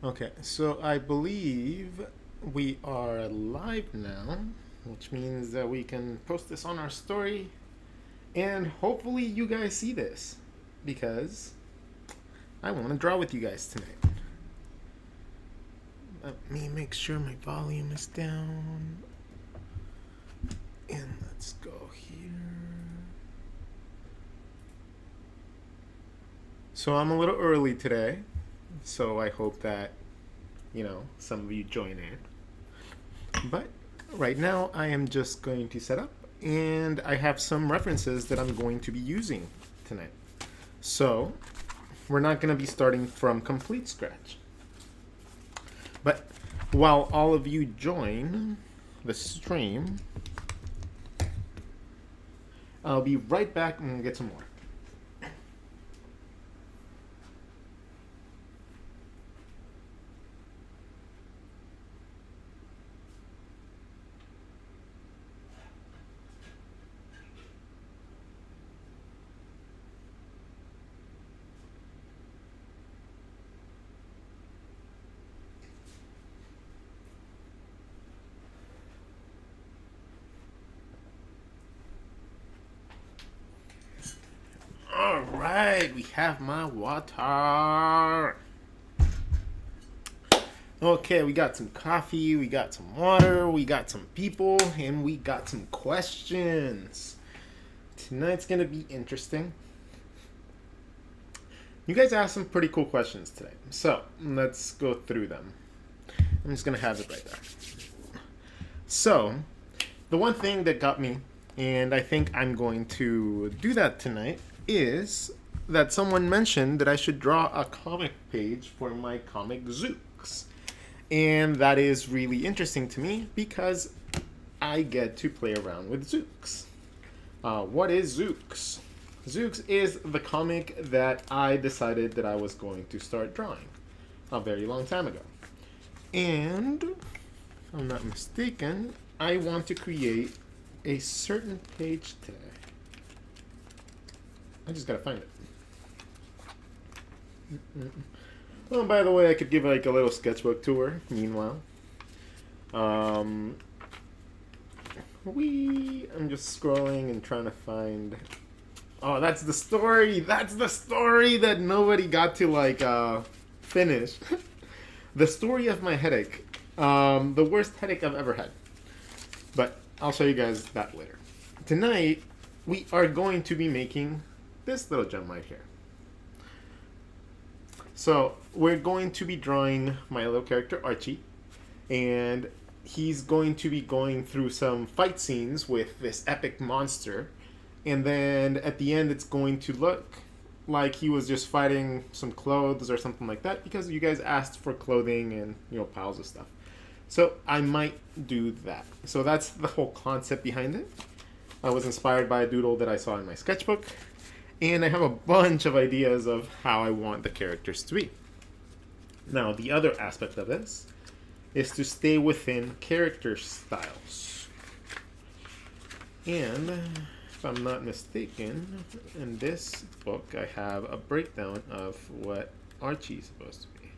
Okay, so I believe we are live now, which means that we can post this on our story, and hopefully you guys see this, because I want to draw with you guys tonight. Let me make sure my volume is down, and let's go here. So I'm a little early today, so I hope that, some of you join in. But right now I am just going to set up, and I have some references that I'm going to be using tonight. So we're not going to be starting from complete scratch. But while all of you join the stream, I'll be right back and we'll get some more. All right, we have my water. Okay, we got some coffee, we got some water, we got some people, and we got some questions. Tonight's going to be interesting. You guys asked some pretty cool questions today, so let's go through them. I'm just going to have it right there. So, the one thing that got me, and I think I'm going to do that tonight, is that someone mentioned that I should draw a comic page for my comic Zooks. And that is really interesting to me because I get to play around with Zooks. What is Zooks? Zooks is the comic that I decided that I was going to start drawing a very long time ago. And, if I'm not mistaken, I want to create a certain page today. I just gotta find it. Oh, by the way, I could give like a little sketchbook tour. Meanwhile, I'm just scrolling and trying to find. Oh, that's the story. That's the story that nobody got to finish. The story of my headache. The worst headache I've ever had. But I'll show you guys that later. Tonight, we are going to be making this little gem right here. So we're going to be drawing my little character Archie, and he's going to be going through some fight scenes with this epic monster, and then at the end it's going to look like he was just fighting some clothes or something like that, because you guys asked for clothing and piles of stuff. So I might do that. So that's the whole concept behind it. I was inspired by a doodle that I saw in my sketchbook, and I have a bunch of ideas of how I want the characters to be. Now, the other aspect of this is to stay within character styles. And, if I'm not mistaken, in this book I have a breakdown of what Archie's supposed to be.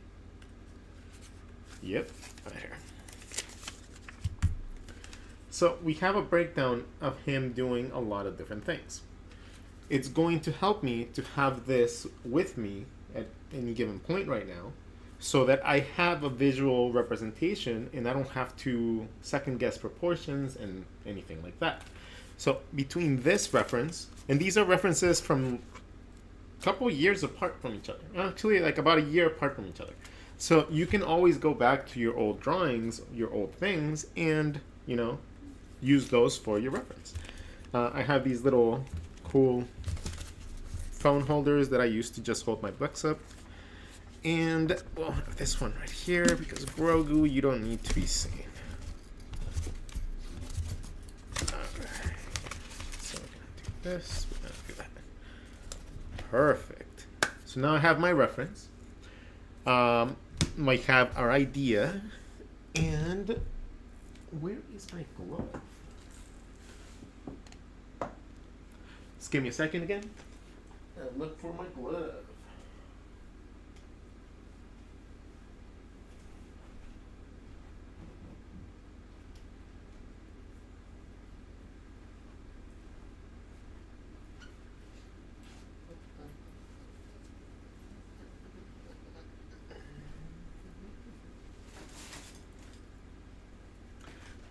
Yep, right here. So, we have a breakdown of him doing a lot of different things. It's going to help me to have this with me at any given point right now, so that I have a visual representation and I don't have to second guess proportions and anything like that. So between this reference, and these are references from a couple years apart from each other, actually like about a year apart from each other. So you can always go back to your old drawings, your old things, and use those for your reference. I have these little cool phone holders that I used to just hold my books up. And we'll have this one right here because Grogu, you don't need to be seen. Alright. So we're going to do this. We're going to do that. Perfect. So now I have my reference. Might have our idea. And where is my glove? Just give me a second again. And look for my glove.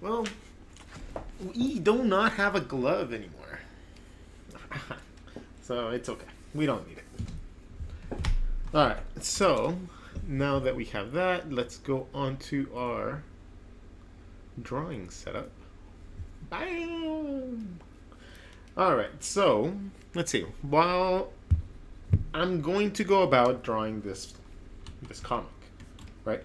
Well, we do not have a glove anymore. So it's okay. We don't need it. Alright, so now that we have that, let's go on to our drawing setup. Bam! Alright, so let's see. While I'm going to go about drawing this comic, right?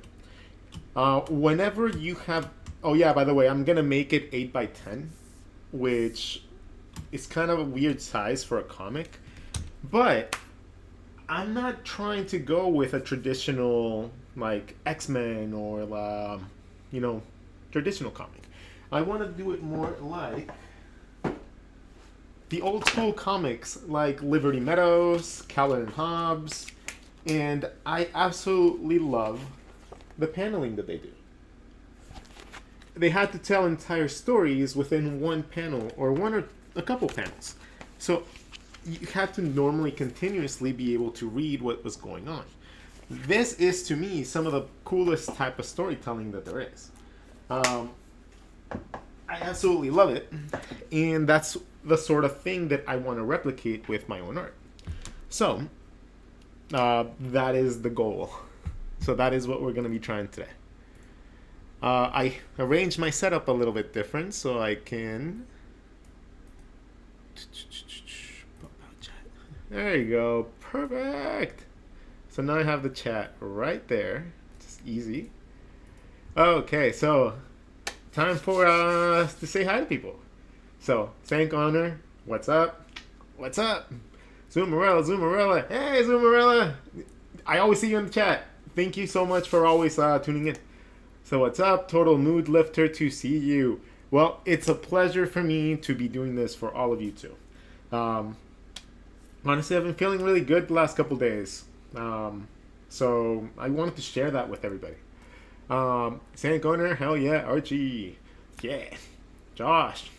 Whenever you have, oh yeah, by the way, I'm gonna make it 8 by 10, which is kind of a weird size for a comic, but I'm not trying to go with a traditional like X-Men or you know, traditional comic. I want to do it more like the old school comics like Liberty Meadows, Calvin and Hobbes, and I absolutely love the paneling that they do. They had to tell entire stories within one panel or one or a couple panels. So you had to normally continuously be able to read what was going on. This is, to me, some of the coolest type of storytelling that there is. I absolutely love it, and that's the sort of thing that I want to replicate with my own art. So that is the goal. So that is what we're going to be trying today. I arranged my setup a little bit different so I can... There you go. Perfect. So now I have the chat right there. Just easy. Okay, so time for us to say hi to people. So, Thank Honor, what's up? What's up? Zoomarella. Hey, Zoomarella. I always see you in the chat. Thank you so much for always tuning in. So what's up? Total mood lifter to see you. Well, it's a pleasure for me to be doing this for all of you too. Honestly, I've been feeling really good the last couple days. So I wanted to share that with everybody. Thank Owner, hell yeah. Archie, yeah. Josh,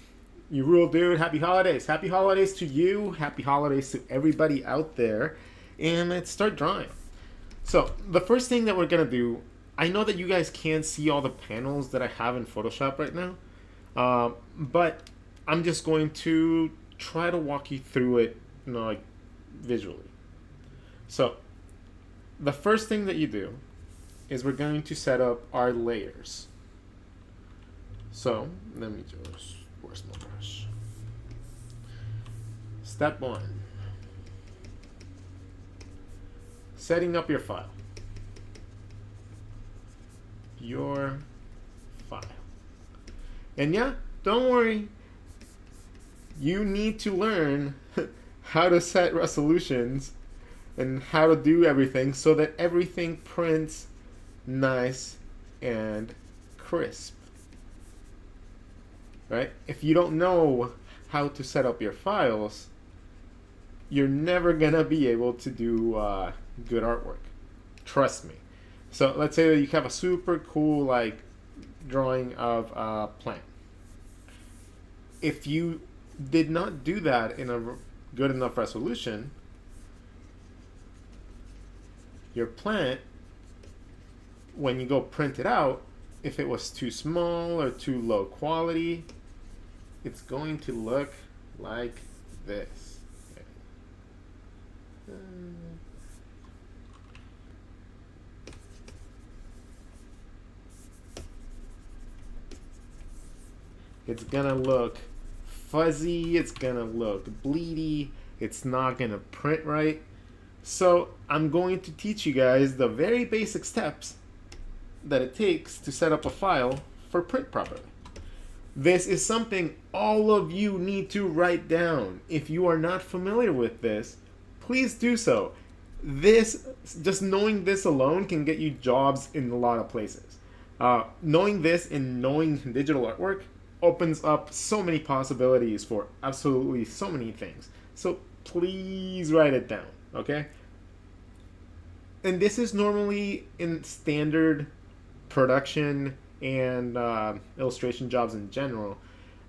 you rule, dude. Happy holidays. Happy holidays to you. Happy holidays to everybody out there. And let's start drawing. So the first thing that we're going to do, I know that you guys can't see all the panels that I have in Photoshop right now. But I'm just going to try to walk you through it, you know, like visually. So the first thing that you do is we're going to set up our layers. So let me just, where's my brush? Step 1. Setting up your file. Your file. And yeah, don't worry. You need to learn how to set resolutions and how to do everything so that everything prints nice and crisp. Right? If you don't know how to set up your files, you're never gonna be able to do good artwork. Trust me. So let's say that you have a super cool like drawing of a plant. If you did not do that in a good enough resolution, your plant, when you go print it out, if it was too small or too low quality, it's going to look like this. It's gonna look fuzzy, it's gonna look bleedy, it's not gonna print right. So I'm going to teach you guys the very basic steps that it takes to set up a file for print properly. This is something all of you need to write down. If you are not familiar with this, please do so. This, just knowing this alone can get you jobs in a lot of places. Knowing this and knowing digital artwork opens up so many possibilities for absolutely so many things. So please write it down, okay? And this is normally in standard production and illustration jobs in general.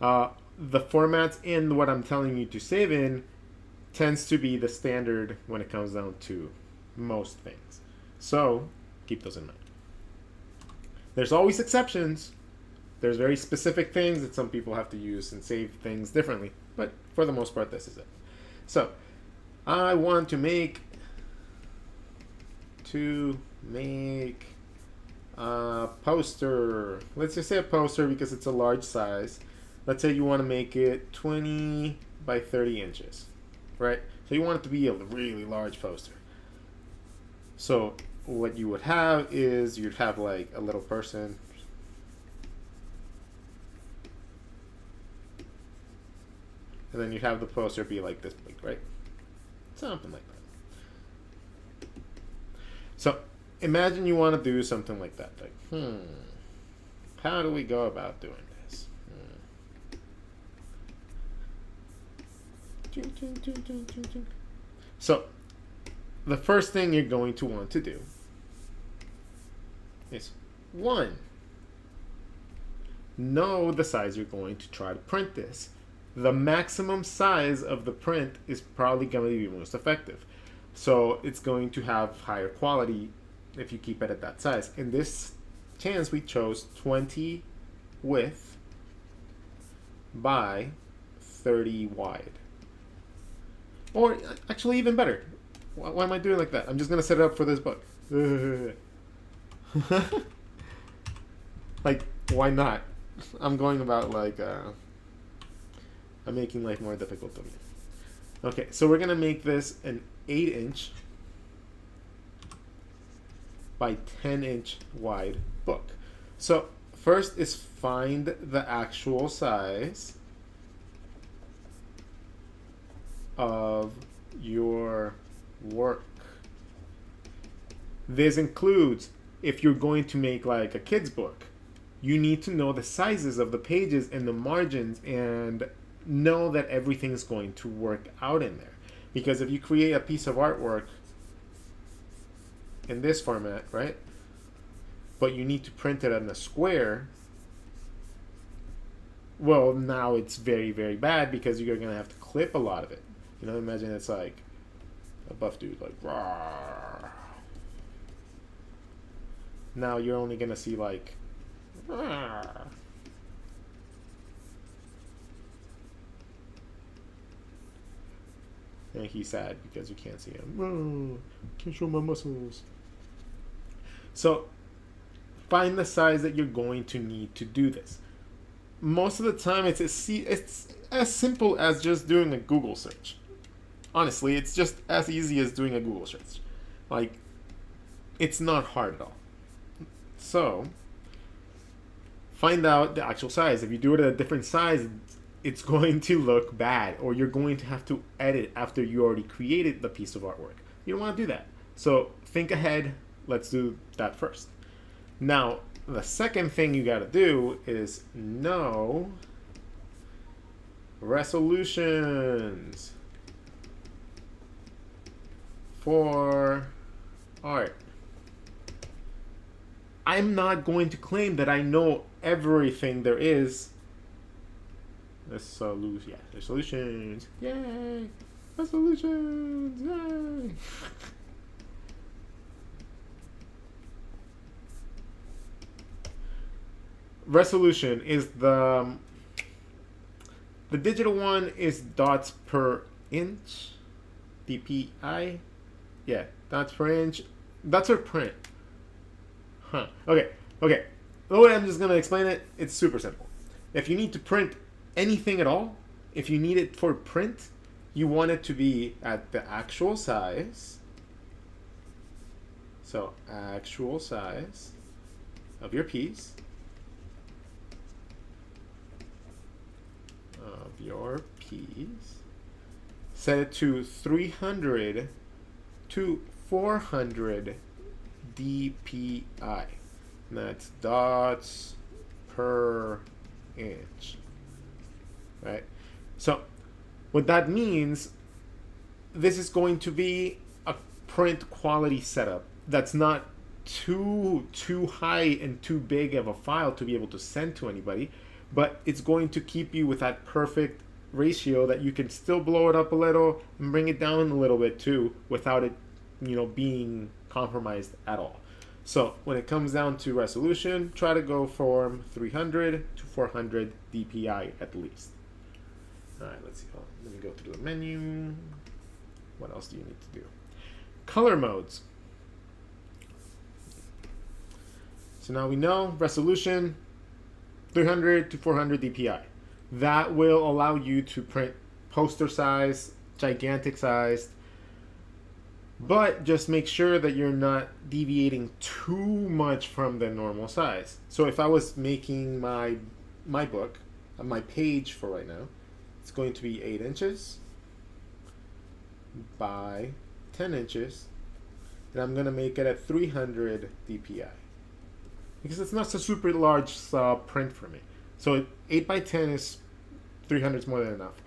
The formats and what I'm telling you to save in tends to be the standard when it comes down to most things. So keep those in mind. There's always exceptions, There's very specific things that some people have to use and save things differently, but for the most part, this is it. So I want to make a poster. Let's just say a poster because it's a large size. Let's say you want to make it 20 by 30 inches, right? So you want it to be a really large poster. So what you would have is you'd have like a little person. And then you'd have the poster be like this big, right? Something like that. So imagine you want to do something like that. Like, how do we go about doing this? So the first thing you're going to want to do is, one, know the size you're going to try to print this. The maximum size of the print is probably going to be most effective. So it's going to have higher quality if you keep it at that size. In this chance, we chose 20 width by 30 wide. Or actually even better. Why am I doing like that? I'm just going to set it up for this book. Like, why not? I'm going about like, I'm making life more difficult for me. Okay, so we're going to make this an 8-inch by 10-inch wide book. So first is find the actual size of your work. This includes, if you're going to make like a kid's book, you need to know the sizes of the pages and the margins and know that everything's going to work out in there. Because if you create a piece of artwork in this format, right, but you need to print it in a square, well, now it's very, very bad because you're going to have to clip a lot of it. You know, imagine it's like a buff dude, like, rawr. Now you're only going to see like, rawr. And he's sad because you can't see him. Oh, can't show my muscles. So find the size that you're going to need to do this. Most of the time, it's as simple as just doing a Google search. Honestly, it's just as easy as doing a Google search. Like, it's not hard at all. So find out the actual size. If you do it at a different size, it's going to look bad, or you're going to have to edit after you already created the piece of artwork. You don't want to do that. So think ahead. Let's do that first. Now, the second thing you got to do is know resolutions for art. I'm not going to claim that I know everything there is. Resolutions. Yay! Resolutions. Yay! Resolution is the digital one is dots per inch, dpi. Yeah, dots per inch. Dots per print. Huh. Okay. The way I'm just gonna explain it, it's super simple. If you need to print anything at all, if you need it for print, you want it to be at the actual size. So actual size of your piece. Set it to 300 to 400 dpi. And that's dots per inch. Right? So what that means, this is going to be a print quality setup that's not too high and too big of a file to be able to send to anybody, but it's going to keep you with that perfect ratio that you can still blow it up a little and bring it down a little bit too without it, being compromised at all. So when it comes down to resolution, try to go from 300 to 400 dpi at least. All right, let's see. Oh, let me go through the menu. What else do you need to do? Color modes. So now we know resolution 300 to 400 dpi. That will allow you to print poster size, gigantic sized, but just make sure that you're not deviating too much from the normal size. So if I was making my book, my page for right now, it's going to be 8 inches by 10 inches, and I'm going to make it at 300 dpi because it's not a super large print for me. So 8 by 10 is 300 is more than enough.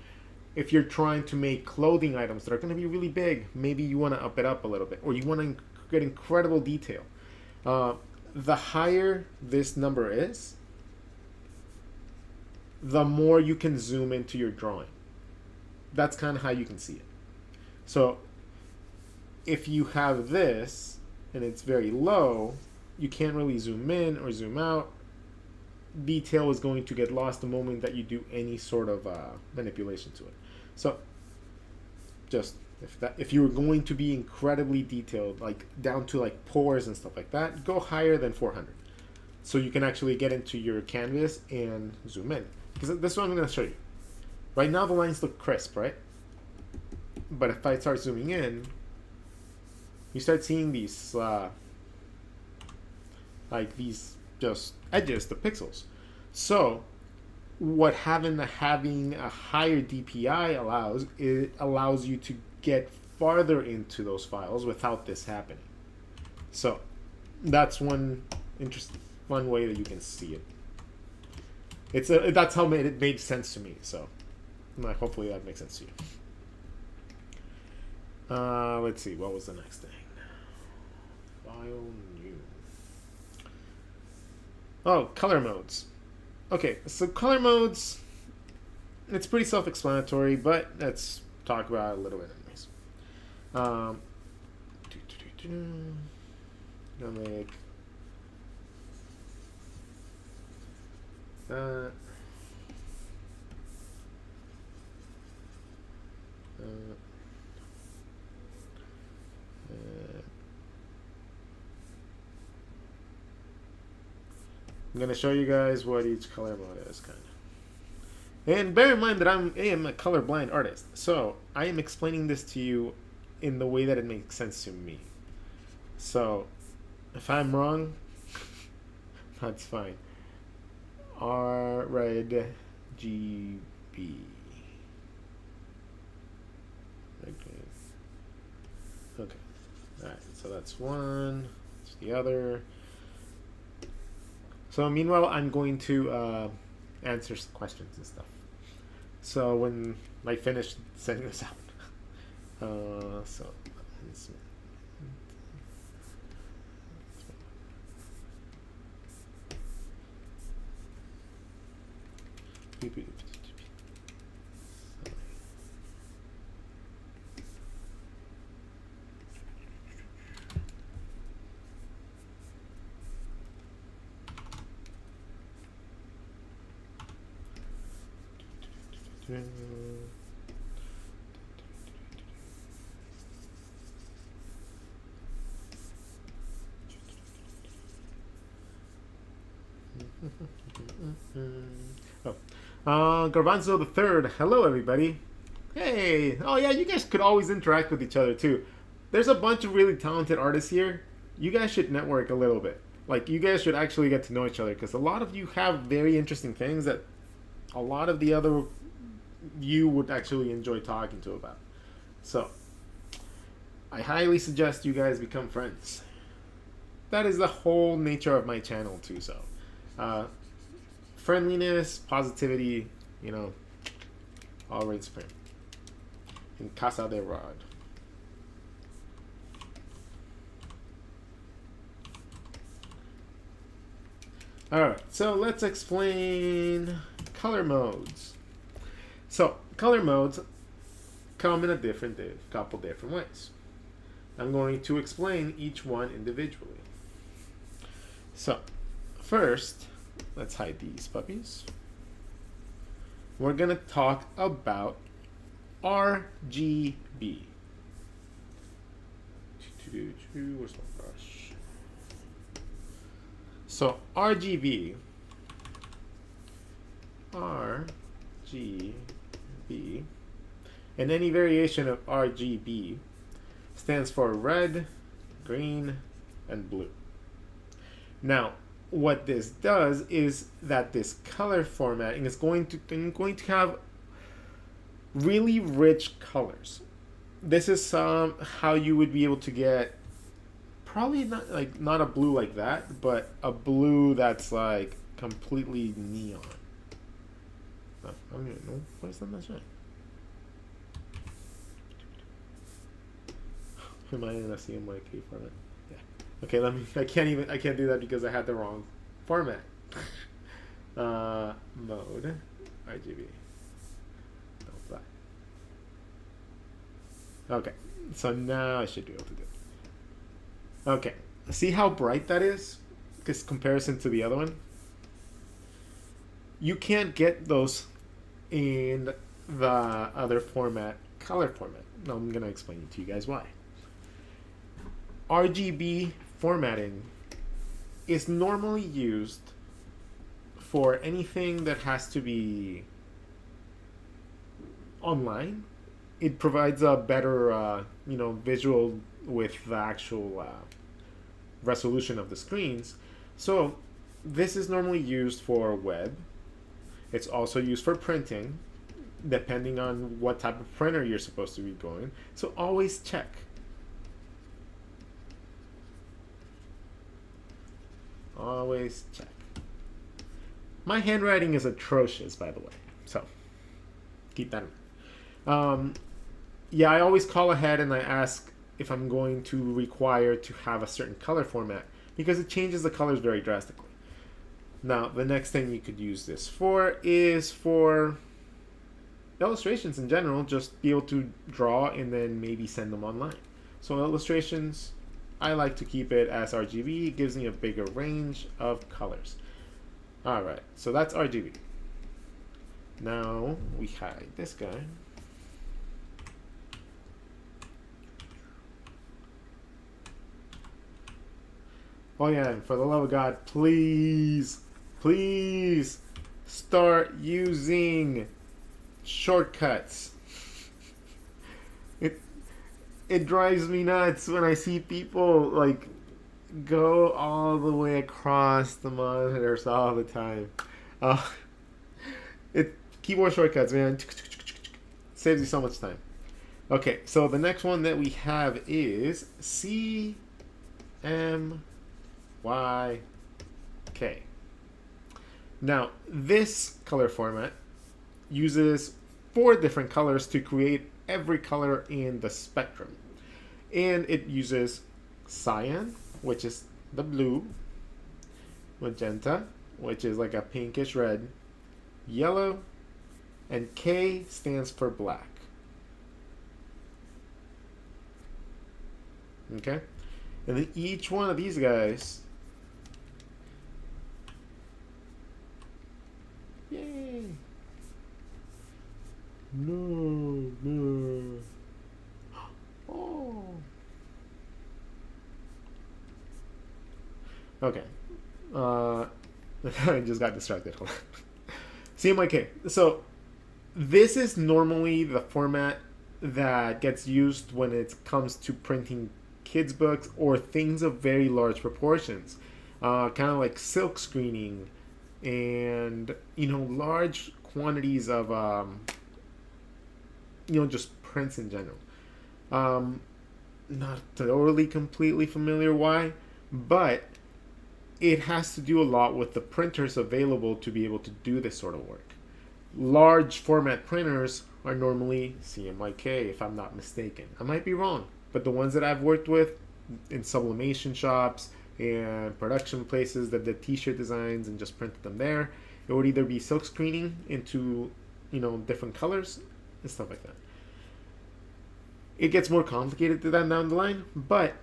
If you're trying to make clothing items that are going to be really big, maybe you want to up it up a little bit, or you want to get incredible detail. The higher this number is, the more you can zoom into your drawing. That's kind of how you can see it. So if you have this and it's very low, you can't really zoom in or zoom out. Detail is going to get lost the moment that you do any sort of manipulation to it. So just if you were going to be incredibly detailed, like down to like pores and stuff like that, go higher than 400 so you can actually get into your canvas and zoom in. Because this is what I'm going to show you. Right now the lines look crisp, right? But if I start zooming in, you start seeing these like these just edges, the pixels. So what having a higher DPI allows, it allows you to get farther into those files without this happening. So that's one interesting, fun way that you can see it. That's how it made sense to me. So hopefully that makes sense to you. Let's see, what was the next thing? File new. Oh, color modes. Okay, so color modes, it's pretty self-explanatory, but let's talk about it a little bit anyways. Gonna make that. I'm going to show you guys what each color mode is, kind of. And bear in mind that I am a colorblind artist, so I am explaining this to you in the way that it makes sense to me. So if I'm wrong, that's fine. RGB. Okay. All right. So that's one. That's the other. So meanwhile, I'm going to answer some questions and stuff. So when I finish sending this out, so Garbanzo the Third. Hello, everybody. Hey. Oh yeah, you guys could always interact with each other too. There's a bunch of really talented artists here. You guys should network a little bit. Like, you guys should actually get to know each other, because a lot of you have very interesting things that a lot of the other you would actually enjoy talking to about. So I highly suggest you guys become friends. That is the whole nature of my channel too. So friendliness, positivity, you know, all reign supreme. In Casa de Rod. Alright, so let's explain color modes. So, color modes come in a couple different ways. I'm going to explain each one individually. So first, let's hide these puppies. We're going to talk about RGB. Where's my brush? So RGB and any variation of RGB stands for red, green, and blue. Now, what this does is that this color formatting is going to have really rich colors. This is how you would be able to get probably not a blue like that, but a blue that's like completely neon. Oh, I don't even know what is that shine. Am I in a CMYK format? Yeah. Okay, I can't do that because I had the wrong format. Mode, RGB. Apply. Okay, so now I should be able to do it. Okay, see how bright that is? This comparison to the other one. You can't get those in the other format, color format. Now I'm gonna explain it to you guys why. RGB formatting is normally used for anything that has to be online. It provides a better, visual with the actual resolution of the screens. So this is normally used for web. It's also used for printing, depending on what type of printer you're supposed to be going. So always check. Always check. My handwriting is atrocious, by the way, so keep that in mind. Yeah, I always call ahead and I ask if I'm going to require to have a certain color format because it changes the colors very drastically. Now, the next thing you could use this for is for illustrations in general, just be able to draw and then maybe send them online. So illustrations, I like to keep it as RGB. It gives me a bigger range of colors. All right, so that's RGB. Now we hide this guy. Oh yeah, and for the love of God, please start using shortcuts. It drives me nuts when I see people like go all the way across the monitors all the time. Keyboard shortcuts, man, saves you so much time. Okay, so the next one that we have is CMYK. Now, this color format uses 4 different colors to create every color in the spectrum. And it uses cyan, which is the blue, magenta, which is like a pinkish red, yellow, and K stands for black. Okay? And then each one of these guys, yay! No. Oh. Okay. I just got distracted. CMYK. So this is normally the format that gets used when it comes to printing kids' books or things of very large proportions. Kind of like silk screening and, large quantities of, just prints in general. Not totally completely familiar why, but it has to do a lot with the printers available to be able to do this sort of work. Large format printers are normally CMYK, if I'm not mistaken. I might be wrong, but the ones that I've worked with in sublimation shops and production places that did t-shirt designs and just printed them there, it would either be silk screening into, different colors and stuff like that. It gets more complicated to that down the line, but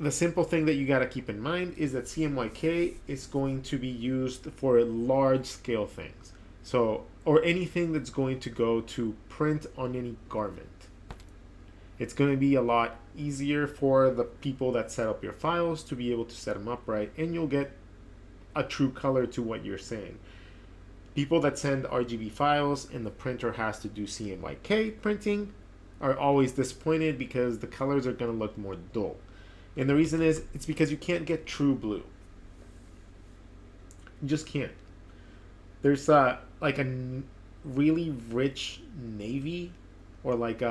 the simple thing that you got to keep in mind is that CMYK is going to be used for large scale things. So, or anything that's going to go to print on any garment. It's going to be a lot easier for the people that set up your files to be able to set them up right, and you'll get a true color to what you're saying. People that send RGB files and the printer has to do CMYK printing are always disappointed because the colors are going to look more dull. And the reason is, it's because you can't get true blue. You just can't. There's like a really rich navy or like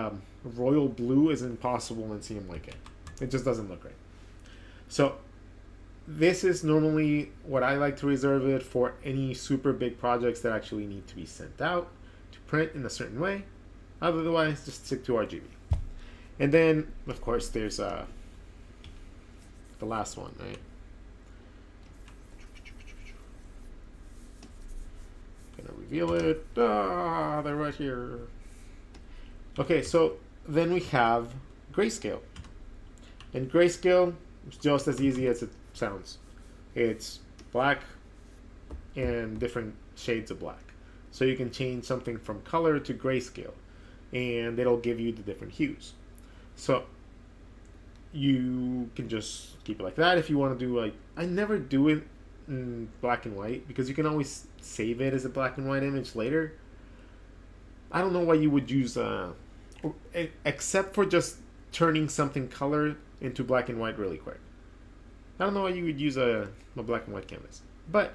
royal blue is impossible in CMYK. It just doesn't look right. So this is normally what I like to reserve it for any super big projects that actually need to be sent out to print in a certain way. Otherwise, just stick to RGB. And then, of course, there's the last one, right? Gonna reveal it. Ah, they're right here. Okay, so then we have grayscale. And grayscale is just as easy as it sounds. It's black and different shades of black. So you can change something from color to grayscale, and it'll give you the different hues. So you can just keep it like that. If you want to do like, I never do it in black and white because you can always save it as a black and white image later. I don't know why you would use except for just turning something color into black and white really quick. I don't know why you would use a black and white canvas, but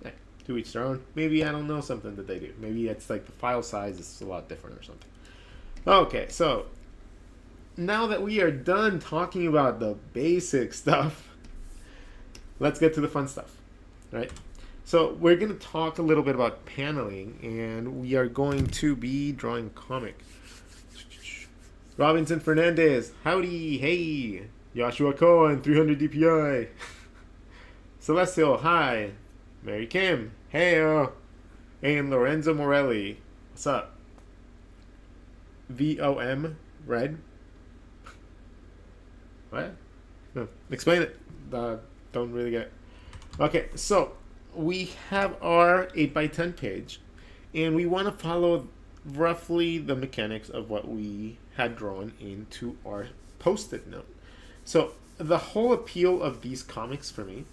hey, to each their own. Maybe I don't know something that they do. Maybe it's like the file size is a lot different or something. Okay, so now that we are done talking about the basic stuff, let's get to the fun stuff, right? So we're going to talk a little bit about paneling, and we are going to be drawing comic. Robinson Fernandez, howdy, hey. Joshua Cohen, 300 DPI. Celestial, hi. Mary Kim, hey. And Lorenzo Morelli, what's up? VOM, red. What? No, explain it. Don't really get it. Okay, so we have our 8x10 page, and we want to follow roughly the mechanics of what we had drawn into our post-it note. So the whole appeal of these comics for me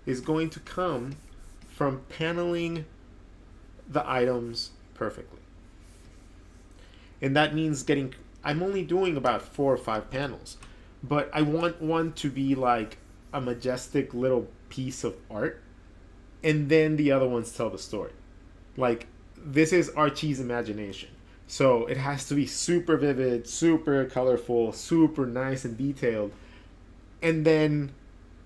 is going to come from paneling the items perfectly. And that means I'm only doing about 4 or 5 panels, but I want one to be like a majestic little piece of art, and then the other ones tell the story. Like, this is Archie's imagination. So it has to be super vivid, super colorful, super nice and detailed. And then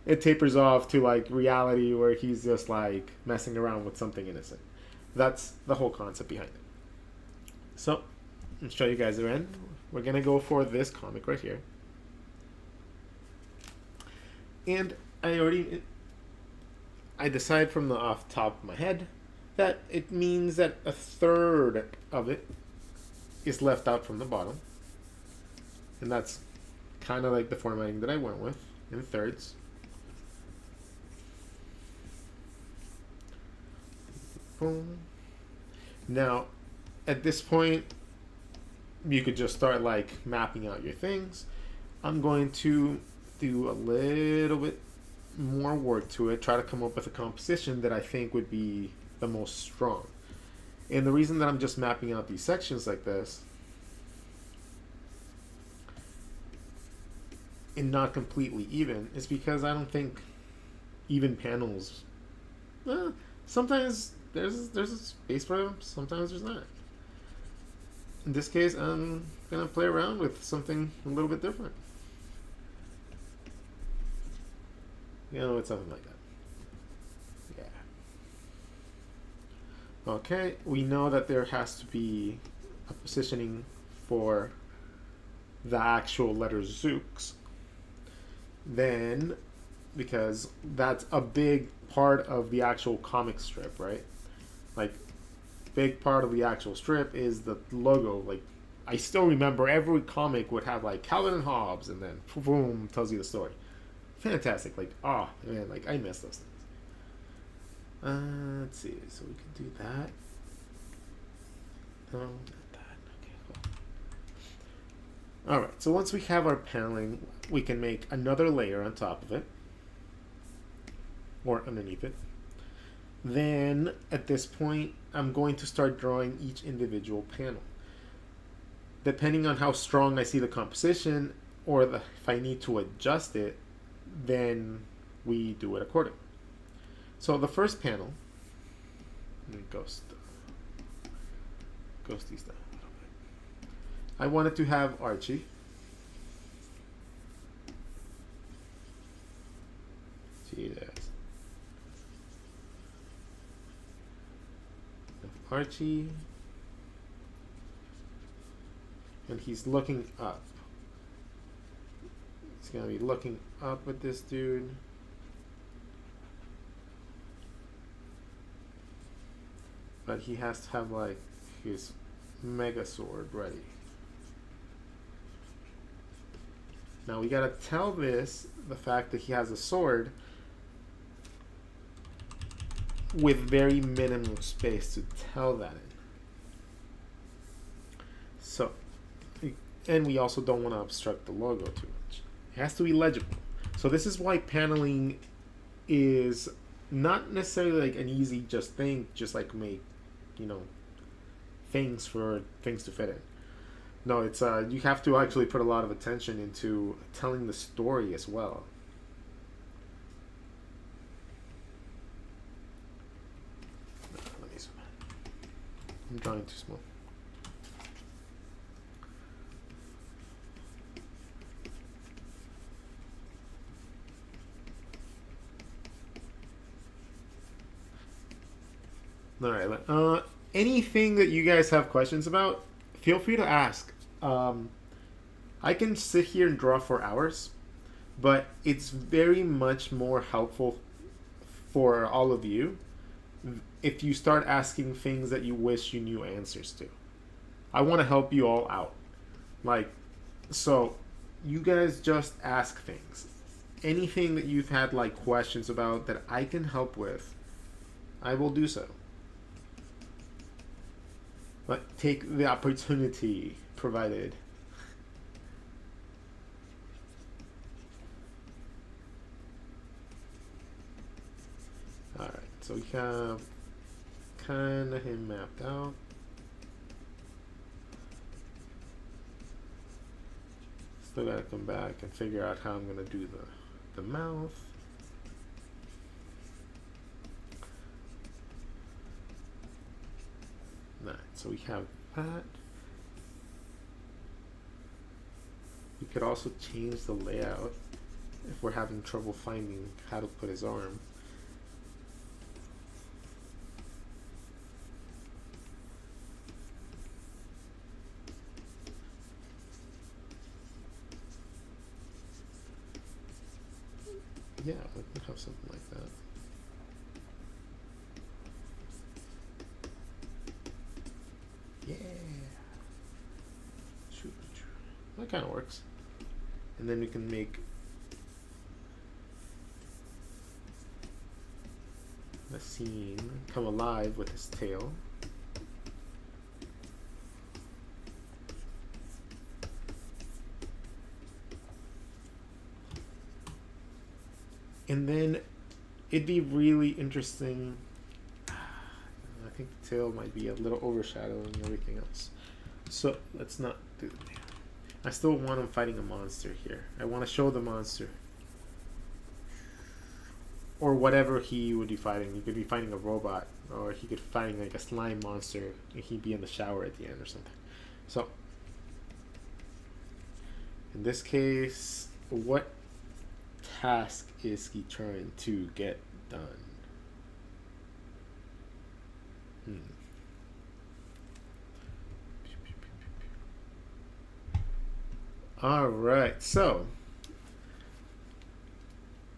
it tapers off to like reality where he's just like messing around with something innocent. That's the whole concept behind it. So I'll show you guys the end. We're going to go for this comic right here. And I decide from the off top of my head that it means that a third of it is left out from the bottom, and that's kind of like the formatting that I went with in thirds. Boom. Now at this point you could just start like mapping out your things. I'm going to do a little bit more work to it, try to come up with a composition that I think would be the most strong. And the reason that I'm just mapping out these sections like this and not completely even is because I don't think even panels, sometimes there's a space for them, sometimes there's not. In this case, I'm gonna play around with something a little bit different. You know, it's something like that. Okay, we know that there has to be a positioning for the actual letter Zooks. Then, because that's a big part of the actual comic strip, right? Like, big part of the actual strip is the logo. Like, I still remember every comic would have like Calvin and Hobbes, and then boom, tells you the story. fantastic. Like, oh man, like I miss those things. Let's see. So we can do that. No, not that. Okay, cool. All right. So once we have our paneling, we can make another layer on top of it, or underneath it. Then at this point, I'm going to start drawing each individual panel. Depending on how strong I see the composition, or if I need to adjust it, then we do it accordingly. So the first panel, let me ghost these down a little bit. I wanted to have Archie. Jesus. Archie, and he's looking up. He's gonna be looking up at this dude. But he has to have like his mega sword ready. Now we gotta tell this the fact that he has a sword with very minimal space to tell that in. So, and we also don't want to obstruct the logo too much. It has to be legible. So this is why paneling is not necessarily like an easy just thing, just like make, you know, things for things to fit in. No, it's you have to actually put a lot of attention into telling the story as well. Let me zoom in. I'm drawing too small. All right. Anything that you guys have questions about, feel free to ask. I can sit here and draw for hours, but it's very much more helpful for all of you if you start asking things that you wish you knew answers to. I want to help you all out. Like, so you guys just ask things. Anything that you've had like questions about that I can help with, I will do so. But take the opportunity provided. Alright, so we have kind of him mapped out. Still gotta come back and figure out how I'm gonna do the mouth. Alright, so we have that. We could also change the layout if we're having trouble finding how to put his arm. Yeah, we could have something like that. Yeah. That kind of works. And then we can make the scene come alive with his tail. And then it'd be really interesting. I think the tail might be a little overshadowing everything else. So let's not do that. I still want him fighting a monster here. I want to show the monster. Or whatever he would be fighting. He could be fighting a robot. Or he could be fighting like a slime monster. And he'd be in the shower at the end or something. So, in this case, what task is he trying to get done? All right, so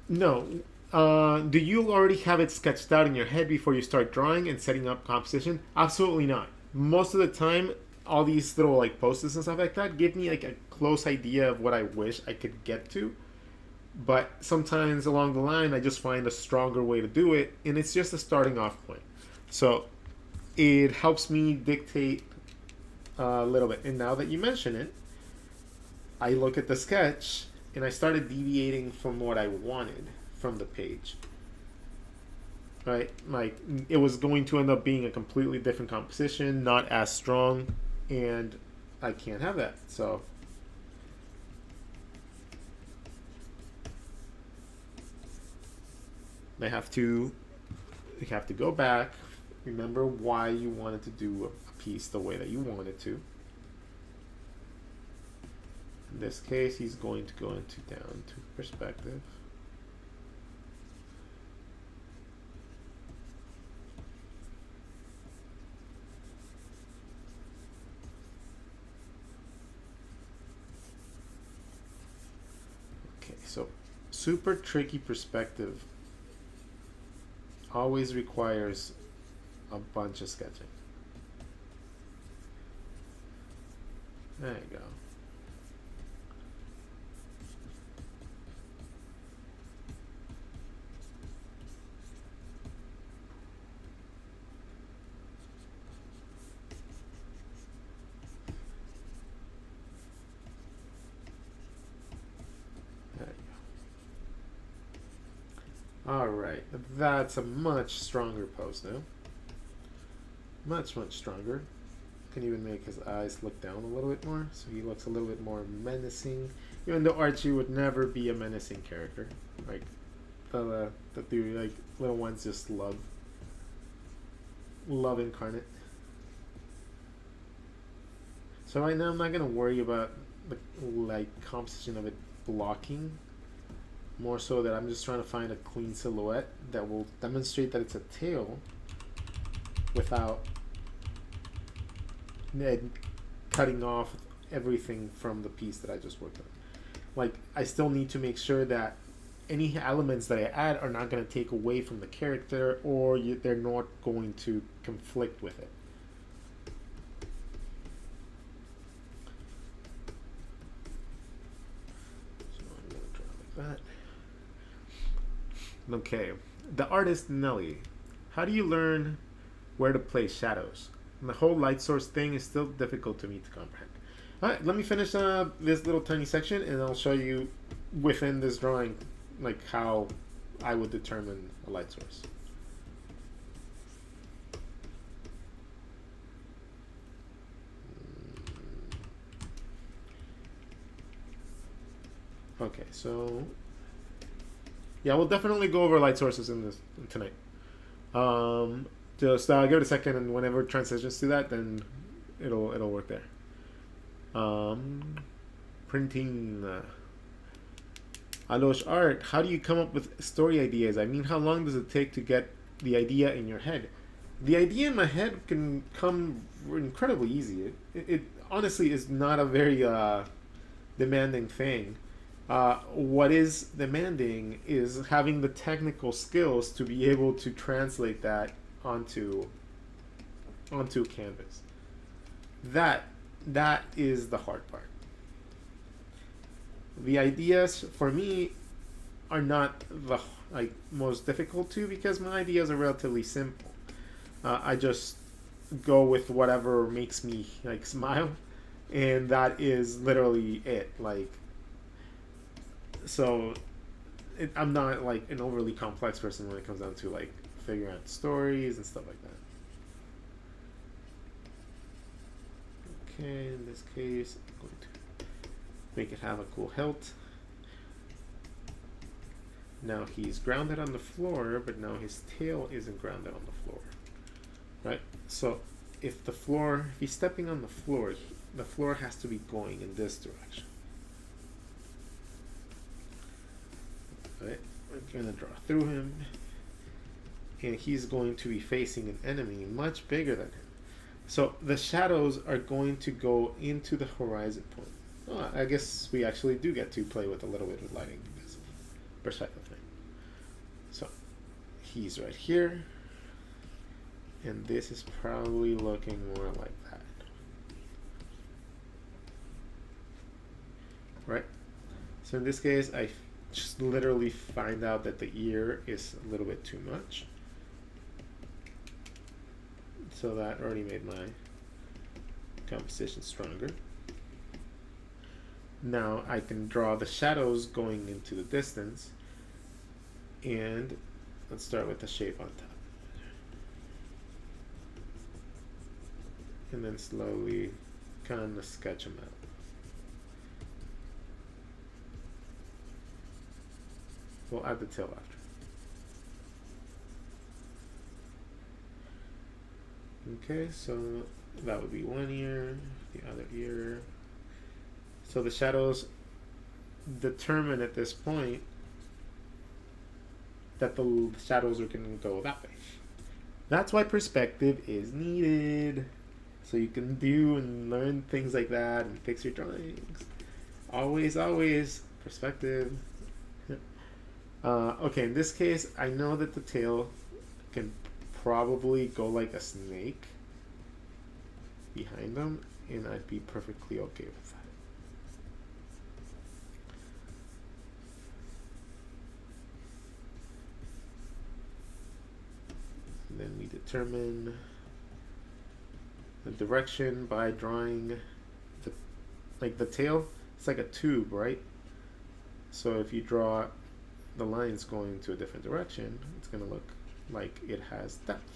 no, do you already have it sketched out in your head before you start drawing and setting up composition? Absolutely not. Most of the time, all these little like post-its and stuff like that give me like a close idea of what I wish I could get to, But sometimes along the line, I just find a stronger way to do it, and it's just a starting off point. So it helps me dictate a little bit. And now that you mention it, I look at the sketch and I started deviating from what I wanted from the page. Right? Like, it was going to end up being a completely different composition, not as strong, and I can't have that. So you have to go back, remember why you wanted to do a piece the way that you wanted to. In this case, he's going to go into down to perspective. Okay, so super tricky perspective always requires a bunch of sketching. There you go. Alright, that's a much stronger pose now. Much stronger. Can even make his eyes look down a little bit more, so he looks a little bit more menacing. Even though Archie would never be a menacing character. Like, the like, little ones just love incarnate. So right now I'm not going to worry about the like composition of it blocking. More so that I'm just trying to find a clean silhouette that will demonstrate that it's a tail without cutting off everything from the piece that I just worked on. Like, I still need to make sure that any elements that I add are not going to take away from the character, or they're not going to conflict with it. So I'm going to draw like that. Okay, the artist Nelly. How do you learn where to place shadows? And the whole light source thing is still difficult to me to comprehend. Alright, let me finish this little tiny section, and I'll show you within this drawing like how I would determine a light source. Okay, so yeah, we'll definitely go over light sources in this tonight. Just give it a second, and whenever it transitions to that, then it'll work there. Printing. Alosh Art, how do you come up with story ideas? I mean, how long does it take to get the idea in your head? The idea in my head can come incredibly easy. It honestly is not a very demanding thing. What is demanding is having the technical skills to be able to translate that onto canvas. That is the hard part. The ideas for me are not the most difficult to, because my ideas are relatively simple. I just go with whatever makes me like smile, and that is literally it. Like, so I'm not like an overly complex person when it comes down to like figuring out stories and stuff like that. Okay, in this case, I'm going to make it have a cool hilt. Now he's grounded on the floor, but now his tail isn't grounded on the floor. Right? So if he's stepping on the floor has to be going in this direction. Right? I'm gonna draw through him, and he's going to be facing an enemy much bigger than him. So the shadows are going to go into the horizon point. Oh, I guess we actually do get to play with a little bit of lighting because of perspective thing. So he's right here, and this is probably looking more like that. Right? So in this case, just literally find out that the ear is a little bit too much. So that already made my composition stronger. Now I can draw the shadows going into the distance, and let's start with the shape on top. And then slowly kind of sketch them out. We'll add the tail after. Okay, so that would be one ear, the other ear. So the shadows determine at this point that the shadows are going to go that way. That's why perspective is needed. So you can do and learn things like that and fix your drawings. Always, always perspective. Okay, in this case, I know that the tail can probably go like a snake behind them, and I'd be perfectly okay with that. And then we determine the direction by drawing the tail. It's like a tube, right? So if you draw the lines going to a different direction, it's going to look like it has depth.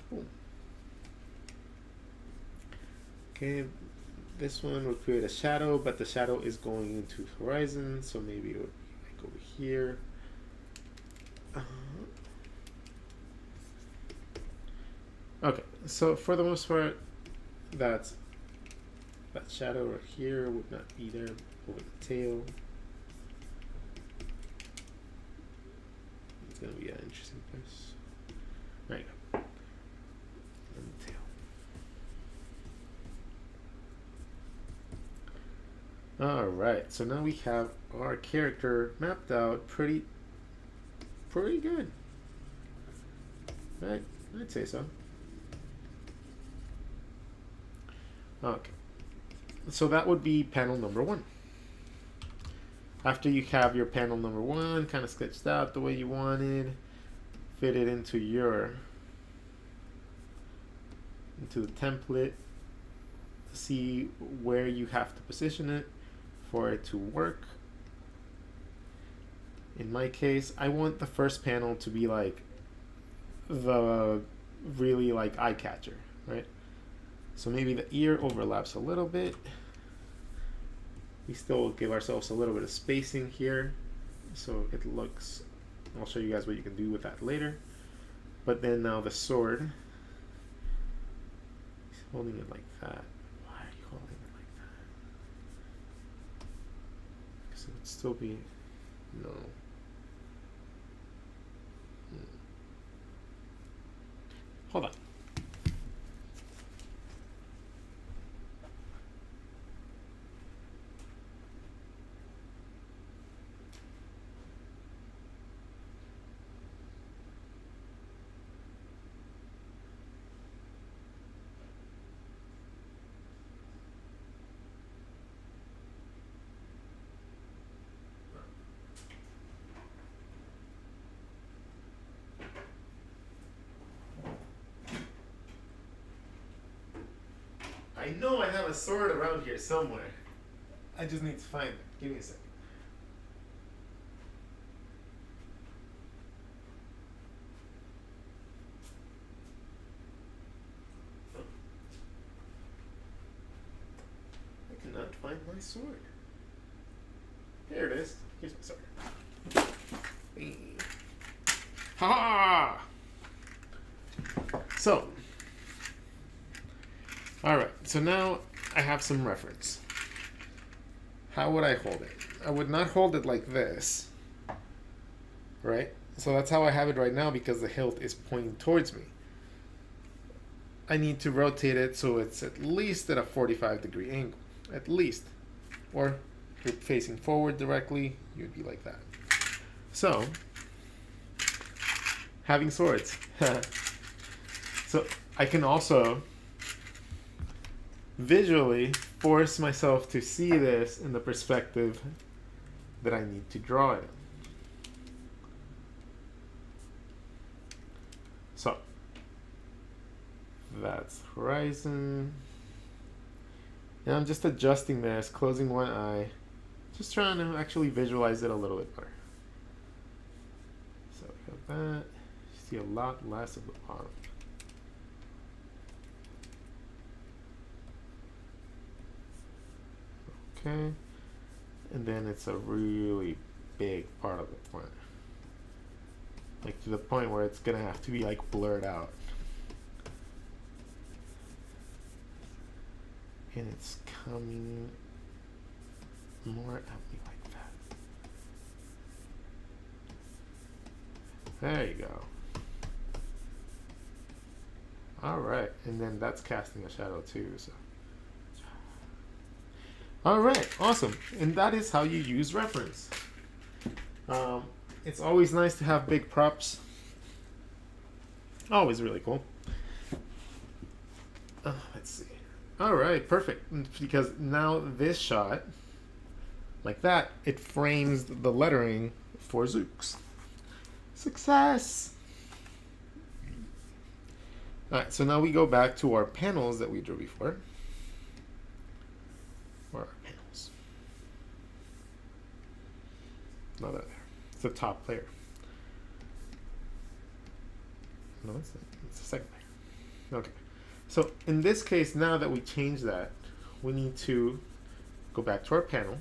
Boom. Okay, this one will create a shadow, but the shadow is going into horizon, so maybe it would be like over here. Okay, so for the most part, that shadow right here would not be there over the tail. It's going to be an interesting place. There you go. And the tail. Alright, so now we have our character mapped out pretty good. Right? I'd say so. Okay. So that would be panel number 1. After you have your panel number 1 kind of sketched out the way you wanted, fit it into the template, see where you have to position it for it to work. In my case, I want the first panel to be like the really like eye catcher, right? So maybe the ear overlaps a little bit. We still give ourselves a little bit of spacing here, so it looks, I'll show you guys what you can do with that later. But then now the sword, he's holding it like that. Why are you holding it like that? Because it would still be, no. Hold on. I know I have a sword around here somewhere. I just need to find it. Give me a second. I cannot find my sword. Here it is. Here's my sword. Ha! So, alright, so now I have some reference. How would I hold it? I would not hold it like this, right? So that's how I have it right now because the hilt is pointing towards me. I need to rotate it so it's at least at a 45-degree angle, at least. Or if you're facing forward directly, you'd be like that. So, having swords. So I can also visually force myself to see this in the perspective that I need to draw it in. So that's horizon. And I'm just adjusting this, closing one eye, just trying to actually visualize it a little bit better. So we got that. You see a lot less of the bottom. Okay. And then it's a really big part of the plant. Like to the point where it's gonna have to be like blurred out. And it's coming more at me like that. There you go. All right, and then that's casting a shadow too. So, all right, awesome. And that is how you use reference. It's always nice to have big props. Always really cool. Let's see. All right, perfect. Because now this shot, like that, it frames the lettering for Zooks. Success! All right, so now we go back to our panels that we drew before. Where are our panels? No, they're there. It's the top layer. No, it's the second layer. Okay. So in this case, now that we changed that, we need to go back to our panel.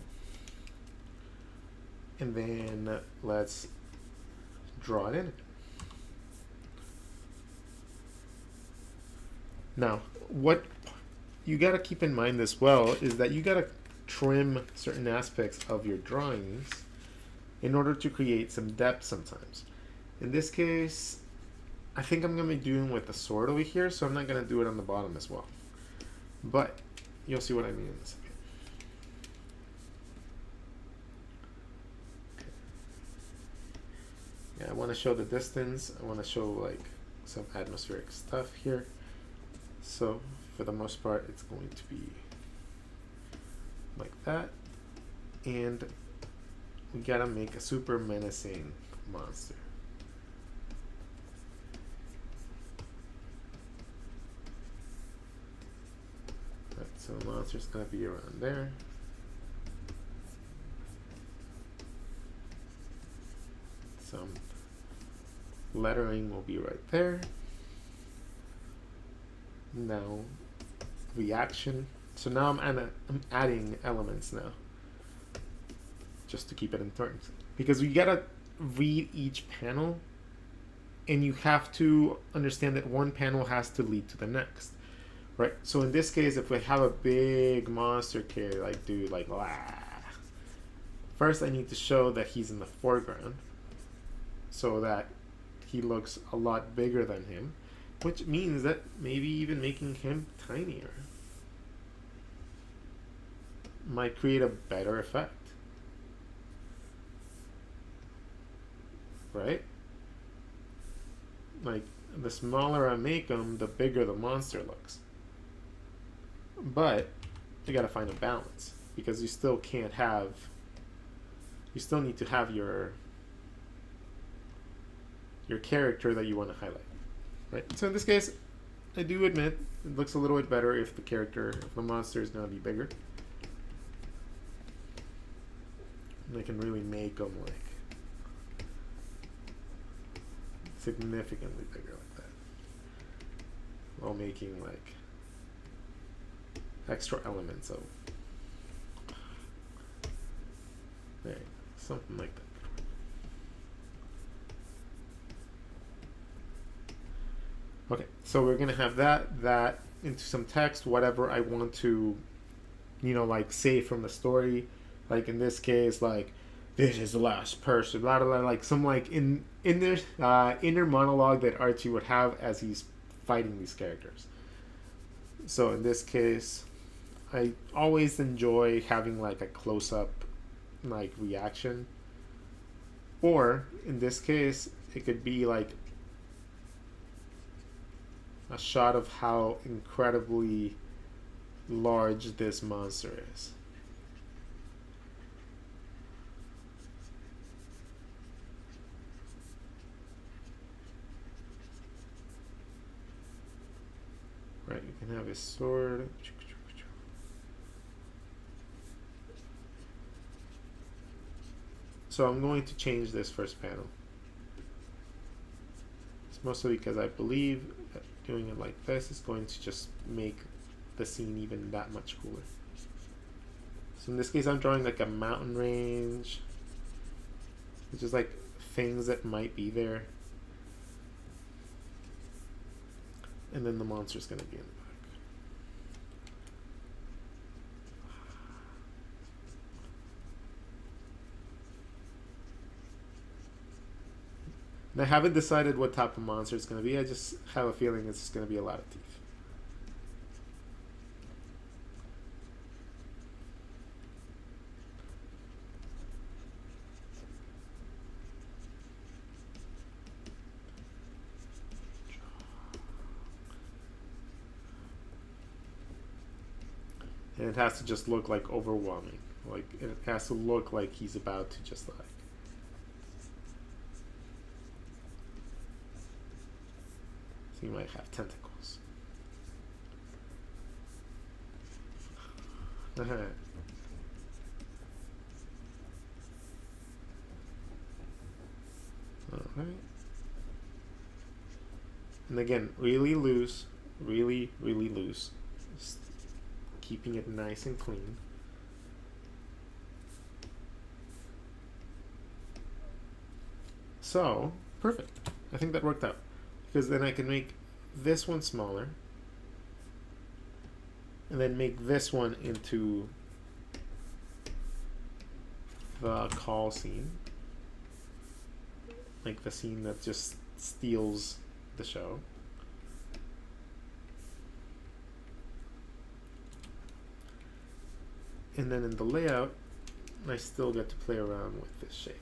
And then let's draw it in. Now, what you got to keep in mind as well is that you got to trim certain aspects of your drawings in order to create some depth sometimes. In this case, I think I'm going to be doing with the sword over here, so I'm not going to do it on the bottom as well. But you'll see what I mean in a second. Okay. Yeah, I want to show the distance. I want to show like some atmospheric stuff here. So for the most part, it's going to be like that. And we got to make a super menacing monster. So the monster's going to be around there. Some lettering will be right there. Now, reaction. So now I'm adding elements now. Just to keep it in terms. Because we got to read each panel. And you have to understand that one panel has to lead to the next. Right, so in this case, if we have a big monster kid, like dude, like first I need to show that he's in the foreground, so that he looks a lot bigger than him, which means that maybe even making him tinier might create a better effect, right? Like the smaller I make him, the bigger the monster looks. But you got to find a balance, because you still can't have, you still need to have your character that you want to highlight, right? So in this case, I do admit it looks a little bit better if the monster is going to be bigger. And I can really make them like significantly bigger like that, while making like extra elements of there, something like that. Okay, so we're gonna have that into some text, whatever I want to, like say from the story. Like in this case, like this is the last person, blah blah blah, like some like in their inner monologue that Archie would have as he's fighting these characters. So in this case, I always enjoy having like a close-up like reaction, or in this case it could be like a shot of how incredibly large this monster is. can have his sword. So I'm going to change this first panel. It's mostly because I believe that doing it like this is going to just make the scene even that much cooler. So in this case, I'm drawing like a mountain range, which is like things that might be there. And then the monster's going to be in the back. And I haven't decided what type of monster it's going to be. I just have a feeling it's going to be a lot of teeth. And it has to just look like overwhelming. Like it has to look like he's about to just like. So he might have tentacles. Alright. And again, really loose, really loose. Just keeping it nice and clean. So, perfect. I think that worked out. Because then I can make this one smaller. And then make this one into the call scene. Like the scene that just steals the show. And then in the layout, I still get to play around with this shape.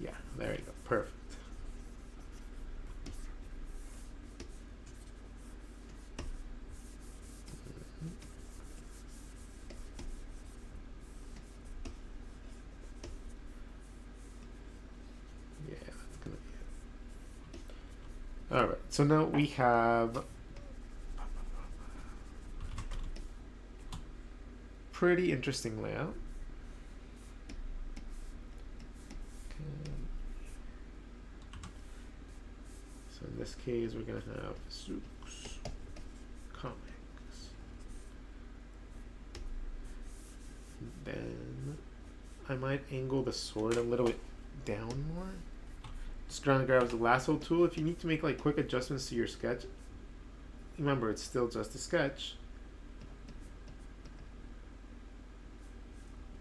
Yeah, there you go. Perfect. Alright, so now we have pretty interesting layout. Okay. So in this case, we're going to have Zooks Comics. Then I might angle the sword a little bit down more. Just trying to grab the lasso tool. If you need to make like quick adjustments to your sketch, remember it's still just a sketch.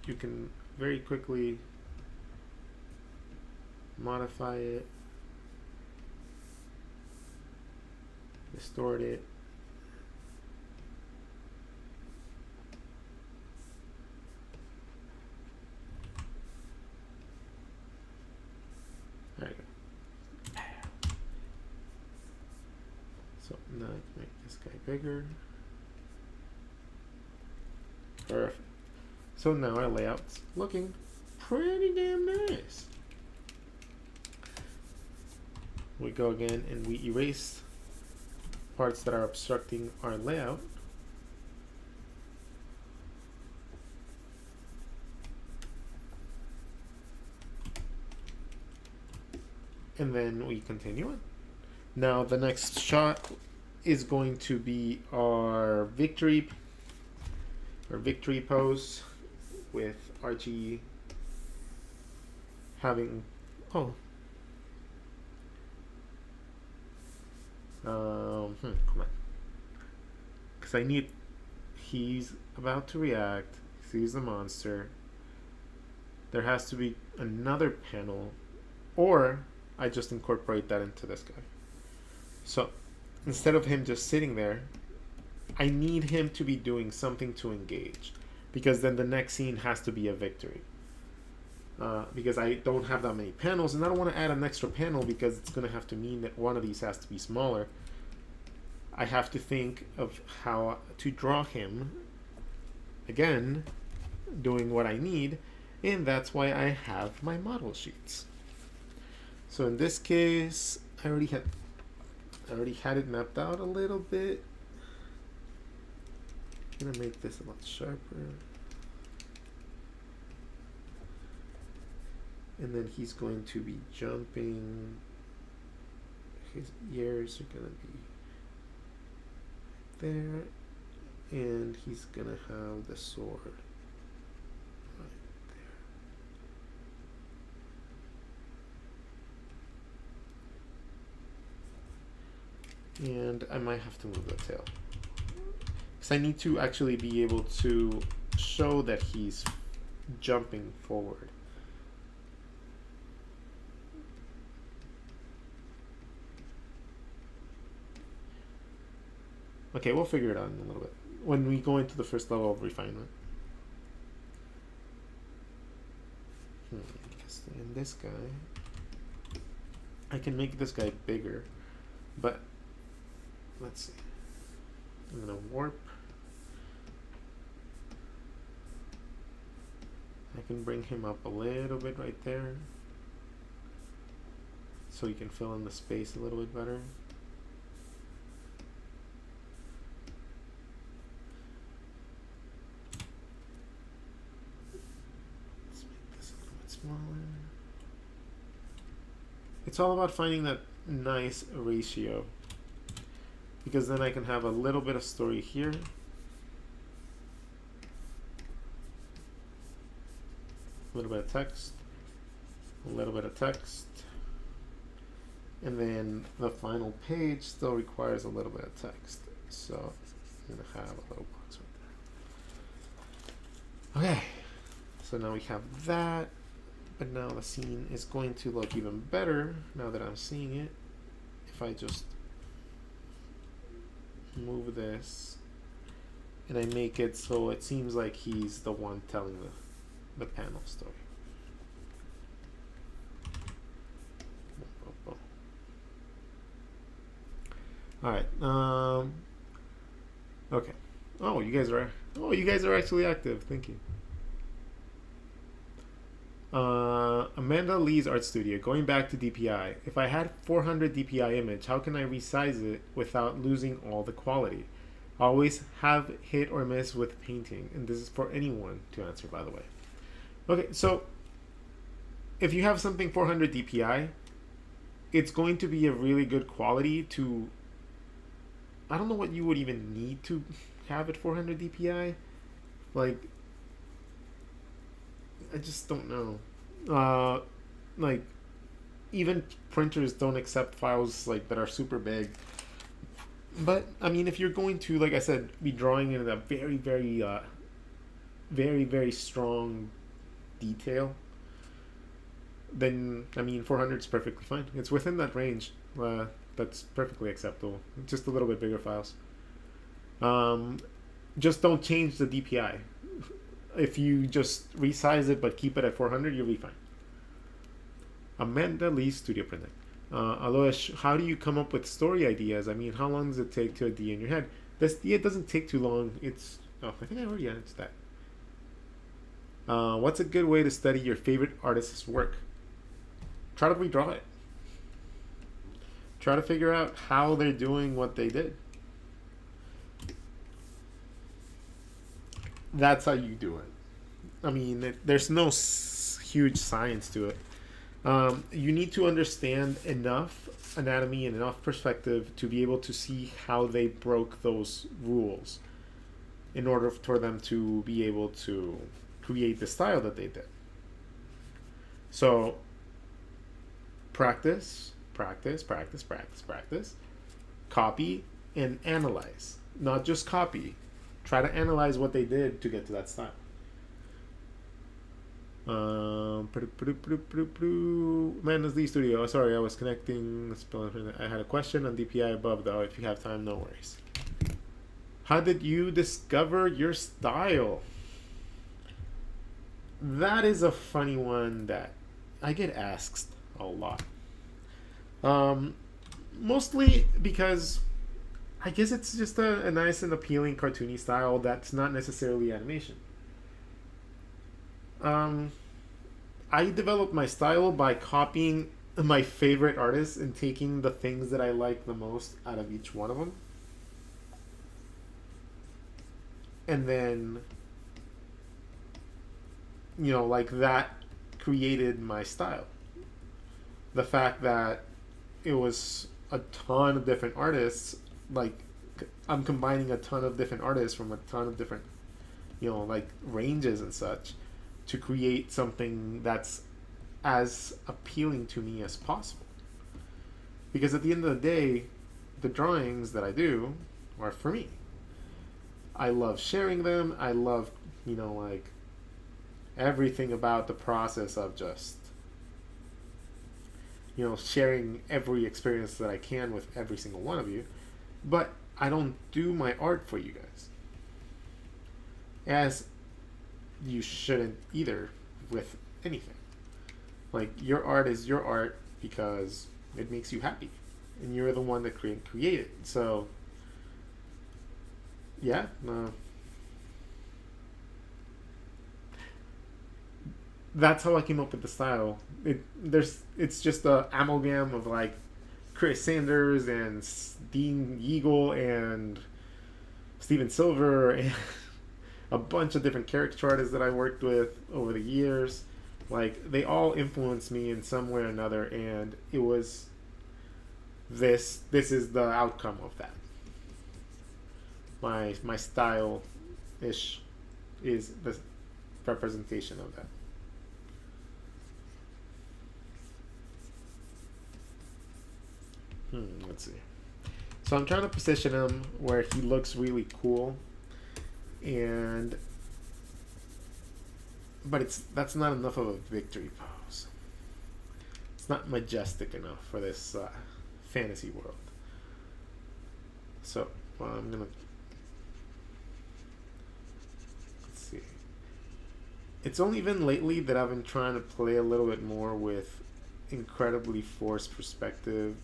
You can very quickly modify it, distort it. There you go. So now I can make this guy bigger. Perfect. So now our layout's looking pretty damn nice. We go again and we erase parts that are obstructing our layout. And then we continue on. Now the next shot is going to be our victory pose with Archie having come on, because I need, he's about to react, sees the monster, there has to be another panel, or I just incorporate that into this guy. So instead of him just sitting there, I need him to be doing something to engage, because then the next scene has to be a victory. Because I don't have that many panels, and I don't want to add an extra panel because it's going to have to mean that one of these has to be smaller. I have to think of how to draw him again doing what I need, and that's why I have my model sheets. So in this case, I already had it mapped out a little bit. I'm gonna make this a lot sharper. And then he's going to be jumping. His ears are gonna be there, and he's gonna have the sword right there. And I might have to move the tail, because I need to actually be able to show that he's jumping forward. Okay, we'll figure it out in a little bit when we go into the first level of refinement. And this guy, I can make this guy bigger, but let's see. I'm gonna warp. I can bring him up a little bit right there, so you can fill in the space a little bit better. It's all about finding that nice ratio, because then I can have a little bit of story here, a little bit of text, a little bit of text, and then the final page still requires a little bit of text. So I'm gonna have a little box right there. Okay, so now we have that. But now the scene is going to look even better now that I'm seeing it. If I just move this and I make it so it seems like he's the one telling the panel story. All right. Okay. Oh, you guys are actually active. Thank you. Amanda Lee's art studio. Going back to DPI. If I had 400 DPI image, how can I resize it without losing all the quality? Always have hit or miss with painting, and this is for anyone to answer, by the way. Okay, so if you have something 400 DPI, it's going to be a really good quality to. I don't know what you would even need to have it 400 DPI. Like, I just don't know. Like, even printers don't accept files like that are super big. But I mean, if you're going to, like I said, be drawing in a very, very strong detail, then I mean, 400 is perfectly fine. It's within that range. That's perfectly acceptable. Just a little bit bigger files. Just don't change the DPI. If you just resize it but keep it at 400, you'll be fine. Amanda Lee Studio Printing. Alois, how do you come up with story ideas? I mean, how long does it take to idea in your head? This idea doesn't take too long. It's I think I already answered that. What's a good way to study your favorite artist's work? Try to redraw it. Try to figure out how they're doing what they did. That's how you do it. I mean, there's no huge science to it. You need to understand enough anatomy and enough perspective to be able to see how they broke those rules in order for them to be able to create the style that they did. So practice, copy and analyze. Not just copy. Try to analyze what they did to get to that style. Manda's Lee Studio. Sorry, I was connecting. I had a question on DPI above, though. If you have time, no worries. How did you discover your style? That is a funny one that I get asked a lot. Mostly because I guess it's just a nice and appealing cartoony style that's not necessarily animation. Um, I developed my style by copying my favorite artists and taking the things that I like the most out of each one of them. And then, like that created my style. The fact that it was a ton of different artists, like I'm combining a ton of different artists from a ton of different, like ranges and such to create something that's as appealing to me as possible. Because at the end of the day, the drawings that I do are for me. I love sharing them. I love, like everything about the process of just, sharing every experience that I can with every single one of you. But I don't do my art for you guys. As you shouldn't either with anything. Like, your art is your art because it makes you happy. And you're the one that create it. So, yeah. That's how I came up with the style. It's just a amalgam of like Chris Sanders and Dean Yeagle and Steven Silver and a bunch of different caricature artists that I worked with over the years. Like, they all influenced me in some way or another, and it was this is the outcome of that. My style ish is the representation of that. Let's see. So I'm trying to position him where he looks really cool, and but that's not enough of a victory pose. It's not majestic enough for this fantasy world. So I'm gonna, let's see. It's only been lately that I've been trying to play a little bit more with incredibly forced perspective.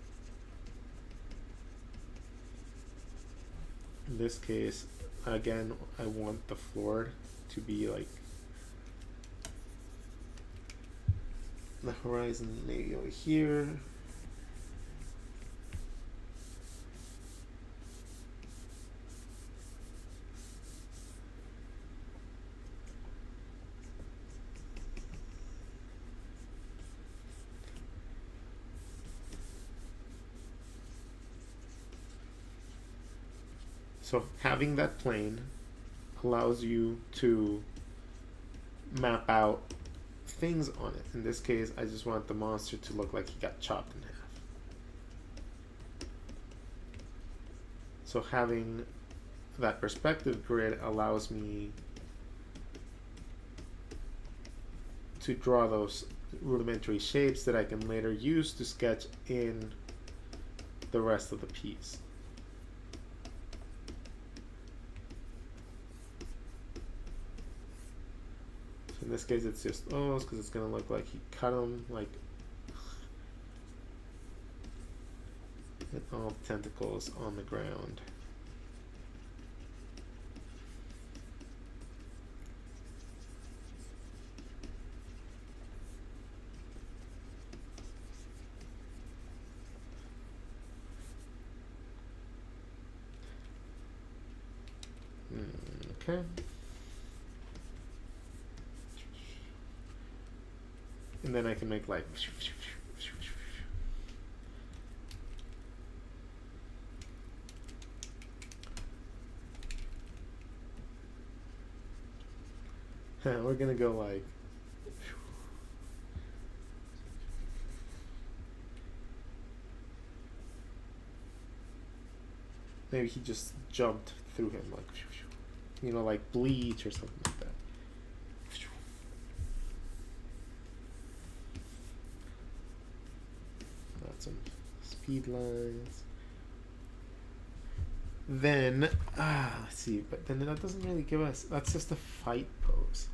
In this case, again, I want the floor to be like the horizon maybe over here. So having that plane allows you to map out things on it. In this case, I just want the monster to look like he got chopped in half. So having that perspective grid allows me to draw those rudimentary shapes that I can later use to sketch in the rest of the piece. In this case, it's just O's because it's going to look like he cut them, like, and all tentacles on the ground. Okay. And then I can make like we're gonna go like maybe he just jumped through him like like Bleach or something like that. Some speed lines. Then, let's see, but then that doesn't really give us, that's just a fight pose.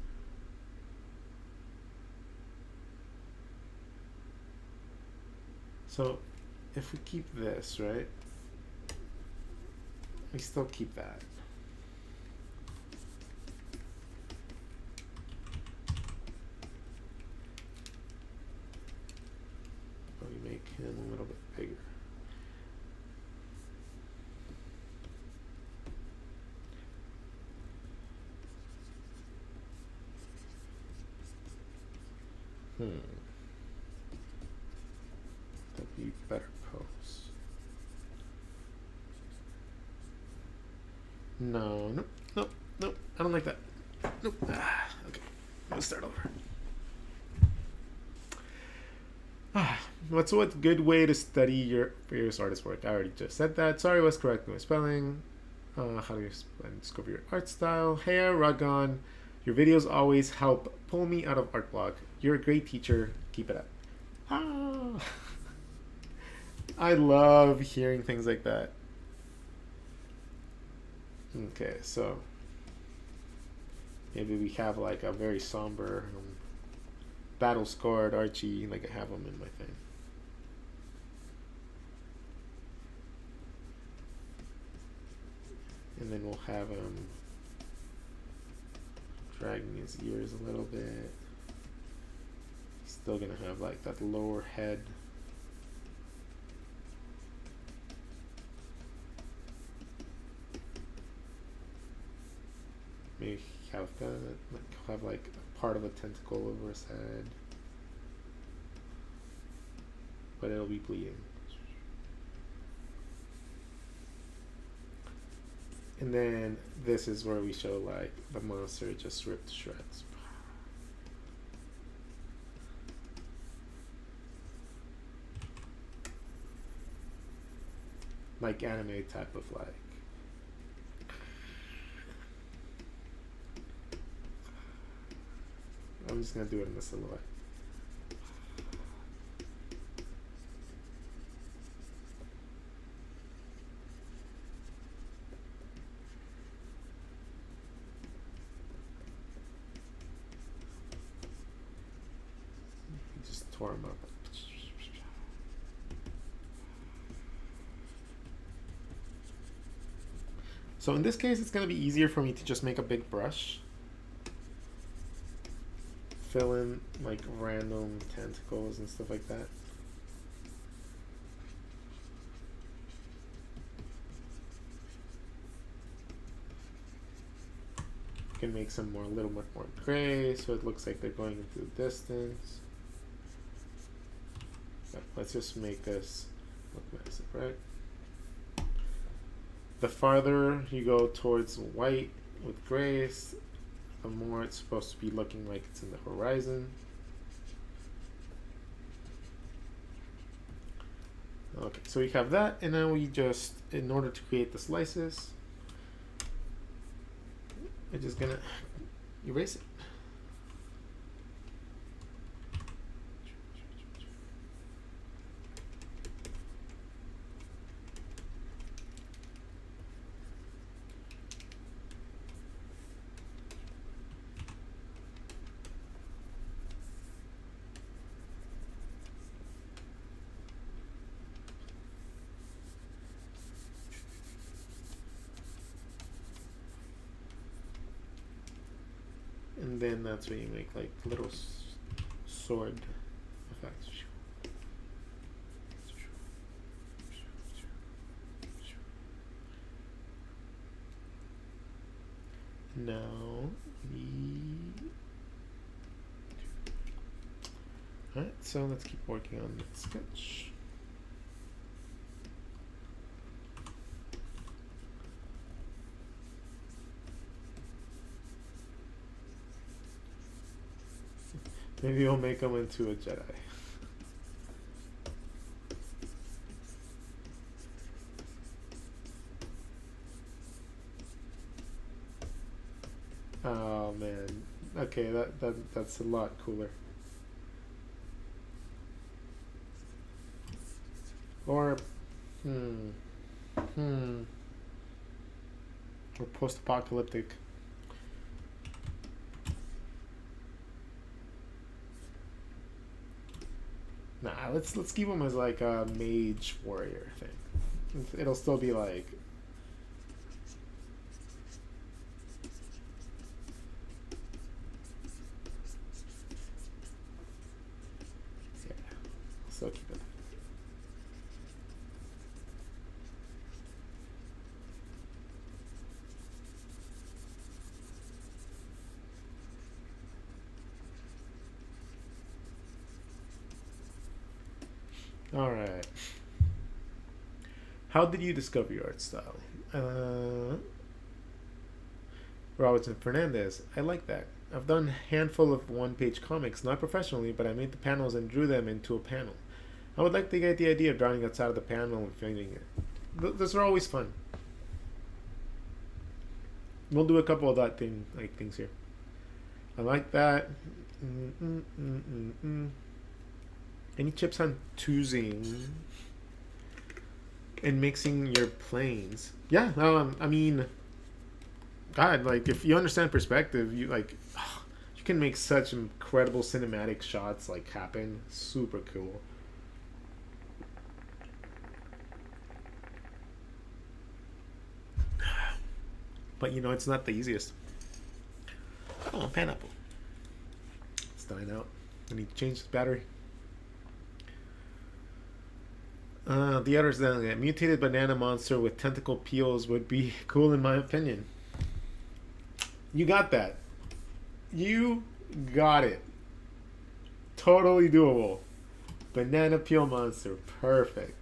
So, if we keep this, right, we still keep that. him a little bit bigger. That'd be better pose. No, nope, nope, nope. I don't like that. Nope. Okay, let's start over. What's a good way to study your previous artist work? I already just said that. Sorry, was correcting my spelling. How do you discover your art style? Hey, Rodgon. Your videos always help pull me out of art block. You're a great teacher. Keep it up. I love hearing things like that. Okay, so maybe we have like a very somber, battle-scarred Archie, like I have him in my thing. And then we'll have him dragging his ears a little bit. Still gonna have like that lower head. Maybe have like a part of a tentacle over his head, but it'll be bleeding. And then this is where we show like the monster just ripped to shreds. Like anime type of like. I'm just gonna do it in the silhouette. Just tore him up. So in this case, it's gonna be easier for me to just make a big brush. Fill in like random tentacles and stuff like that. You can make some more, a little bit more gray, so it looks like they're going into the distance. But let's just make this look massive, right? The farther you go towards white with grays, the more it's supposed to be looking like it's in the horizon. Okay, so we have that, and now we just, in order to create the slices, we're just gonna erase it. And then that's when you make like little sword effects. Now alright, so let's keep working on that sketch. Maybe we'll make him into a Jedi. Oh man. Okay, that's a lot cooler. Or or post-apocalyptic. Nah, let's keep him as like a mage warrior thing. It'll still be like yeah, still keep it. All right. How did you discover your art style? Robertson Fernandez. I like that. I've done a handful of one-page comics, not professionally, but I made the panels and drew them into a panel. I would like to get the idea of drawing outside of the panel and finding it. Those are always fun. We'll do a couple of that things here. I like that. Any tips on choosing and mixing your planes? Yeah, I mean, God, like if you understand perspective, you can make such incredible cinematic shots like happen. Super cool. But you know, it's not the easiest. Oh, pineapple. It's dying out. I need to change the battery. The others then, a mutated banana monster with tentacle peels would be cool in my opinion. You got that. You got it. Totally doable. Banana peel monster. Perfect.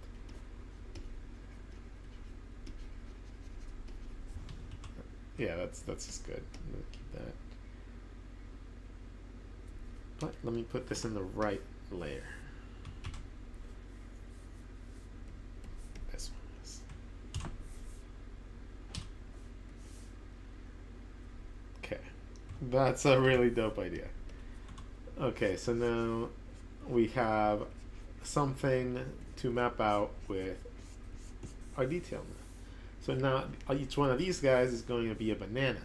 Yeah, that's just good. I'm gonna keep that. But let me put this in the right layer. This one is. Okay. That's a really dope idea. Okay, so now we have something to map out with our detail. So now each one of these guys is going to be a banana.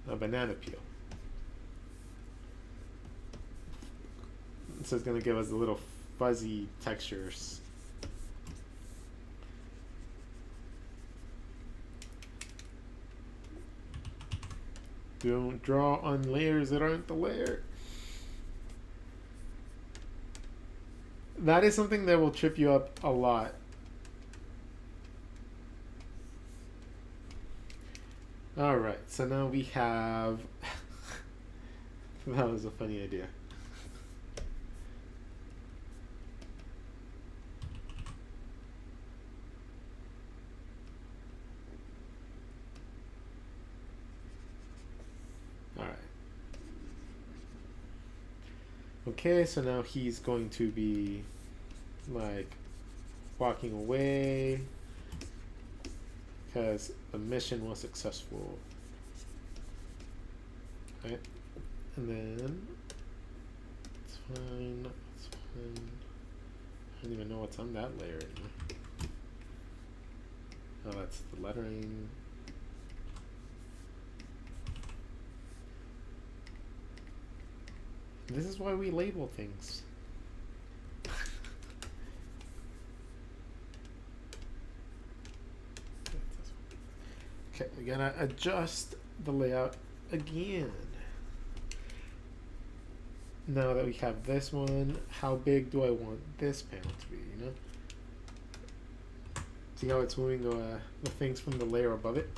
A banana peel. So it's going to give us the little fuzzy textures. Don't draw on layers that aren't the layer. That is something that will trip you up a lot. Alright, so now we have... That was a funny idea. Alright. Okay, so now he's going to be like walking away because the mission was successful. Right? And then it's fine. It's fine. I don't even know what's on that layer anymore. Oh, that's the lettering. This is why we label things. Okay, we gotta adjust the layout again. Now that we have this one, how big do I want this panel to be, you know? See how it's moving the things from the layer above it?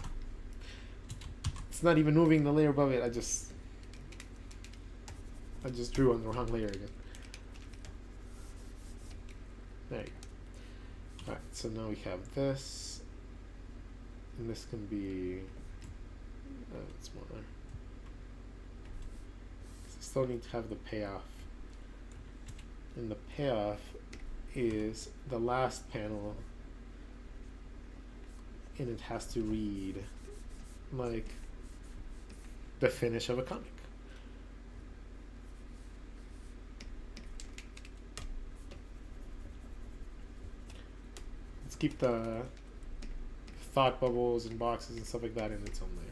It's not even moving the layer above it, I just drew on the wrong layer again. There you go. Alright, so now we have this. And this can be smaller. Still need to have the payoff. And the payoff is the last panel. And it has to read like the finish of a comic. Let's keep the thought bubbles and boxes and stuff like that in its own layer.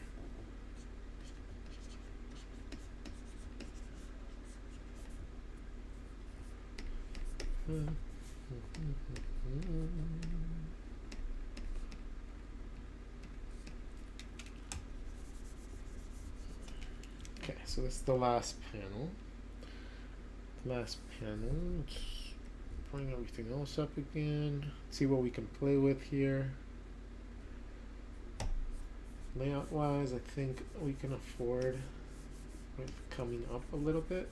Okay, so this is the last panel. Last panel. Bring everything else up again. See what we can play with here. Layout wise, I think we can afford coming up a little bit.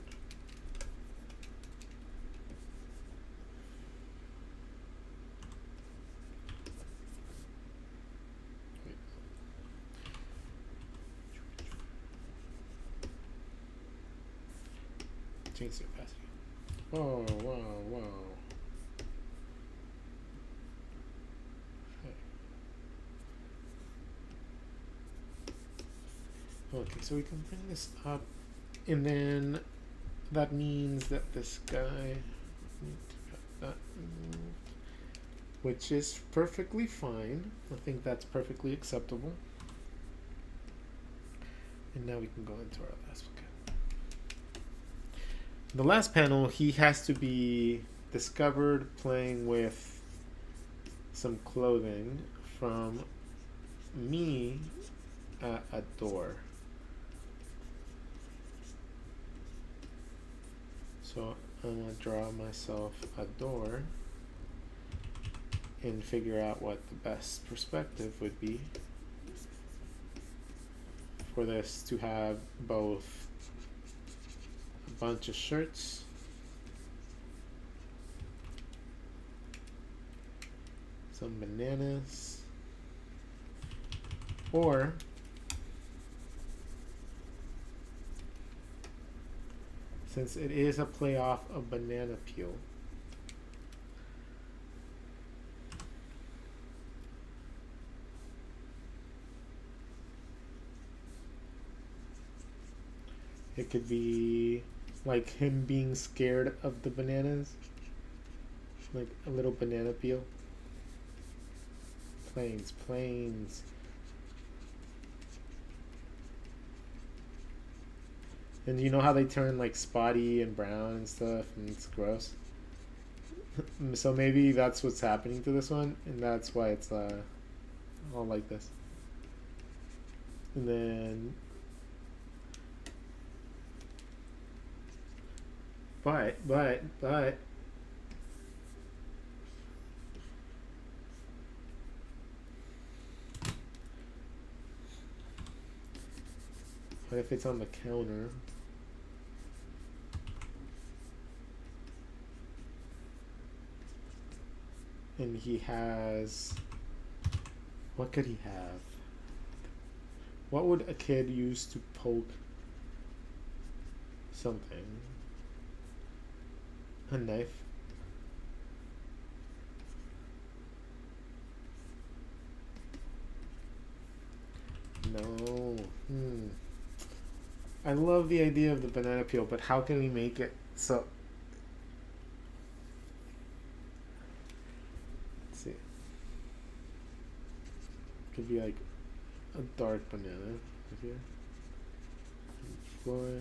change the opacity. Oh, wow, wow. Okay, so we can bring this up, and then that means that this guy, which is perfectly fine. I think that's perfectly acceptable. And now we can go into our last one. The last panel, he has to be discovered playing with some clothing from me at a door. So I'm going to draw myself a door and figure out what the best perspective would be for this to have both a bunch of shirts, some bananas, or since it is a play off of banana peel, it could be like him being scared of the bananas, like a little banana peel. Planes, planes. And you know how they turn like spotty and brown and stuff, and it's gross? So maybe that's what's happening to this one, and that's why it's all like this. And then but what if it's on the counter? And he has, what could he have? What would a kid use to poke something? A knife? No. I love the idea of the banana peel, but how can we make it so? Let's see. Could be like a dark banana right here. Floor.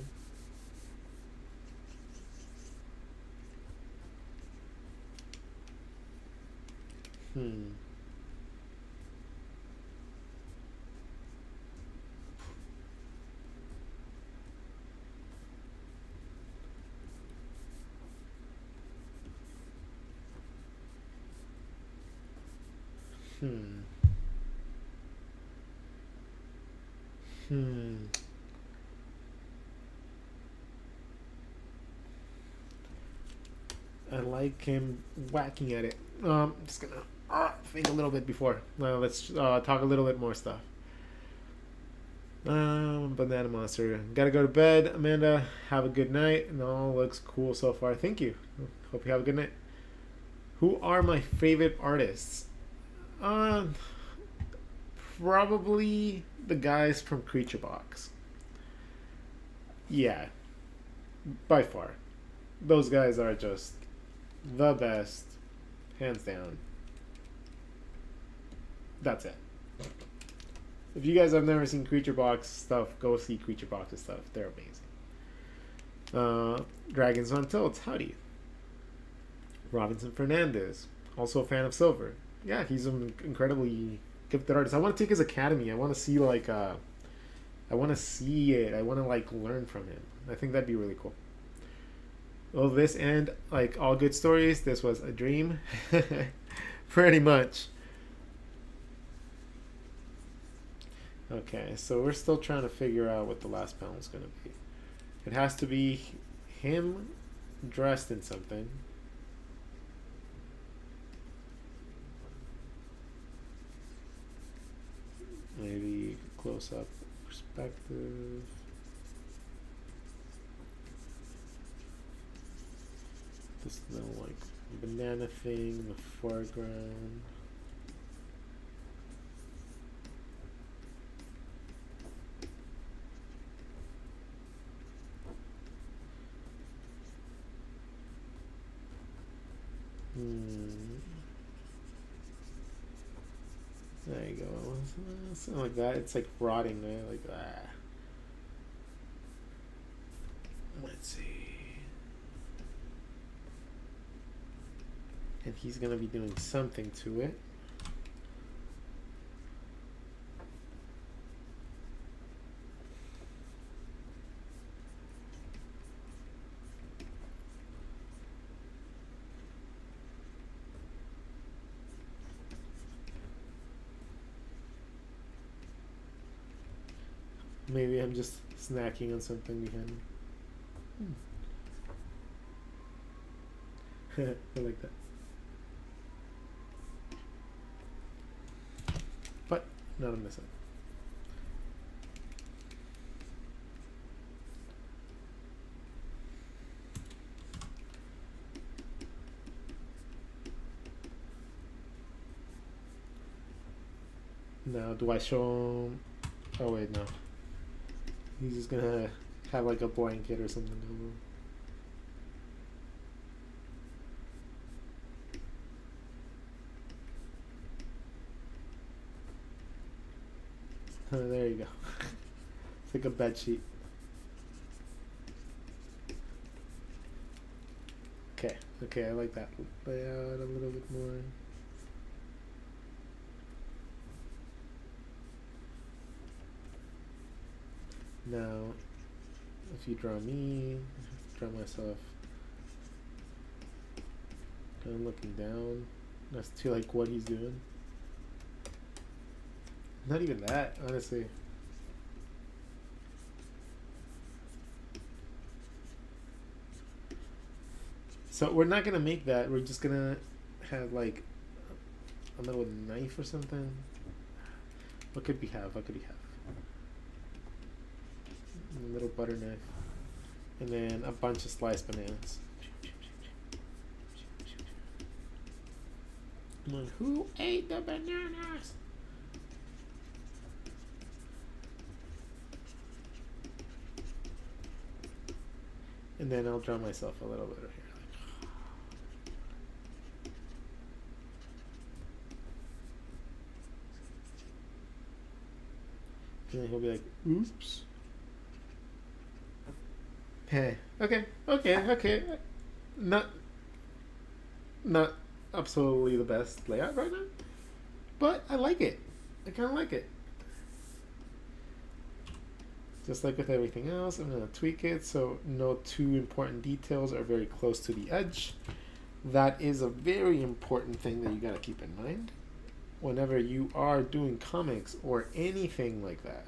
I like him whacking at it. I'm just gonna think a little bit before. Let's talk a little bit more stuff. Banana monster. Gotta go to bed, Amanda. Have a good night. And all looks cool so far. Thank you. Hope you have a good night. Who are my favorite artists? Probably the guys from Creature Box. Yeah, by far. Those guys are just the best, hands down. That's it. If you guys have never seen Creature Box stuff, go see Creature Box's stuff. They're amazing. Dragons on Tilts, howdy. Robinson Fernandez, also a fan of Silver. Yeah, he's an incredibly gifted artist. I want to take his academy. I want to see like I want to see it. I want to like learn from him. I think that'd be really cool. Well, this and like all good stories, this was a dream. Pretty much. Okay, so we're still trying to figure out what the last panel is going to be. It has to be him dressed in something. Maybe close up perspective. this little like banana thing in the foreground. There you go. Something like that. It's like rotting, right? Like that. Let's see. And he's gonna be doing something to it. Maybe I'm just snacking on something behind me. I like that. But not a mess up. Now, do I show him? Oh wait, no. He's just gonna have like a blanket or something over. Oh, there you go. It's like a bed sheet. Okay, okay, I like that layout a little bit more. Now, if you draw me, I have to draw myself. I'm looking down. That's to like what he's doing. Not even that, honestly. So we're not gonna make that. We're just gonna have like a little knife or something. What could we have? What could we have? A little butter knife, and then a bunch of sliced bananas. Who ate the bananas? And then I'll draw myself a little bit here. And then he'll be like, oops. Hey, okay. Not absolutely the best layout right now, but I like it. I kind of like it. Just like with everything else, I'm going to tweak it so no two important details are very close to the edge. That is a very important thing that you got to keep in mind whenever you are doing comics or anything like that.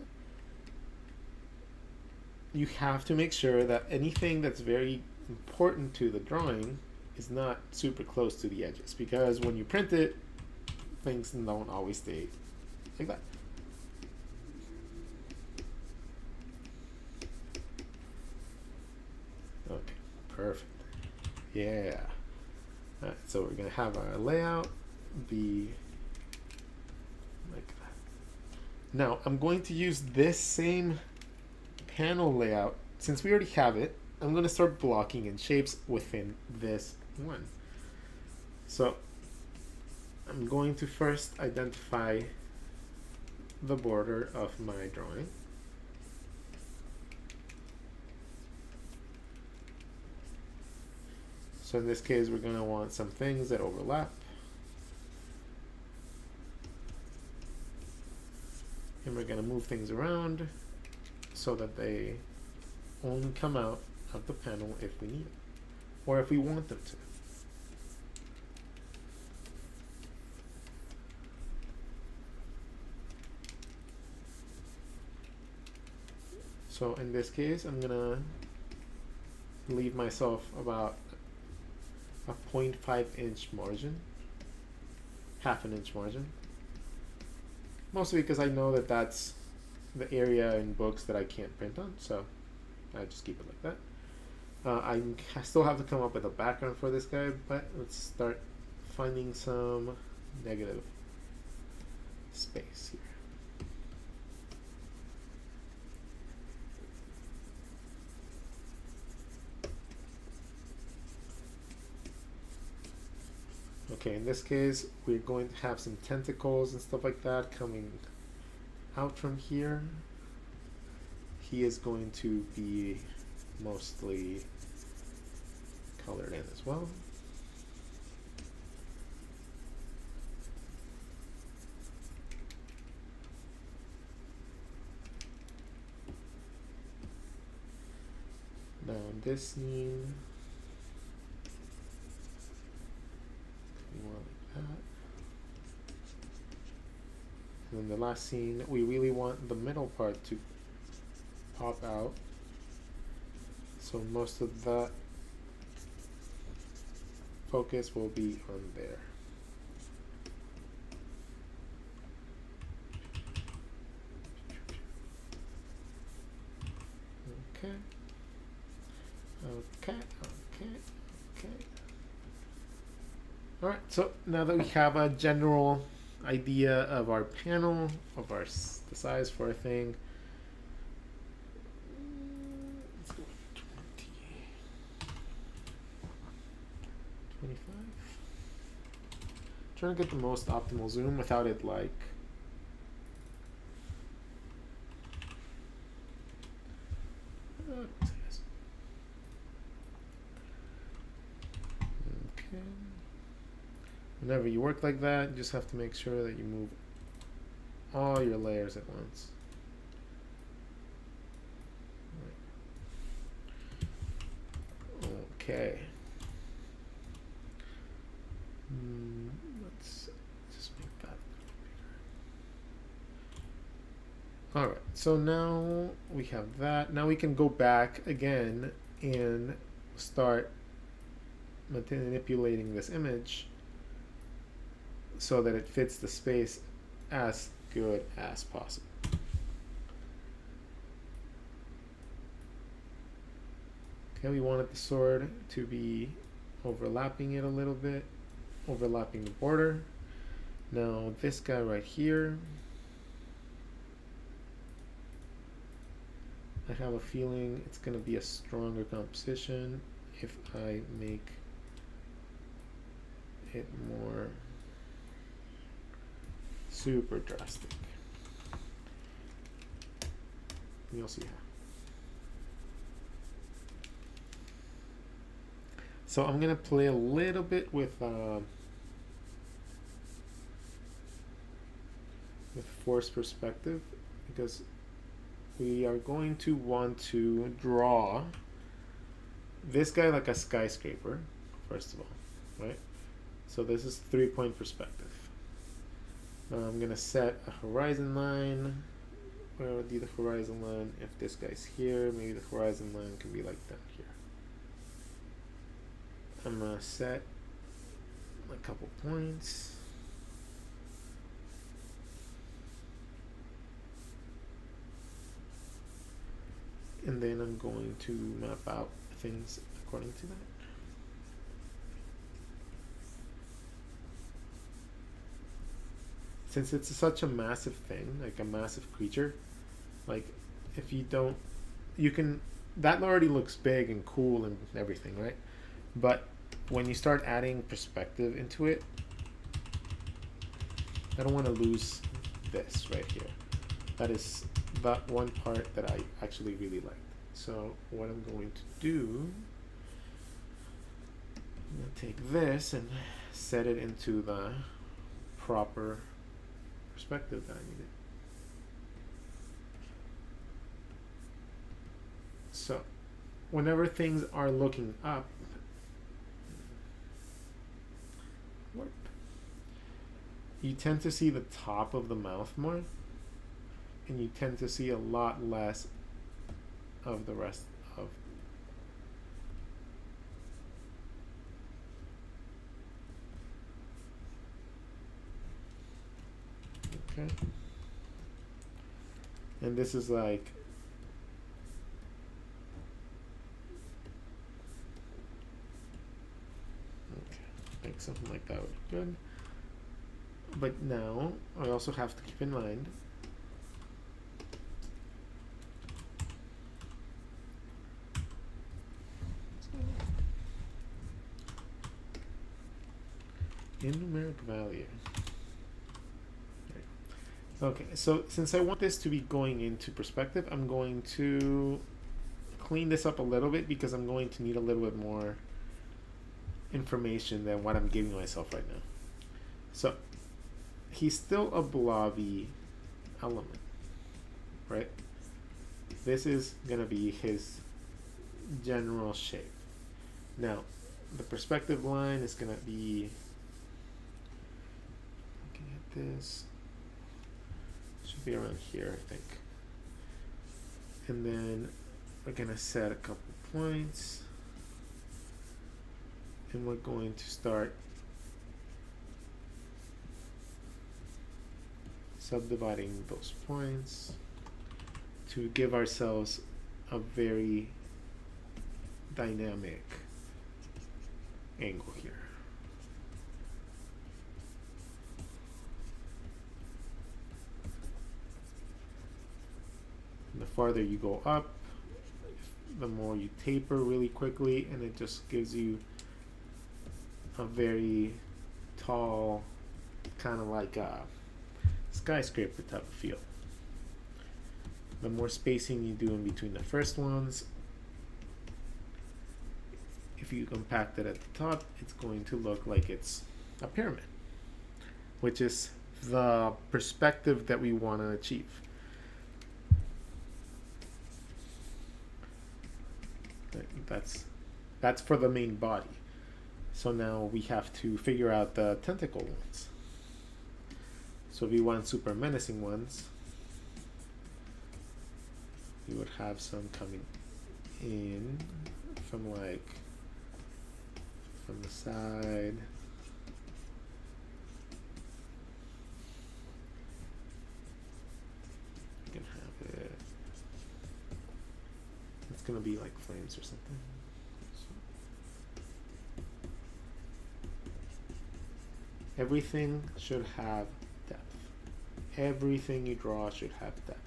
You have to make sure that anything that's very important to the drawing is not super close to the edges, because when you print it, things don't always stay like that. Okay, perfect. Yeah. All right, so we're gonna have our layout be like that. Now I'm going to use this same panel layout. Since we already have it, I'm going to start blocking in shapes within this one. So I'm going to first identify the border of my drawing. So in this case, we're going to want some things that overlap. And we're going to move things around so that they only come out of the panel if we need it, or if we want them to. So in this case, I'm gonna leave myself about a 0.5 inch margin, half an inch margin, mostly because I know that that's the area in books that I can't print on, so I just keep it like that. I still have to come up with a background for this guy, but let's start finding some negative space here. Okay, in this case, we're going to have some tentacles and stuff like that coming out from here. He is going to be mostly colored in as well. Now in this scene, more like that. And then the last scene, we really want the middle part to pop out. So most of that focus will be on there. Okay. Okay. All right, so now that we have a general idea of our panel, of the size for our thing, let's go with 25. Trying to get the most optimal zoom without it like okay. Whenever you work like that, you just have to make sure that you move all your layers at once. Okay. Let's just make that bigger. All right, so now we have that. Now we can go back again and start manipulating this image so that it fits the space as good as possible. Okay, we wanted the sword to be overlapping it a little bit, overlapping the border. Now this guy right here, I have a feeling it's going to be a stronger composition if I make it more super drastic. You'll see how. So I'm gonna play a little bit with forced perspective, because we are going to want to draw this guy like a skyscraper, first of all, right? So this is 3-point perspective. Now I'm gonna set a horizon line. Where would be the horizon line? If this guy's here, maybe the horizon line can be like down here. I'm gonna set a couple points. And then I'm going to map out things according to that. Since it's such a massive thing, like a massive creature, like if you don't, you can, that already looks big and cool and everything, right? But when you start adding perspective into it, I don't want to lose this right here. That is that one part that I actually really liked. So what I'm going to do, I'm going to take this and set it into the proper perspective that I needed. So whenever things are looking up, you tend to see the top of the mouth more, and you tend to see a lot less of the rest of. Okay. And this is like something like that would be good. But now I also have to keep in mind in numeric value. Okay, so since I want this to be going into perspective, I'm going to clean this up a little bit because I'm going to need a little bit more information than what I'm giving myself right now. So he's still a blobby element, right? This is gonna be his general shape. Now, the perspective line is gonna be, looking at this, should be around here, I think. And then we're gonna set a couple points, and we're going to start subdividing those points to give ourselves a very dynamic angle here. And the farther you go up, the more you taper really quickly, and it just gives you a very tall, kind of like a skyscraper type of feel. The more spacing you do in between the first ones, if you compact it at the top, it's going to look like it's a pyramid, which is the perspective that we want to achieve. That's for the main body. So now we have to figure out the tentacle ones. So if we want super menacing ones, we would have some coming in from the side. You can have it. It's gonna be like flames or something. Everything should have depth. Everything you draw should have depth.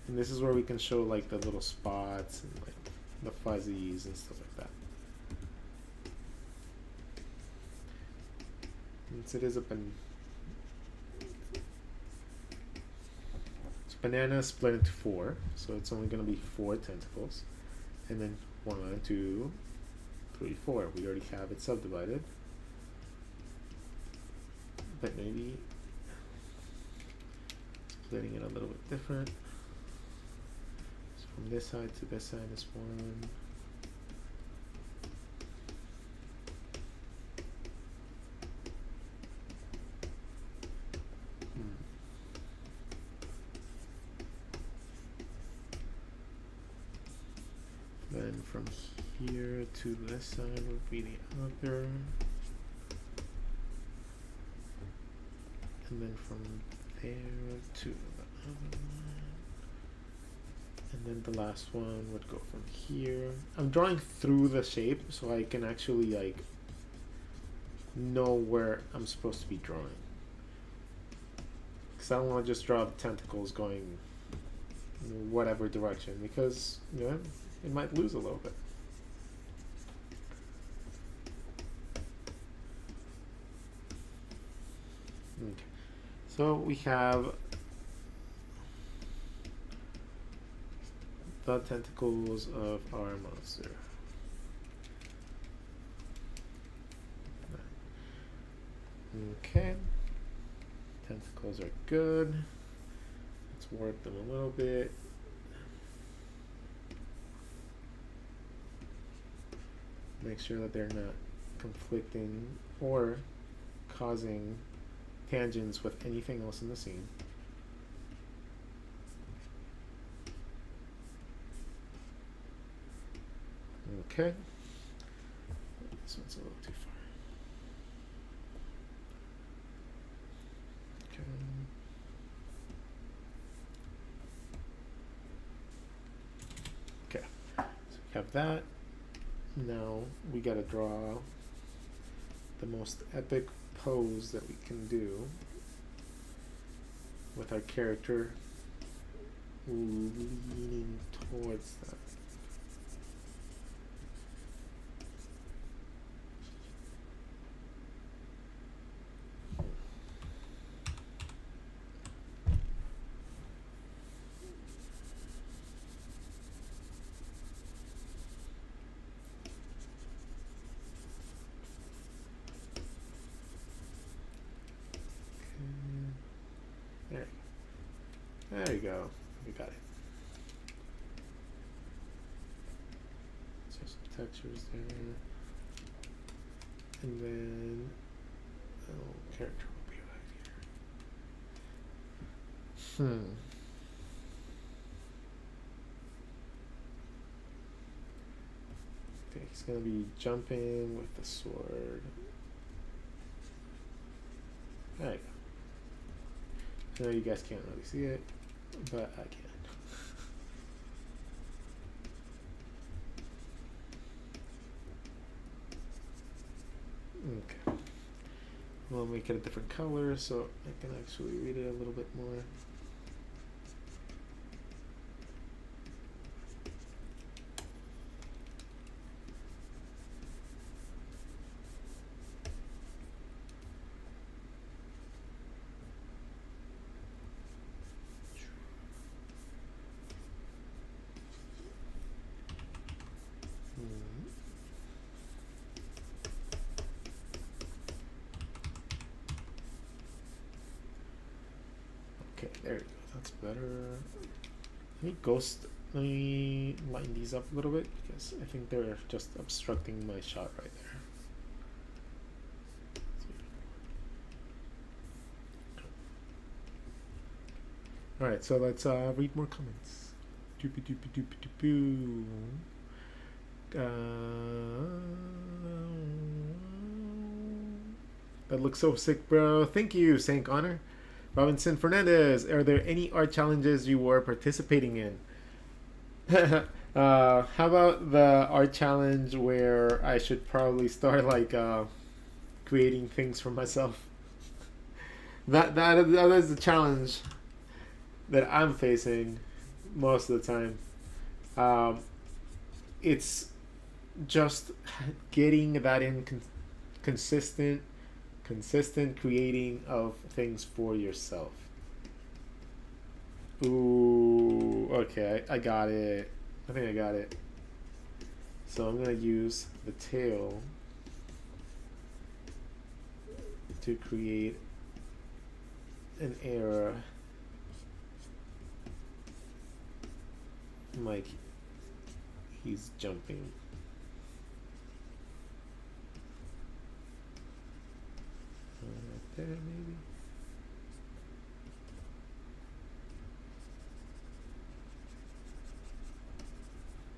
And this is where we can show like the little spots and like the fuzzies and stuff like that. Since it is banana split into 4, so it's only going to be 4 tentacles, and then 1, 2, 3, 4. We already have it subdivided, but maybe splitting it a little bit different. So from this side to this side is 1. Then from here to this side would be the other. And then from there to the other one. And then the last one would go from here. I'm drawing through the shape so I can actually like know where I'm supposed to be drawing. Because I don't want to just draw the tentacles going in whatever direction, because you know, it might lose a little bit. Okay. So we have the tentacles of our monster. Okay. Tentacles are good. Let's warp them a little bit. Make sure that they're not conflicting or causing tangents with anything else in the scene. Okay. This one's a little too far. Okay. Okay. So we have that. Now we gotta draw the most epic pose that we can do with our character leaning towards that. There you go. We got it. So some textures there. And then character will be right here. Okay, he's gonna be jumping with the sword. There you go. I know you guys can't really see it, but I can. Okay. We'll make it a different color so I can actually read it a little bit more. Okay, there you go. That's better. Let me line these up a little bit because I think they're just obstructing my shot right there. Alright, so let's read more comments. That looks so sick, bro. Thank you, Saint Connor. Robinson Fernandez, are there any art challenges you were participating in? How about the art challenge where I should probably start like creating things for myself? That is the challenge that I'm facing most of the time. It's just getting that consistent creating of things for yourself. Ooh, okay, I got it. I think I got it. So I'm gonna use the tail to create an error like he's jumping. Right there, maybe.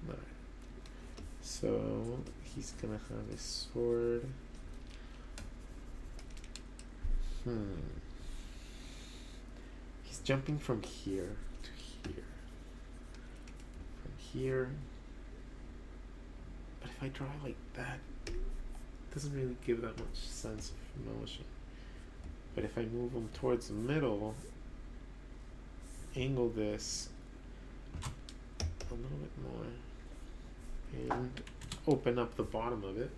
Alright. So he's gonna have a sword. He's jumping from here to here. From here. But if I draw like that, it doesn't really give that much sense of motion. But if I move them towards the middle, angle this a little bit more, and open up the bottom of it.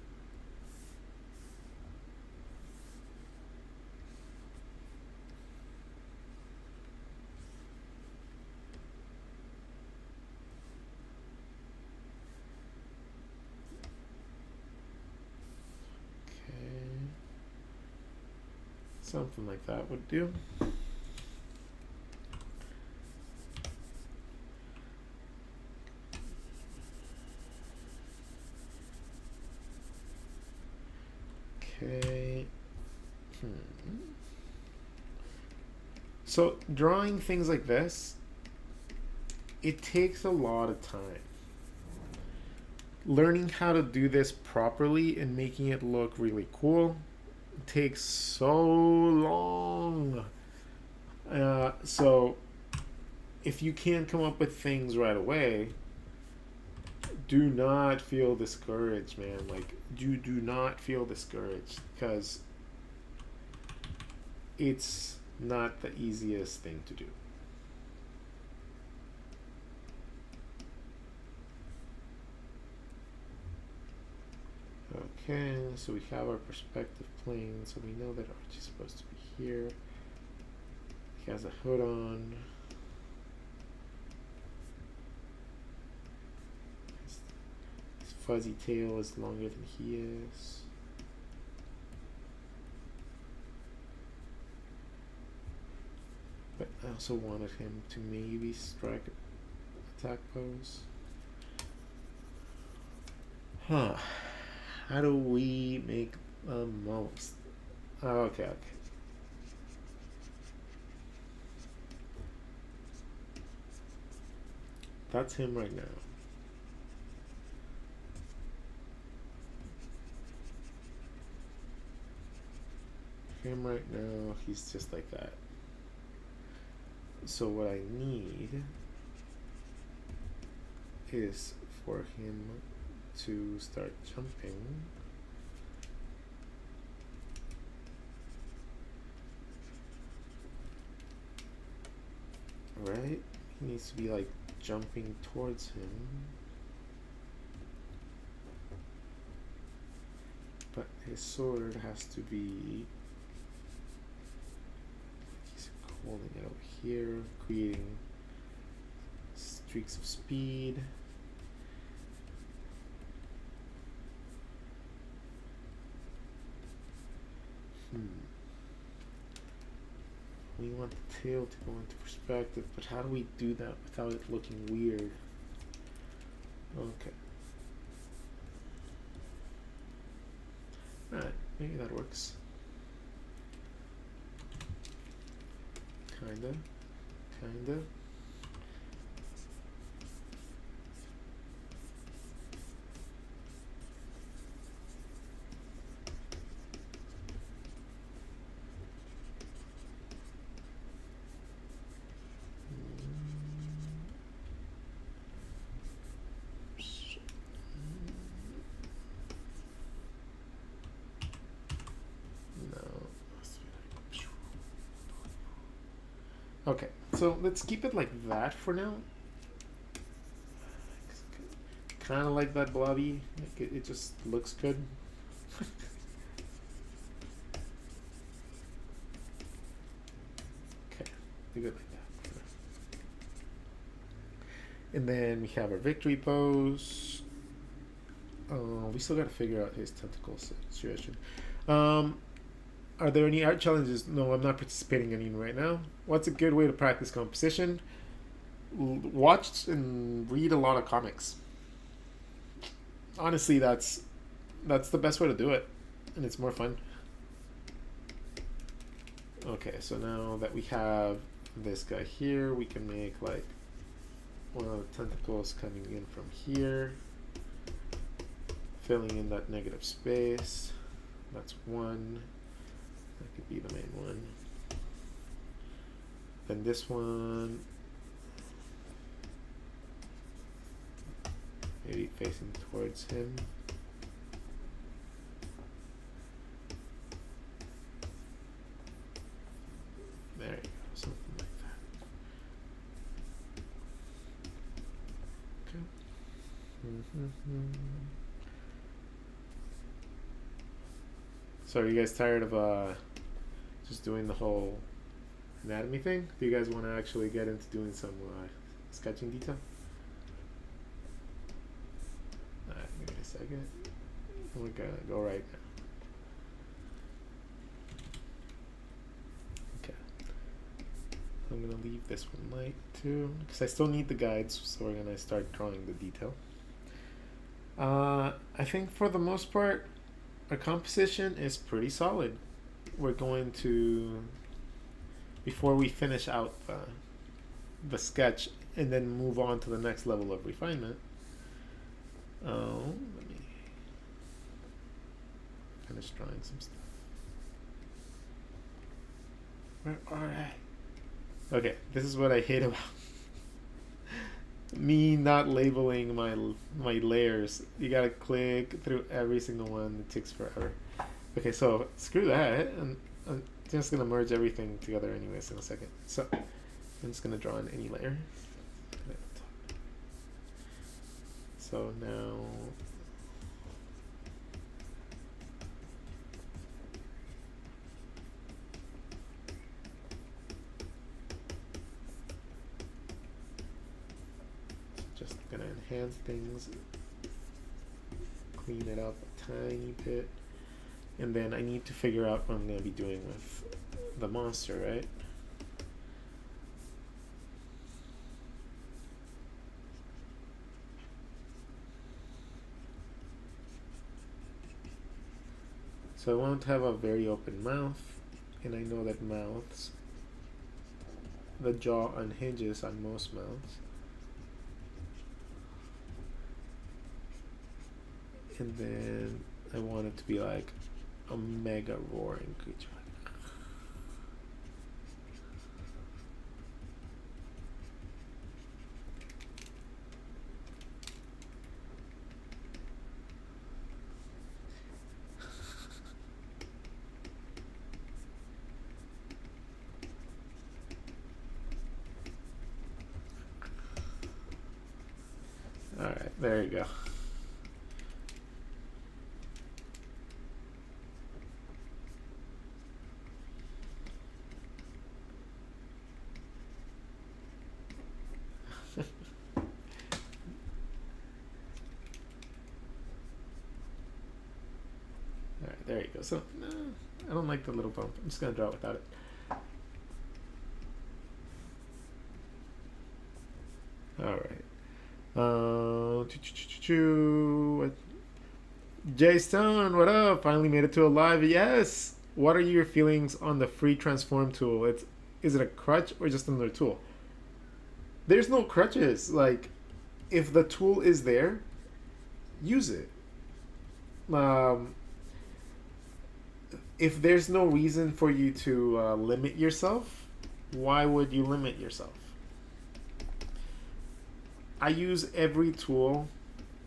Something like that would do. Okay. So drawing things like this, it takes a lot of time. Learning how to do this properly and making it look really cool takes so long. So if you can't come up with things right away, do not feel discouraged, man. Like, you do not feel discouraged, because it's not the easiest thing to do. Okay, so we have our perspective plane, so we know that Archie's supposed to be here. He has a hood on. His fuzzy tail is longer than he is. But I also wanted him to maybe strike an attack pose. Huh. How do we make the most? Okay. That's him right now. Him right now, he's just like that. So what I need is for him to start jumping. Right? He needs to be like jumping towards him. But his sword has to be, he's holding it over here, creating streaks of speed. We want the tail to go into perspective, but how do we do that without it looking weird? Okay. Alright, maybe that works. Kinda. Okay, so let's keep it like that for now. Kind of like that blobby. Like it just looks good. Okay, leave it like that. And then we have our victory pose. We still got to figure out his tentacle situation. Are there any art challenges? No, I'm not participating in any right now. What's a good way to practice composition? Watch and read a lot of comics. Honestly, that's the best way to do it, and it's more fun. Okay, so now that we have this guy here, we can make like one of the tentacles coming in from here, filling in that negative space. That's one. That could be the main one. Then this one, maybe facing towards him. There you go, something like that. Okay. So are you guys tired of just doing the whole anatomy thing? Do you guys want to actually get into doing some sketching detail? Alright, give me a second. We're gonna go right now. Okay. I'm gonna leave this one light too, because I still need the guides, so we're gonna start drawing the detail. I think for the most part, our composition is pretty solid. We're going to, before we finish out the sketch and then move on to the next level of refinement, let me finish drawing some stuff. Where are I? Okay, this is what I hate about Me not labeling my layers. You gotta click through every single one. It takes forever. Okay, so screw that. I'm just gonna merge everything together anyways in a second. So I'm just gonna draw in any layer. So now just gonna enhance things, clean it up a tiny bit, and then I need to figure out what I'm gonna be doing with the monster, right? So I want to have a very open mouth, and I know that mouths, the jaw unhinges on most mouths. And then I want it to be like a mega roaring creature. Alright, there you go. Alright, there you go. So, I don't like the little bump. I'm just going to draw it without it. Alright. Jay Stone, what up? Finally made it to a live. Yes! What are your feelings on the free transform tool? Is it a crutch or just another tool? There's no crutches. Like, if the tool is there, use it. If there's no reason for you to limit yourself, why would you limit yourself? I use every tool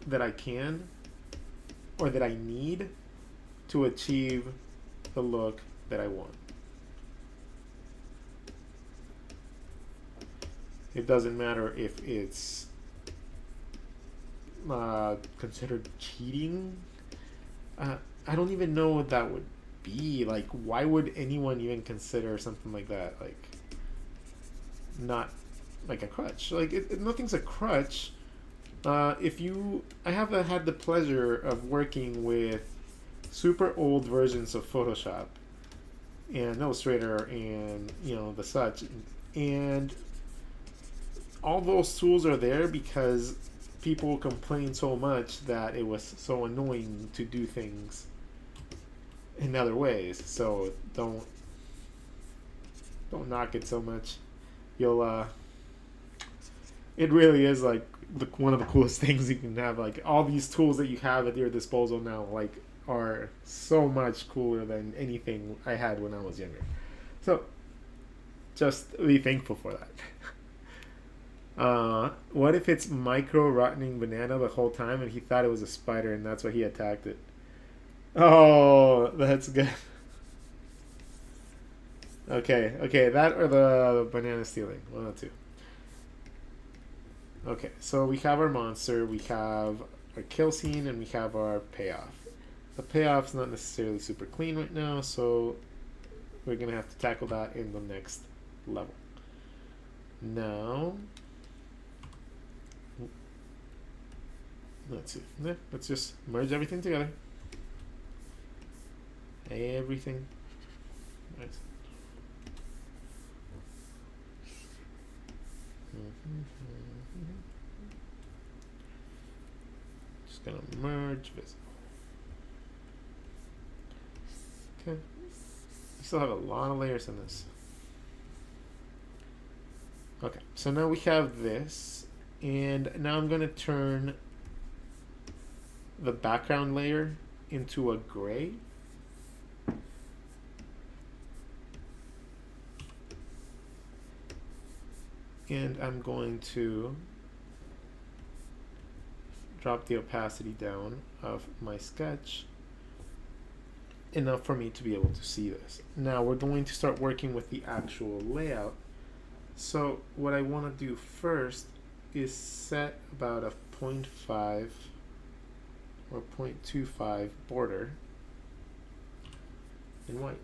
that I can or that I need to achieve the look that I want. It doesn't matter if it's considered cheating. I don't even know what that would be. Like, why would anyone even consider something like that? Like, not like a crutch. Like, nothing's a crutch. I have had the pleasure of working with super old versions of Photoshop and Illustrator and the such, and all those tools are there because people complain so much that it was so annoying to do things in other ways. So don't knock it so much. You'll it really is like one of the coolest things you can have. Like, all these tools that you have at your disposal now, like, are so much cooler than anything I had when I was younger. So just be thankful for that. What if it's micro rotting banana the whole time and he thought it was a spider and that's why he attacked it? Oh, that's good. Okay, that or the banana stealing. One or two. Okay, so we have our monster, we have our kill scene, and we have our payoff. The payoff's not necessarily super clean right now, so we're gonna have to tackle that in the next level. Now, let's see. Let's just merge everything together. Everything. Nice. Just gonna merge visible. Okay. We still have a lot of layers in this. Okay, so now we have this, and now I'm gonna turn the background layer into a gray. And I'm going to drop the opacity down of my sketch enough for me to be able to see this. Now we're going to start working with the actual layout. So what I want to do first is set about a 0.5 or 0.25 border in white.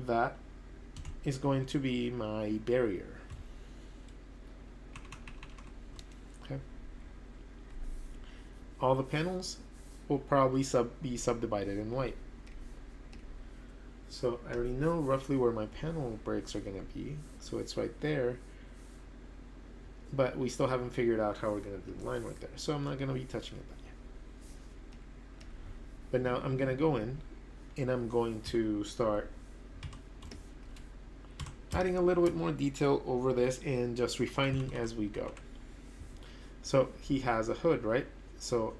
That is going to be my barrier. Okay. All the panels will probably be subdivided in white. So I already know roughly where my panel breaks are going to be, so it's right there. But we still haven't figured out how we're going to do the line right there, so I'm not going to be touching it yet. But now I'm going to go in and I'm going to start adding a little bit more detail over this and just refining as we go. So he has a hood, right? So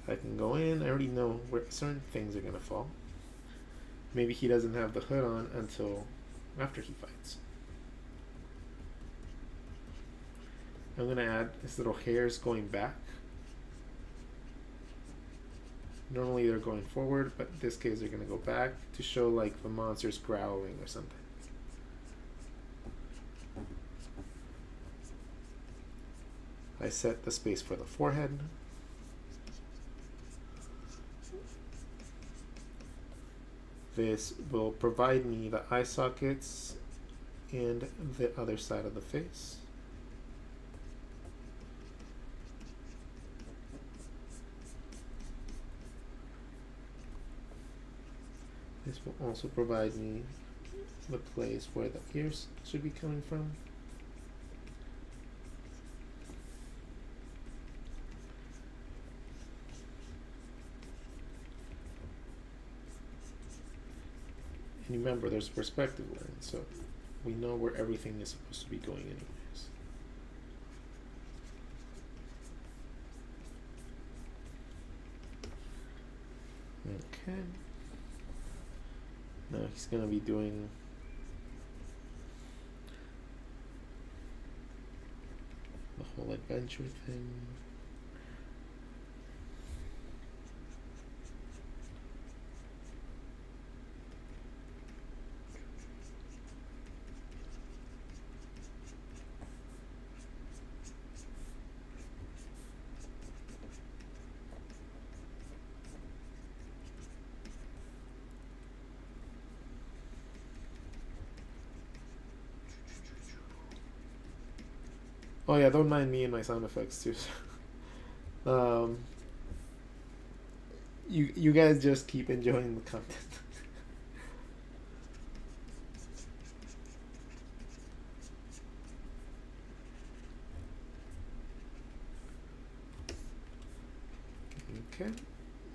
I can go in, I already know where certain things are going to fall. Maybe he doesn't have the hood on until after he fights. I'm going to add his little hairs going back. Normally they're going forward, but in this case they're going to go back to show like the monster's growling or something. I set the space for the forehead. This will provide me the eye sockets and the other side of the face. This will also provide me the place where the ears should be coming from. And remember, there's a perspective lens, so we know where everything is supposed to be going anyways. Okay. Now he's going to be doing the whole adventure thing. Oh yeah, don't mind me and my sound effects too. You guys just keep enjoying the content. Okay,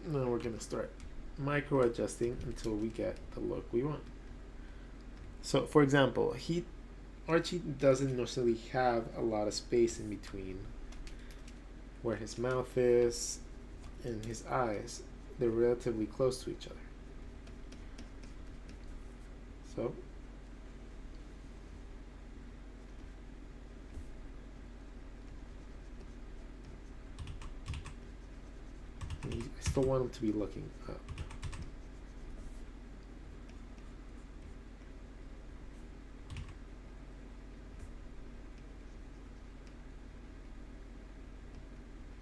now we're gonna start micro adjusting until we get the look we want. So for example, Archie doesn't necessarily have a lot of space in between where his mouth is and his eyes. They're relatively close to each other. So I still want him to be looking up.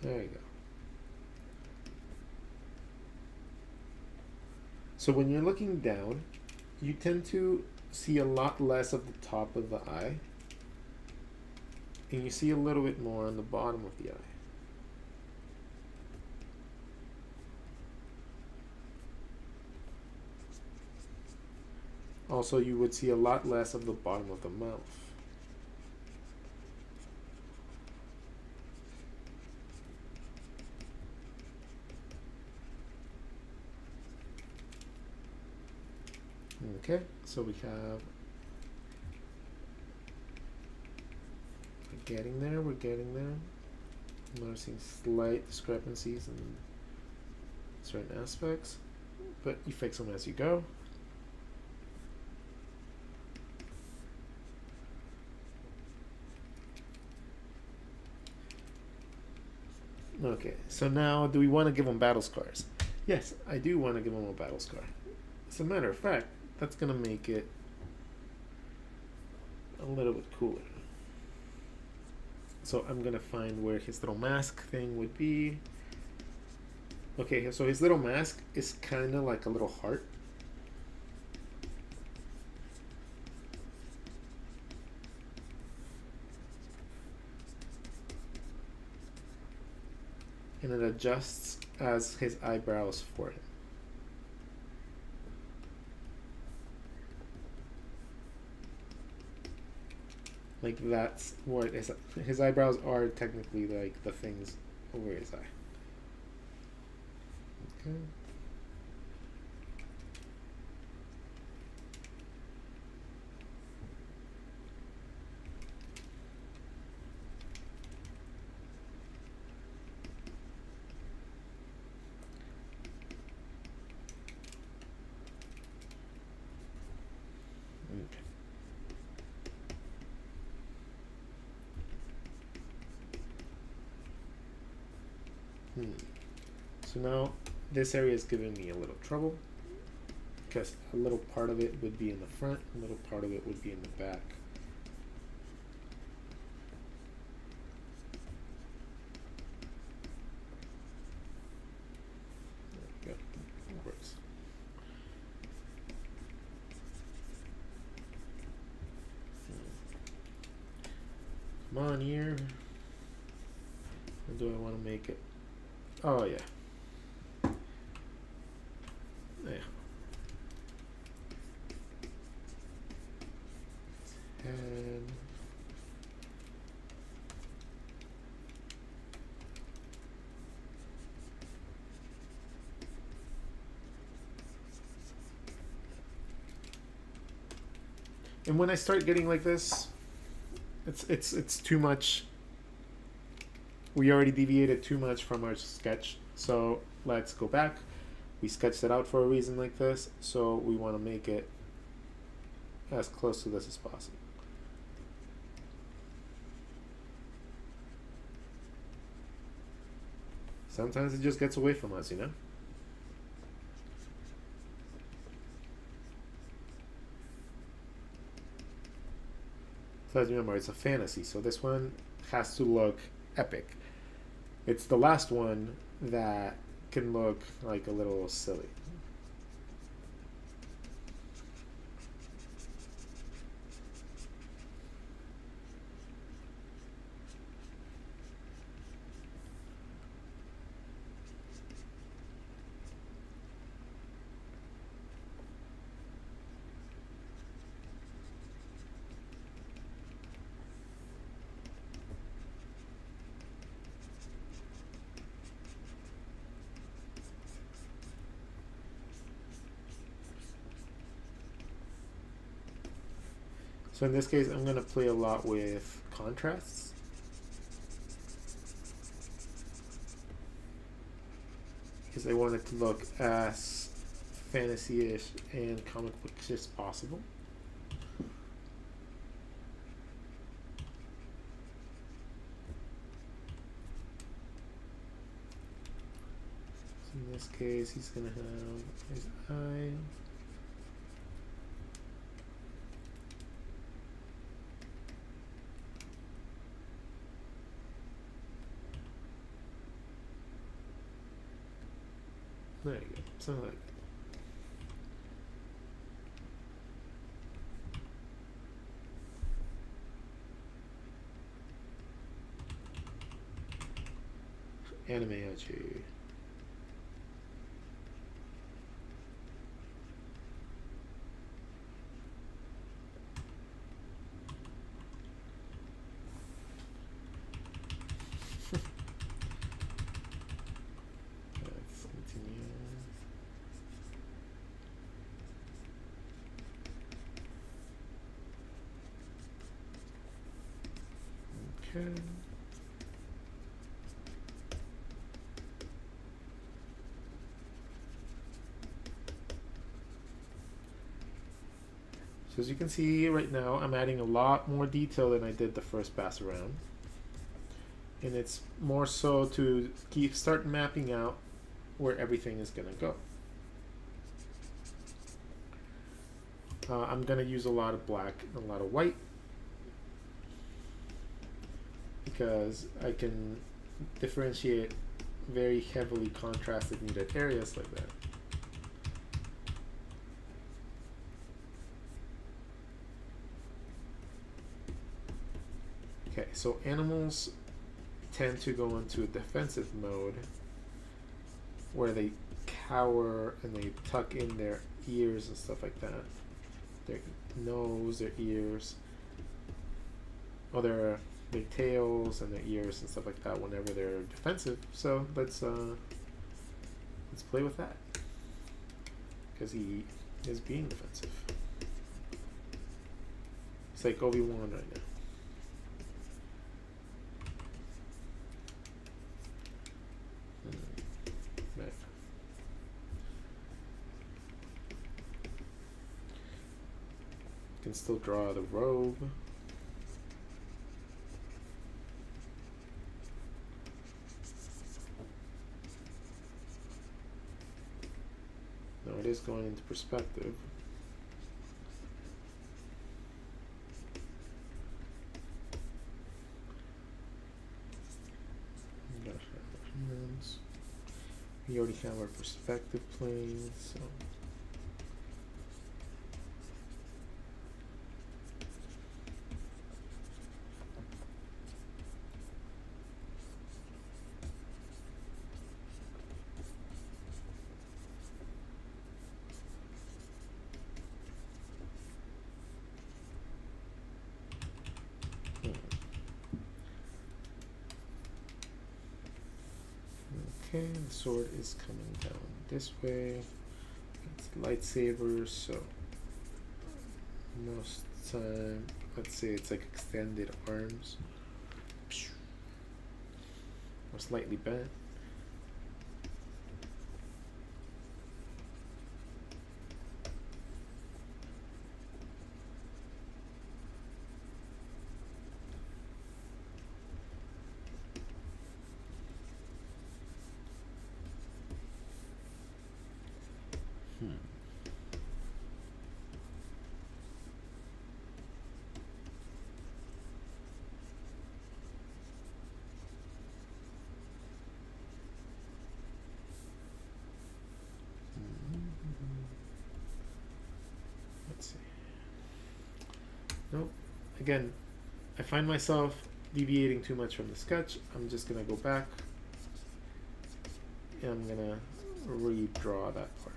There you go. So when you're looking down, you tend to see a lot less of the top of the eye, and you see a little bit more on the bottom of the eye. Also, you would see a lot less of the bottom of the mouth. Okay, so we have, we're getting there, I'm noticing slight discrepancies in certain aspects, but you fix them as you go. Okay, so now do we want to give him battle scars? Yes, I do want to give him a battle scar. As a matter of fact, that's going to make it a little bit cooler. So I'm going to find where his little mask thing would be. Okay, so his little mask is kind of like a little heart. And it adjusts as his eyebrows for him. Like that's what his eyebrows are technically like the things over his eye. Okay. So now this area is giving me a little trouble because a little part of it would be in the front, a little part of it would be in the back. There we go. It works. Come on here. Or do I want to make it? Oh yeah. Yeah. And when I start getting like this, it's too much. We already deviated too much from our sketch, so let's go back. We sketched it out for a reason like this, so we want to make it as close to this as possible. Sometimes it just gets away from us, you know? So as you remember, it's a fantasy, so this one has to look epic. It's the last one that can look like a little silly. So in this case, I'm going to play a lot with contrasts. Because I want it to look as fantasy-ish and comic bookish as possible. So in this case, he's going to have his eye. There you go, something like that. Anime Achi. Let's continue. Okay. So as you can see right now, I'm adding a lot more detail than I did the first pass around. And it's more so to start mapping out where everything is going to go. I'm going to use a lot of black and a lot of white because I can differentiate very heavily contrasted needed areas like that. Okay, so animals tend to go into a defensive mode where they cower and they tuck in their ears and stuff like that. Their nose, their ears, or their tails and their ears and stuff like that whenever they're defensive. So let's play with that because he is being defensive. It's like Obi-Wan right now. Right. Can still draw the robe. No, it is going into perspective. We already have our perspective plane, so okay, the sword is coming down this way. It's lightsabers, so most time, let's say it's like extended arms, or slightly bent. Let's see. Nope. Again, I find myself deviating too much from the sketch. I'm just gonna go back and I'm gonna redraw that part.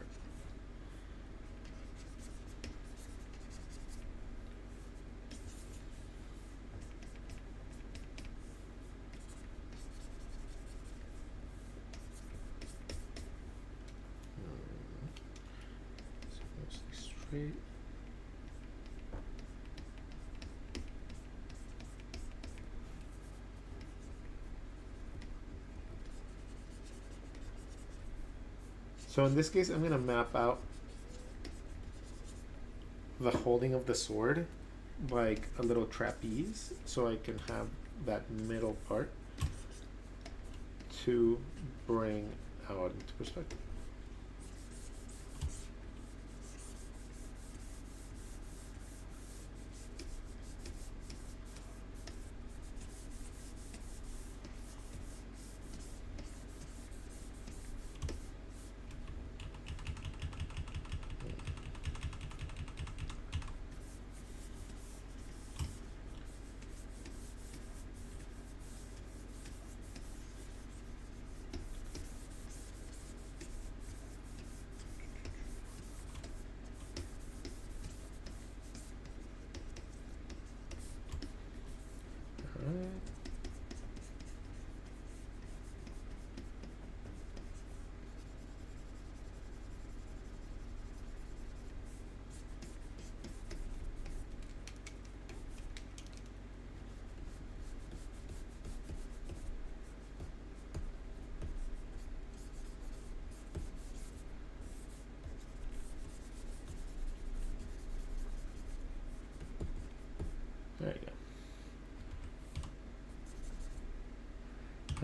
So mostly straight. So in this case, I'm going to map out the holding of the sword like a little trapeze, so I can have that middle part to bring out into perspective.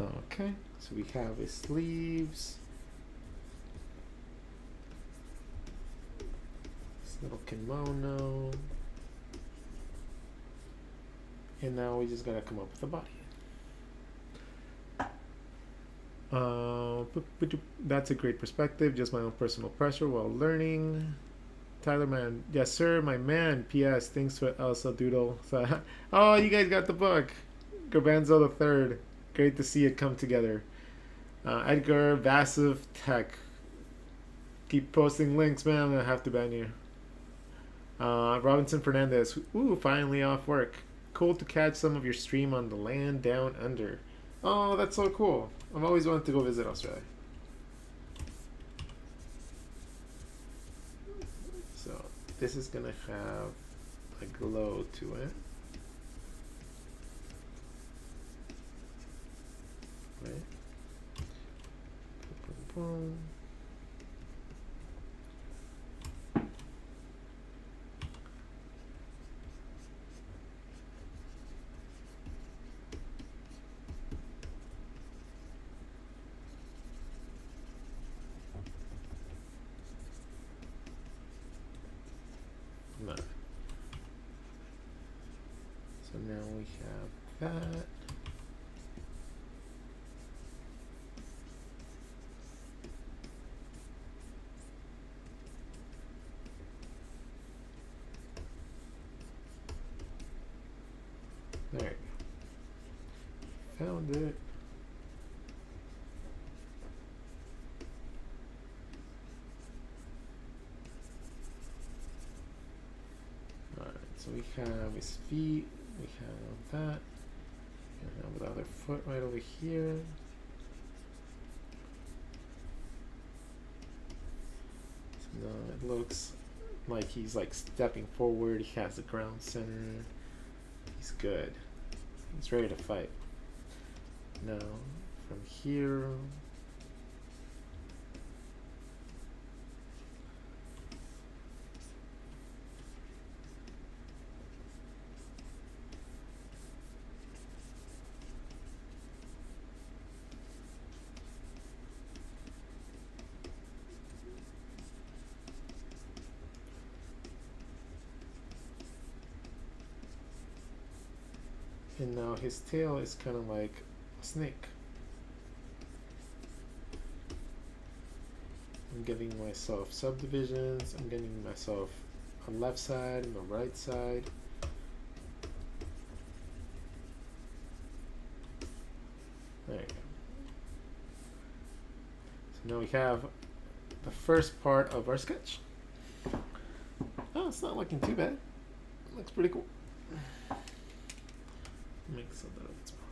Okay, so we have his sleeves. This little kimono. And now we just gotta come up with the body. That's a great perspective. Just my own personal pressure while learning. Tyler, man. Yes, sir, my man. P.S. Thanks for Elsa Doodle. Oh, you guys got the book. Garbanzo the Third. Great to see it come together. Edgar Vassive Tech. Keep posting links, man. I'm gonna have to ban you. Robinson Fernandez. Ooh, finally off work. Cool to catch some of your stream on the land down under. Oh, that's so cool. I've always wanted to go visit Australia. So this is gonna have a glow to it. Right? Boom, boom. No. So now we have that. There you go. Found it. Alright, so we have his feet, we have that, we have the other foot right over here. So now it looks like he's like stepping forward, he has the ground center. He's good. He's ready to fight. Now, from here, and now his tail is kind of like a snake. I'm giving myself subdivisions. I'm getting myself a left side and a right side. There you go. So now we have the first part of our sketch. Oh, it's not looking too bad. It looks pretty cool. Makes a little bit smaller.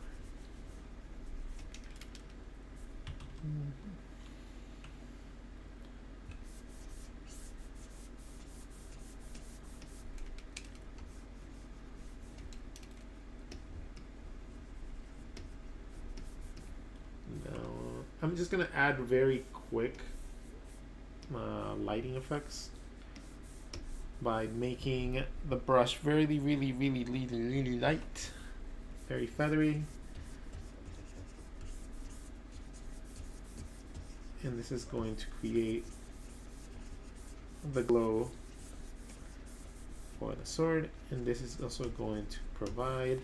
Now, I'm just gonna add very quick lighting effects by making the brush really light. Very feathery, and this is going to create the glow for the sword, and this is also going to provide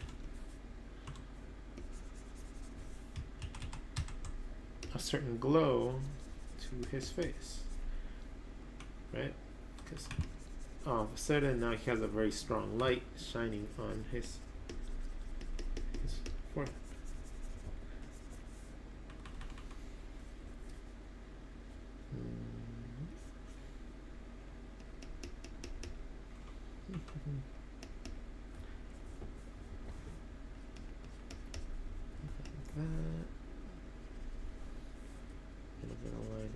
a certain glow to his face, right? Because all of a sudden now he has a very strong light shining on his forehead. Like that. A little bit of lighting.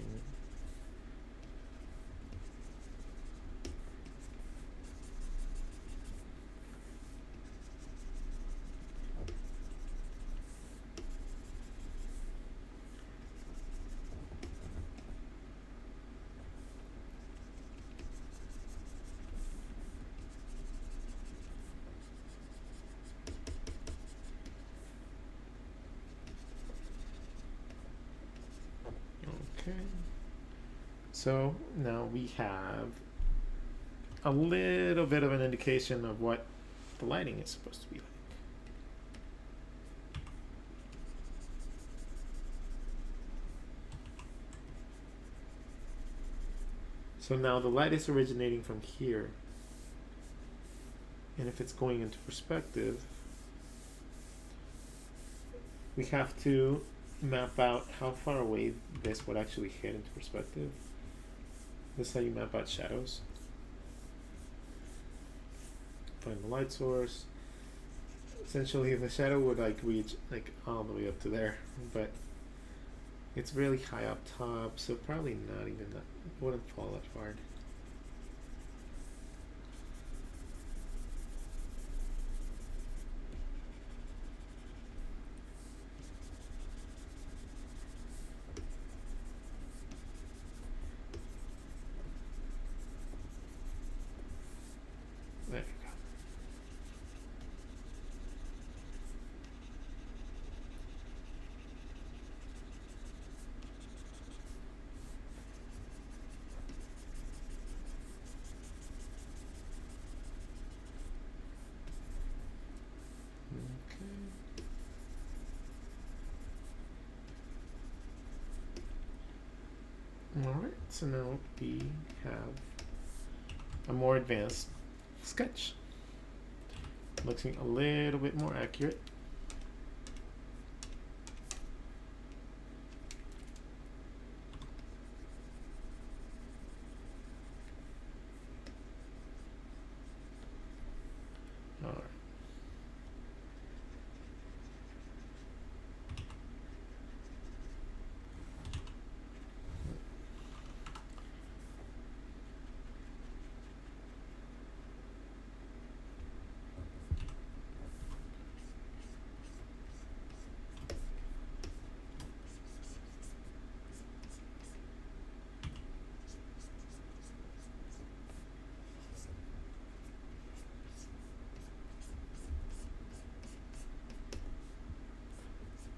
Okay. So now we have a little bit of an indication of what the lighting is supposed to be like. So now the light is originating from here. And if it's going into perspective, we have to map out how far away this would actually hit into perspective. This is how you map out shadows. Find the light source. Essentially the shadow would like reach like all the way up to there, but it's really high up top, so probably not even that, it wouldn't fall that far. There you go. Alright, so now we have a more advanced sketch. Looking a little bit more accurate. Alright.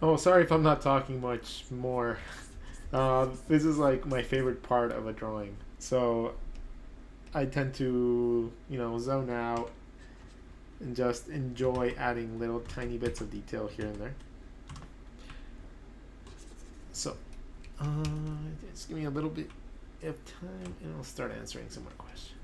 Oh, sorry if I'm not talking much more. This is like my favorite part of a drawing. So I tend to, zone out and just enjoy adding little tiny bits of detail here and there. So just give me a little bit of time and I'll start answering some more questions.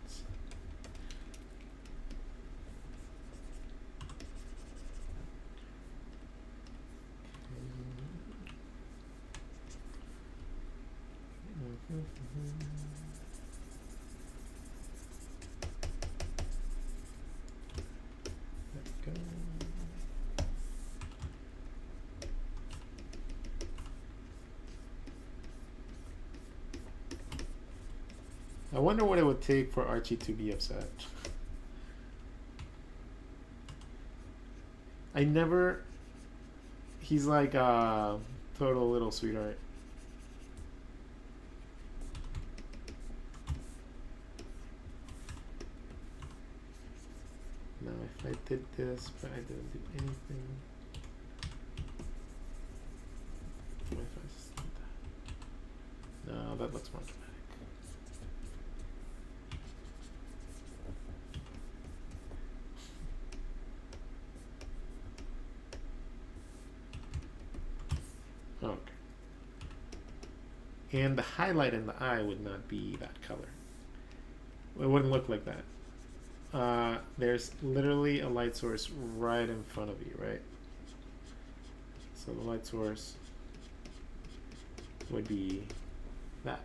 I wonder what it would take for Archie to be upset. He's like a total little sweetheart. Now if I did this, but I didn't do anything. What if I just did that? No, that looks more dramatic. Okay. And the highlight in the eye would not be that color. It wouldn't look like that. There's literally a light source right in front of you, right? So the light source would be that.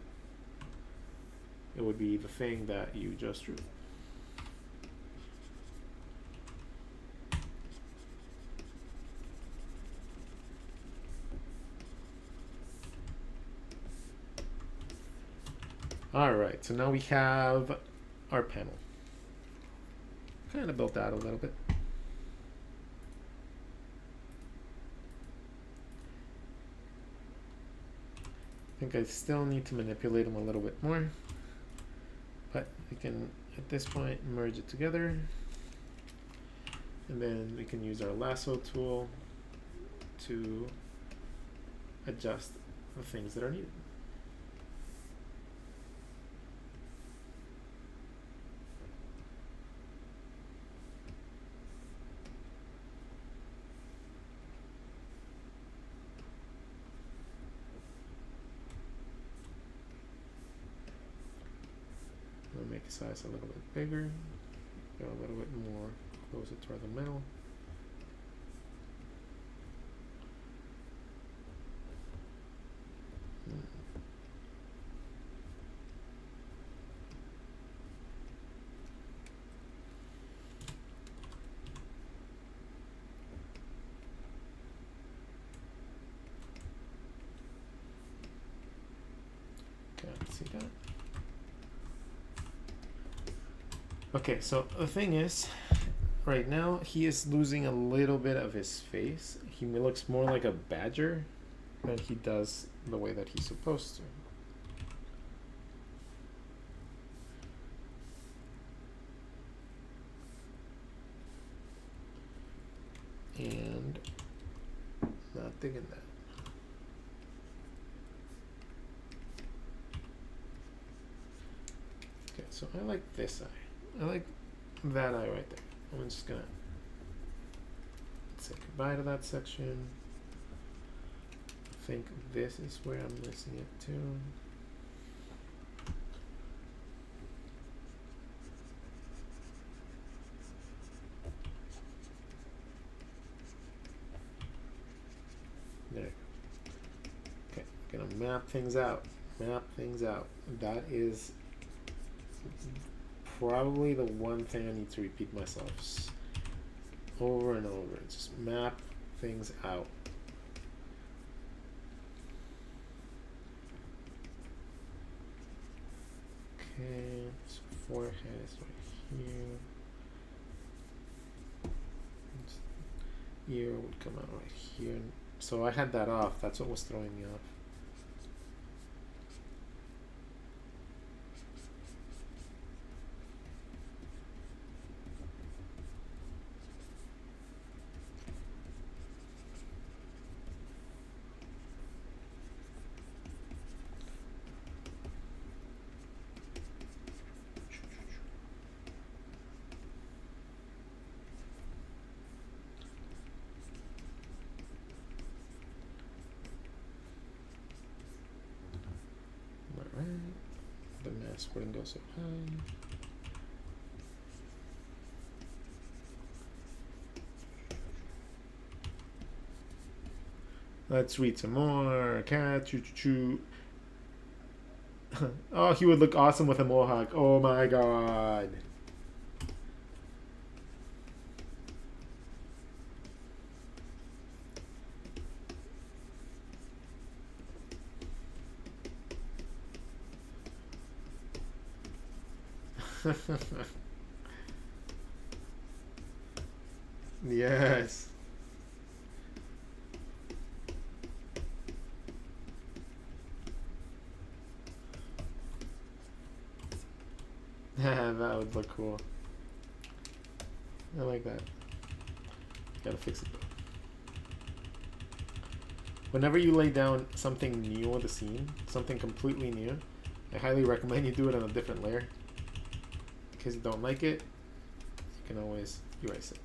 It would be the thing that you just drew. Alright, so now we have our panel. Kind of built out a little bit. I think I still need to manipulate them a little bit more. But we can, at this point, merge it together. And then we can use our lasso tool to adjust the things that are needed. size a little bit bigger, go a little bit more closer toward the middle. See that? Okay, so the thing is, right now he is losing a little bit of his face. He looks more like a badger than he does the way that he's supposed to. And not digging that. Okay, so I like this eye. I like that eye right there. I'm just gonna say goodbye to that section. I think this is where I'm missing it too. There. Okay, gonna map things out. Map things out. That is probably the one thing I need to repeat myself over and over. Just map things out. Okay, so forehead is right here. Ear would come out right here. So I had that off. That's what was throwing me off. The mask wouldn't go so high. Let's read some more. Cat choo choo choo. Oh, he would look awesome with a mohawk. Oh my god. Yes. That would look cool. I like that. Gotta fix it though. Whenever you lay down something new with a scene, something completely new, I highly recommend you do it on a different layer. In case you don't like it, you can always erase it.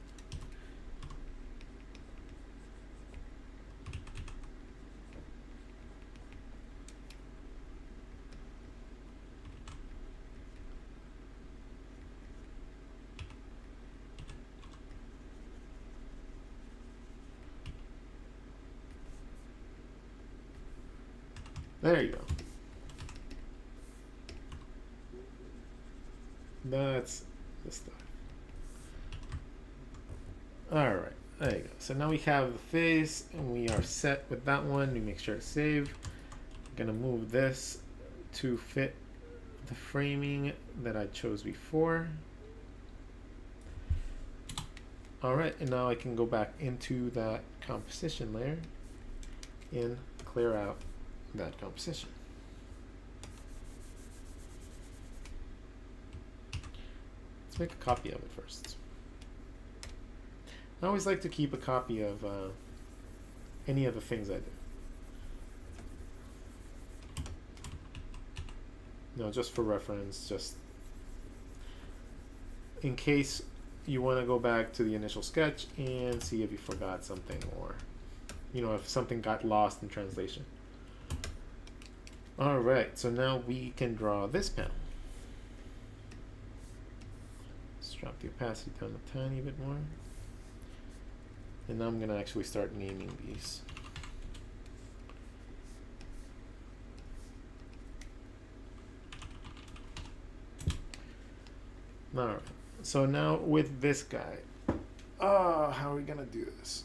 There you go. That's the stuff. Alright, there you go. So now we have the face and we are set with that one. We make sure it's saved. I'm gonna move this to fit the framing that I chose before. Alright, and now I can go back into that composition layer and clear out that composition. Let's make a copy of it first. I always like to keep a copy of any of the things I do. No, just for reference, just in case you want to go back to the initial sketch and see if you forgot something, or you know, if something got lost in translation. Alright, so now we can draw this panel. drop the opacity down a tiny bit more. And now I'm going to actually start naming these. Alright, so now with this guy, how are we going to do this?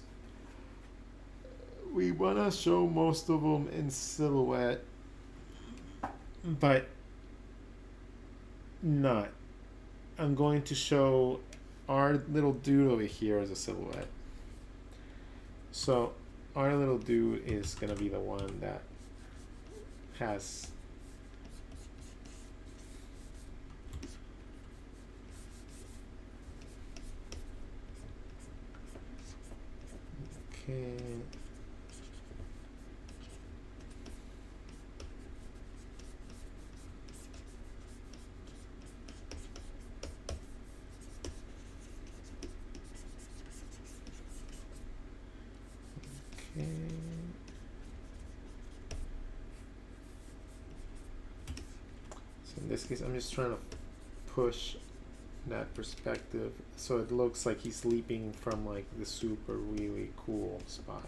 We want to show most of them in silhouette, but not. I'm going to show our little dude over here as a silhouette. So our little dude is going to be the one that has okay. Okay. So in this case, I'm just trying to push that perspective so it looks like he's leaping from like the super really cool spot.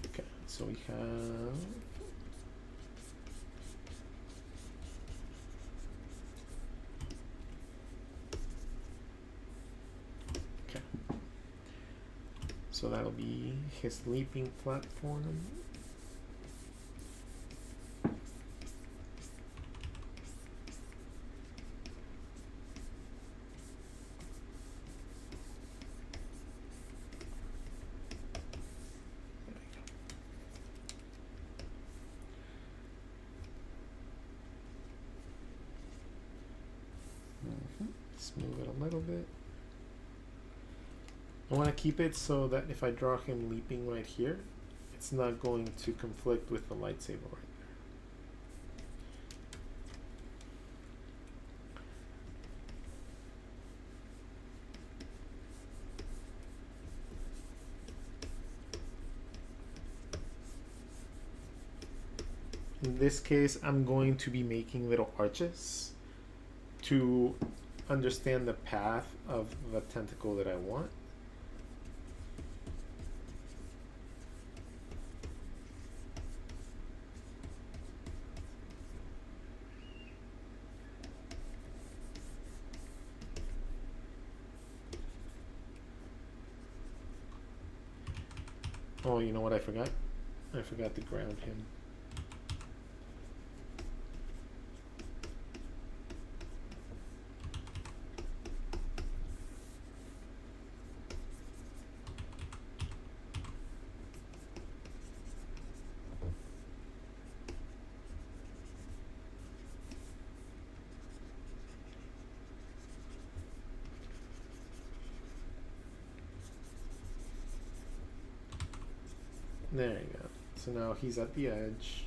Okay, so we have so that'll be his leaping platform. Let's move it a little bit. I want to keep it so that if I draw him leaping right here, it's not going to conflict with the lightsaber right there. In this case, I'm going to be making little arches to understand the path of the tentacle that I want. Oh, you know what I forgot? I forgot to ground him. There you go. So now he's at the edge.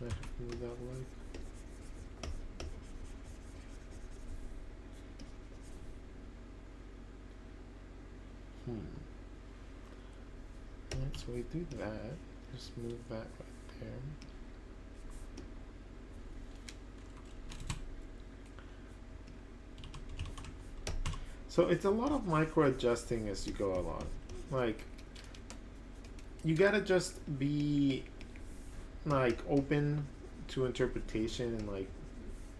I have to move that leg. Alright, so we do that. Just move that right there. So it's a lot of micro adjusting as you go along. Like, you gotta just be like open to interpretation and like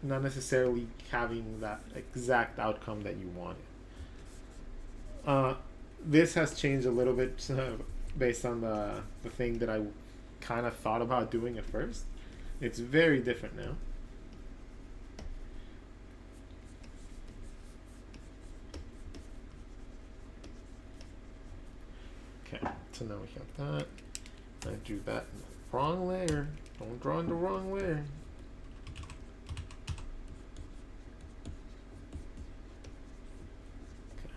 not necessarily having that exact outcome that you wanted. This has changed a little bit based on the thing that I kind of thought about doing at first. It's very different now. So now we have that. I drew that in the wrong layer. Don't draw in the wrong layer. Okay.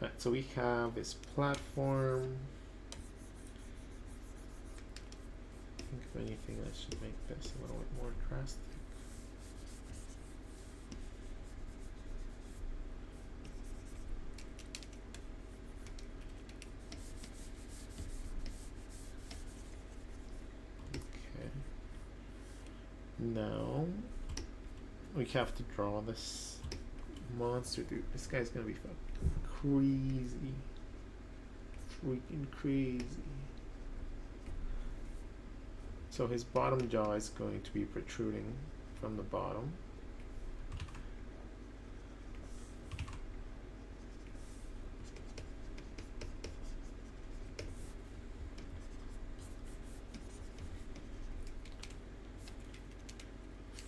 Alright, so we have this platform. I think if anything, I should make this a little bit more drastic. Now we have to draw this monster, dude. This guy's gonna be fucking crazy. Freaking crazy. So his bottom jaw is going to be protruding from the bottom.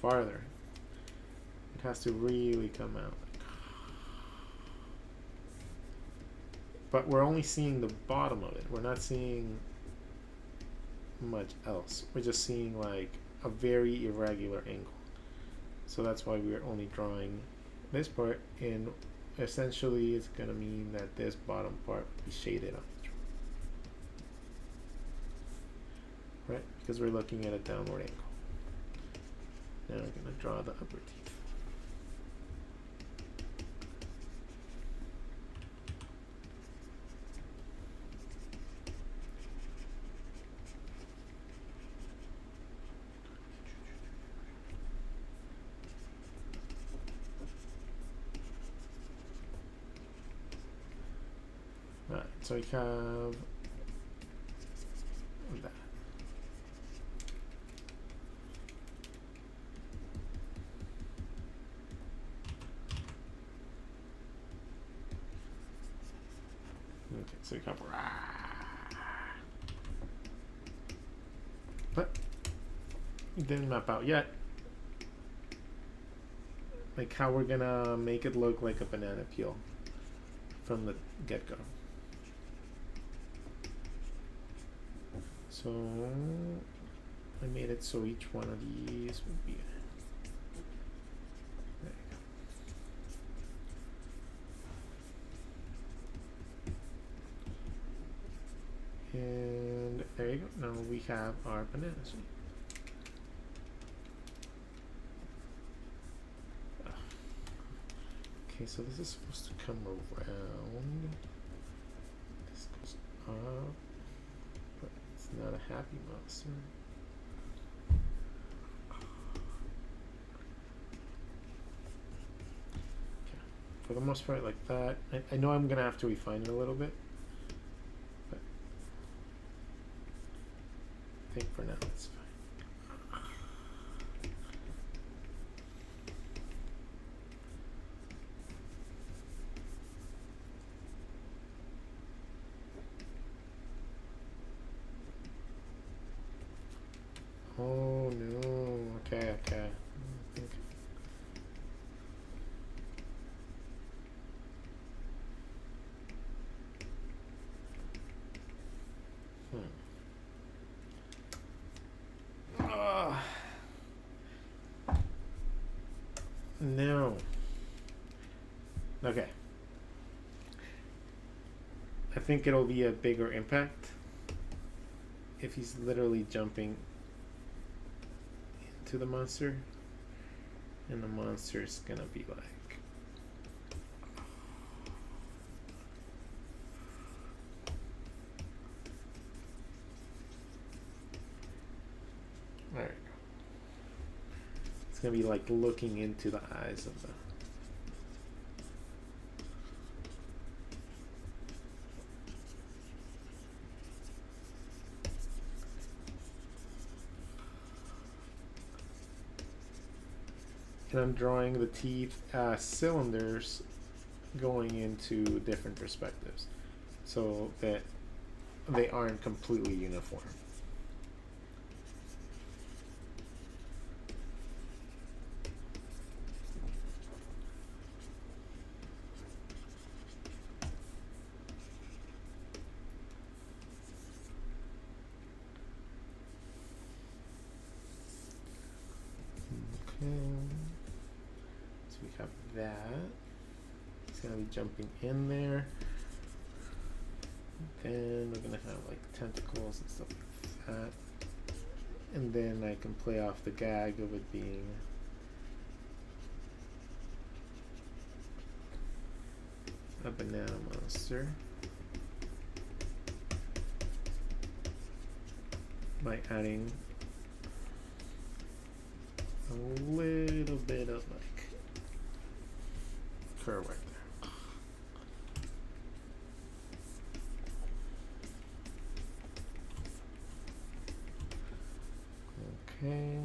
Farther. It has to really come out. But we're only seeing the bottom of it. We're not seeing much else. We're just seeing like a very irregular angle. So that's why we're only drawing this part, and essentially it's gonna mean that this bottom part will be shaded on the drawing. Right? Because we're looking at a downward angle. Now we're gonna draw the upper teeth. Alright, so we have that. Okay, so we have but it didn't map out yet. Like how we're gonna make it look like a banana peel from the get-go. So I made it so each one of these would be there you go. And there you go. Now we have our banana suit. Okay, so this is supposed to come around. This goes up. It's not a happy monster. Okay. For the most part, like that. I know I'm gonna have to refine it a little bit, but I think for now it's fine. Oh no, okay. No. Okay. I think it'll be a bigger impact if he's literally jumping into the monster, and the monster's gonna be like, there you go. It's gonna be like looking into the eyes of the and I'm drawing the teeth as cylinders going into different perspectives so that they aren't completely uniform. So we have that. It's gonna be jumping in there. Then we're gonna have like tentacles and stuff like that. And then I can play off the gag of it being a banana monster by adding a little bit of like curve right there. Okay.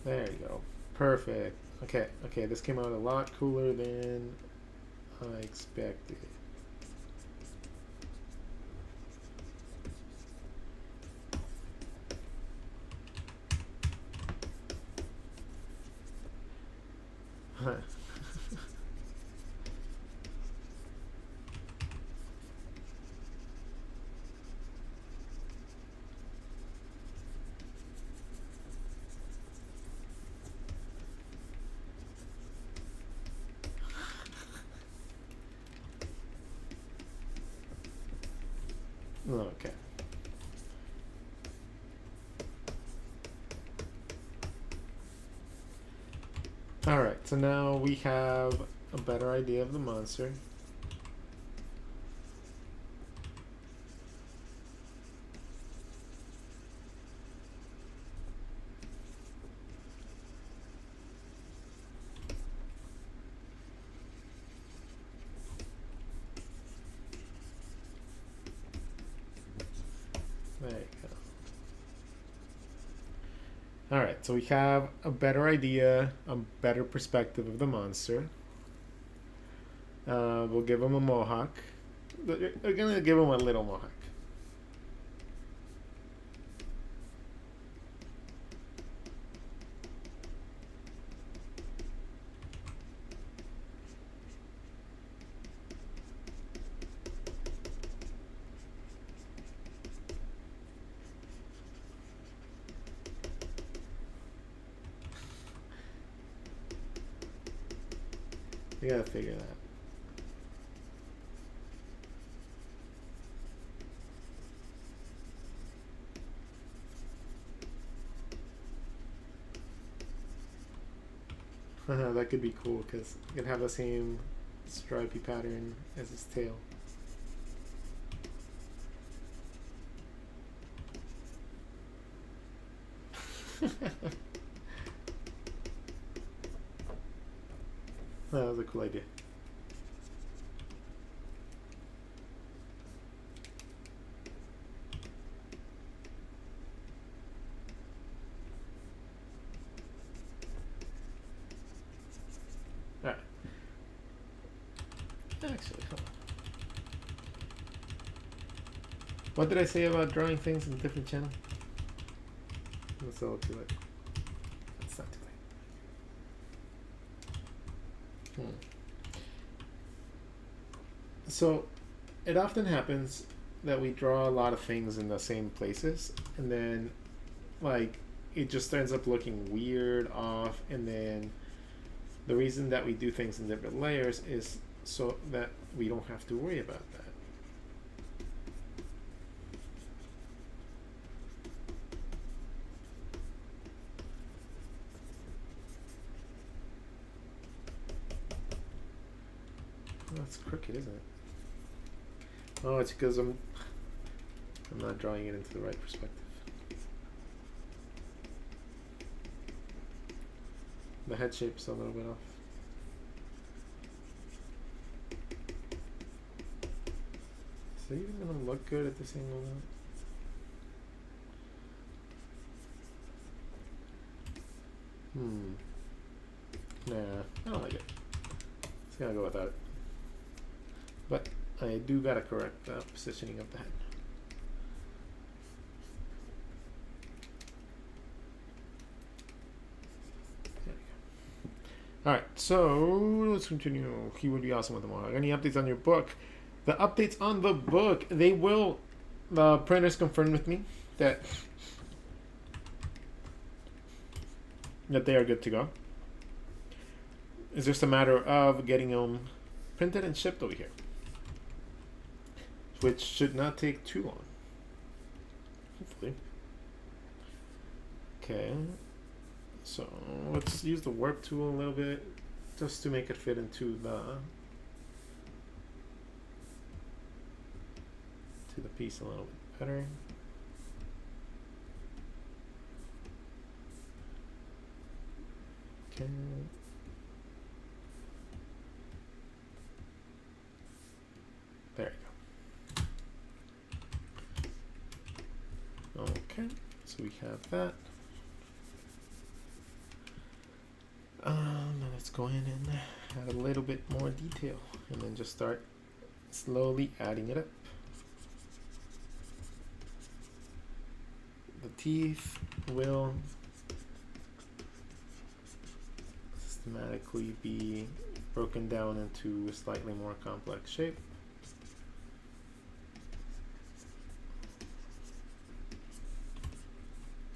There you go. Perfect. Okay, okay, this came out a lot cooler than I expected. Huh. Okay. Alright, so now we have a better idea of the monster. There you go. Alright, so we have a better idea, a better perspective of the monster. We'll give him a mohawk. We're gonna give him a little mohawk. We gotta figure that. That could be cool because it can have the same stripy pattern as his tail. That was a cool idea. Alright. Actually, hold on. What did I say about drawing things in a different channel? That's all too late. That's not too late. So, it often happens that we draw a lot of things in the same places, and then, like, it just ends up looking weird, off, and then the reason that we do things in different layers is so that we don't have to worry about that. Oh, it's crooked, isn't it? Oh, it's because I'm not drawing it into the right perspective. The head shape's a little bit off. Is it even gonna look good at this angle now? Nah, I don't like it. Just gonna go without it. But I do gotta correct the positioning of the head. Alright, so let's continue. He would be awesome with the mohawk. Any updates on your book? The updates on the book, they will. The printers confirmed with me that that they are good to go. It's just a matter of getting them printed and shipped over here, which should not take too long, hopefully. Okay, so let's use the warp tool a little bit just to make it fit into the piece a little bit better. Okay. There you go. Okay, so we have that. Now let's go in and add a little bit more detail and then just start slowly adding it up. The teeth will systematically be broken down into a slightly more complex shape.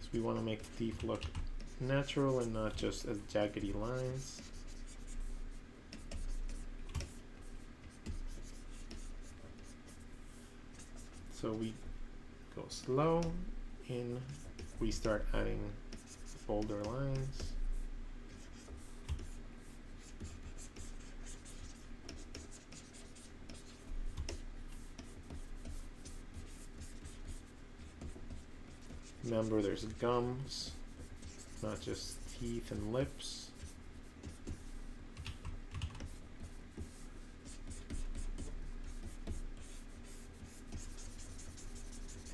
So we want to make the teeth look natural and not just as jaggedy lines. So we go slow and we start adding bolder lines. Remember, there's gums, not just teeth and lips.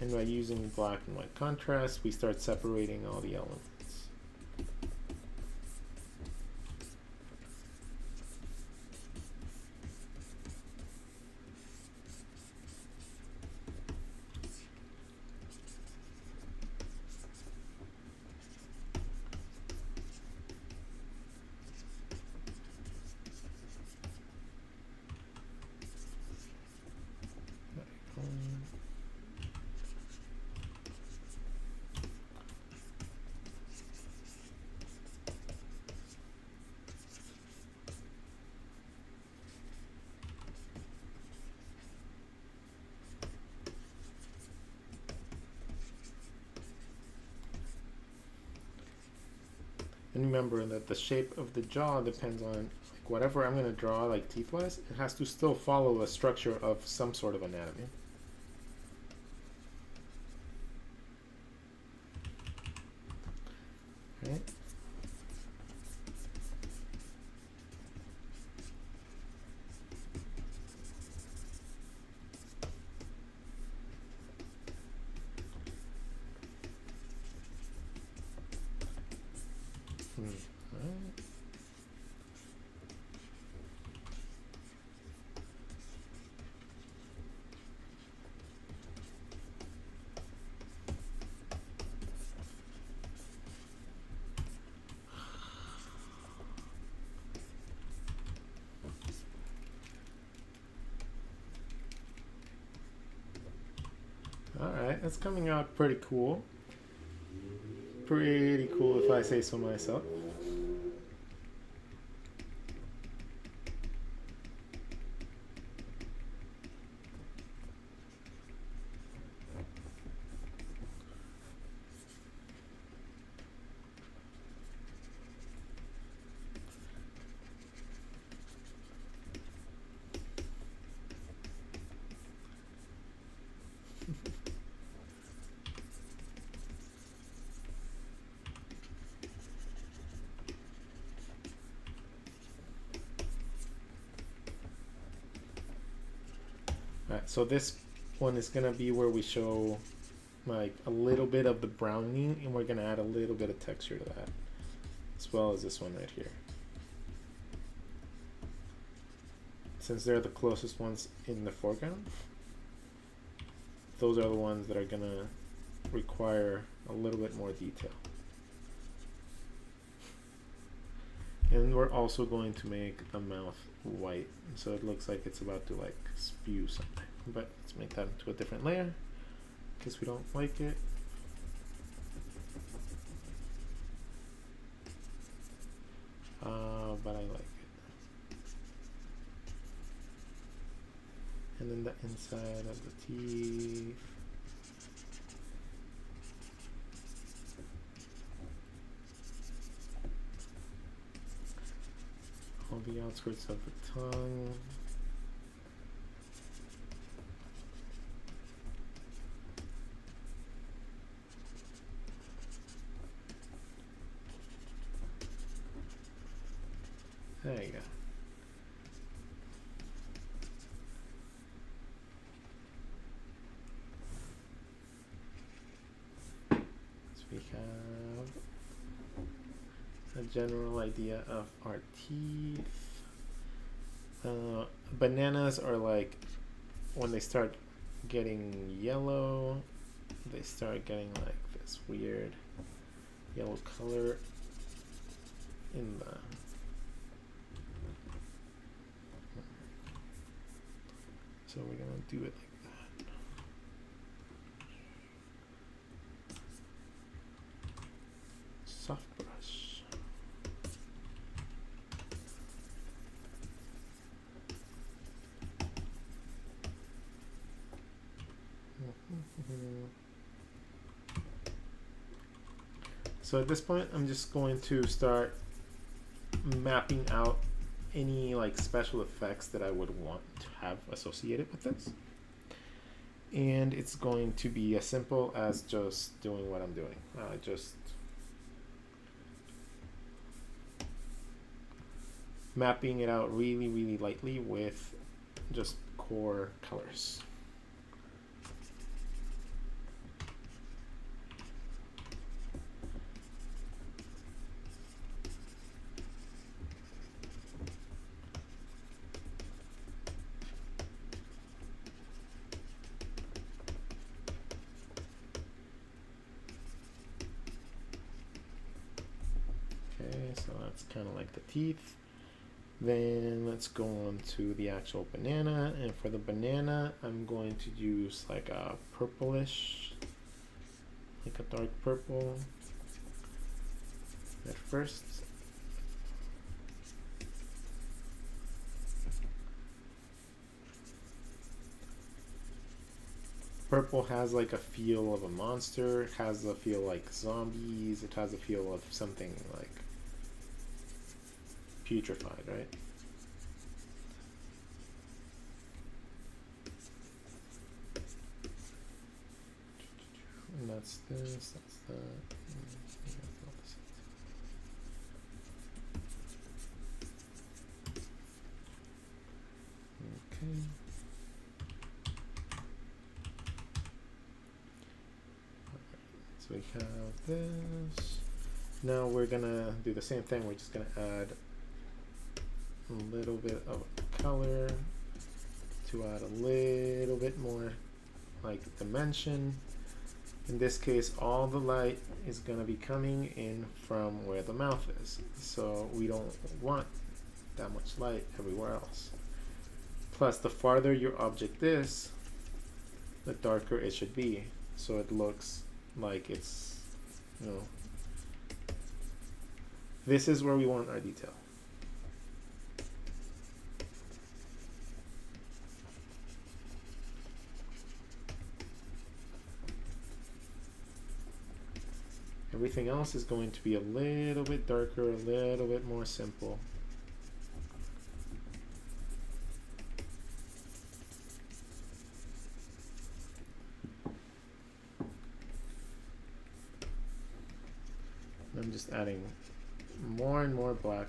And by using black and white contrast, we start separating all the elements. And remember that the shape of the jaw depends on, like, whatever I'm going to draw, like teeth-wise, it has to still follow a structure of some sort of anatomy. Right? Alright, that's coming out pretty cool. Pretty cool if I say so myself. Alright, so this one is going to be where we show like a little bit of the browning, and we're going to add a little bit of texture to that, as well as this one right here. Since they're the closest ones in the foreground, those are the ones that are going to require a little bit more detail. And we're also going to make the mouth white, so it looks like it's about to like spew something. But let's make that into a different layer because we don't like it. but I like it. And then the inside of the teeth. All the outskirts of the tongue. There you go. So we have a general idea of our teeth. Bananas are like, when they start getting yellow, they start getting like this weird yellow color in the so we're gonna do it like that. Soft brush. So at this point, I'm just going to start mapping out any like special effects that I would want to have associated with this. And it's going to be as simple as just doing what I'm doing. Just mapping it out really, really lightly with just core colors. So that's kind of like the teeth. Then let's go on to the actual banana, and for the banana I'm going to use like a purplish, like a dark purple at first. Purple has like a feel of a monster, it has a feel like zombies, it has a feel of something like putrefied, right? And that's this, that's that. Okay. So we have this. Now we're gonna do the same thing. We're just gonna add a little bit of color to add a little bit more like dimension. In this case, all the light is gonna be coming in from where the mouth is. So we don't want that much light everywhere else. Plus, the farther your object is, the darker it should be. So it looks like it's, you know, this is where we want our detail. Everything else is going to be a little bit darker, a little bit more simple. I'm just adding more and more black,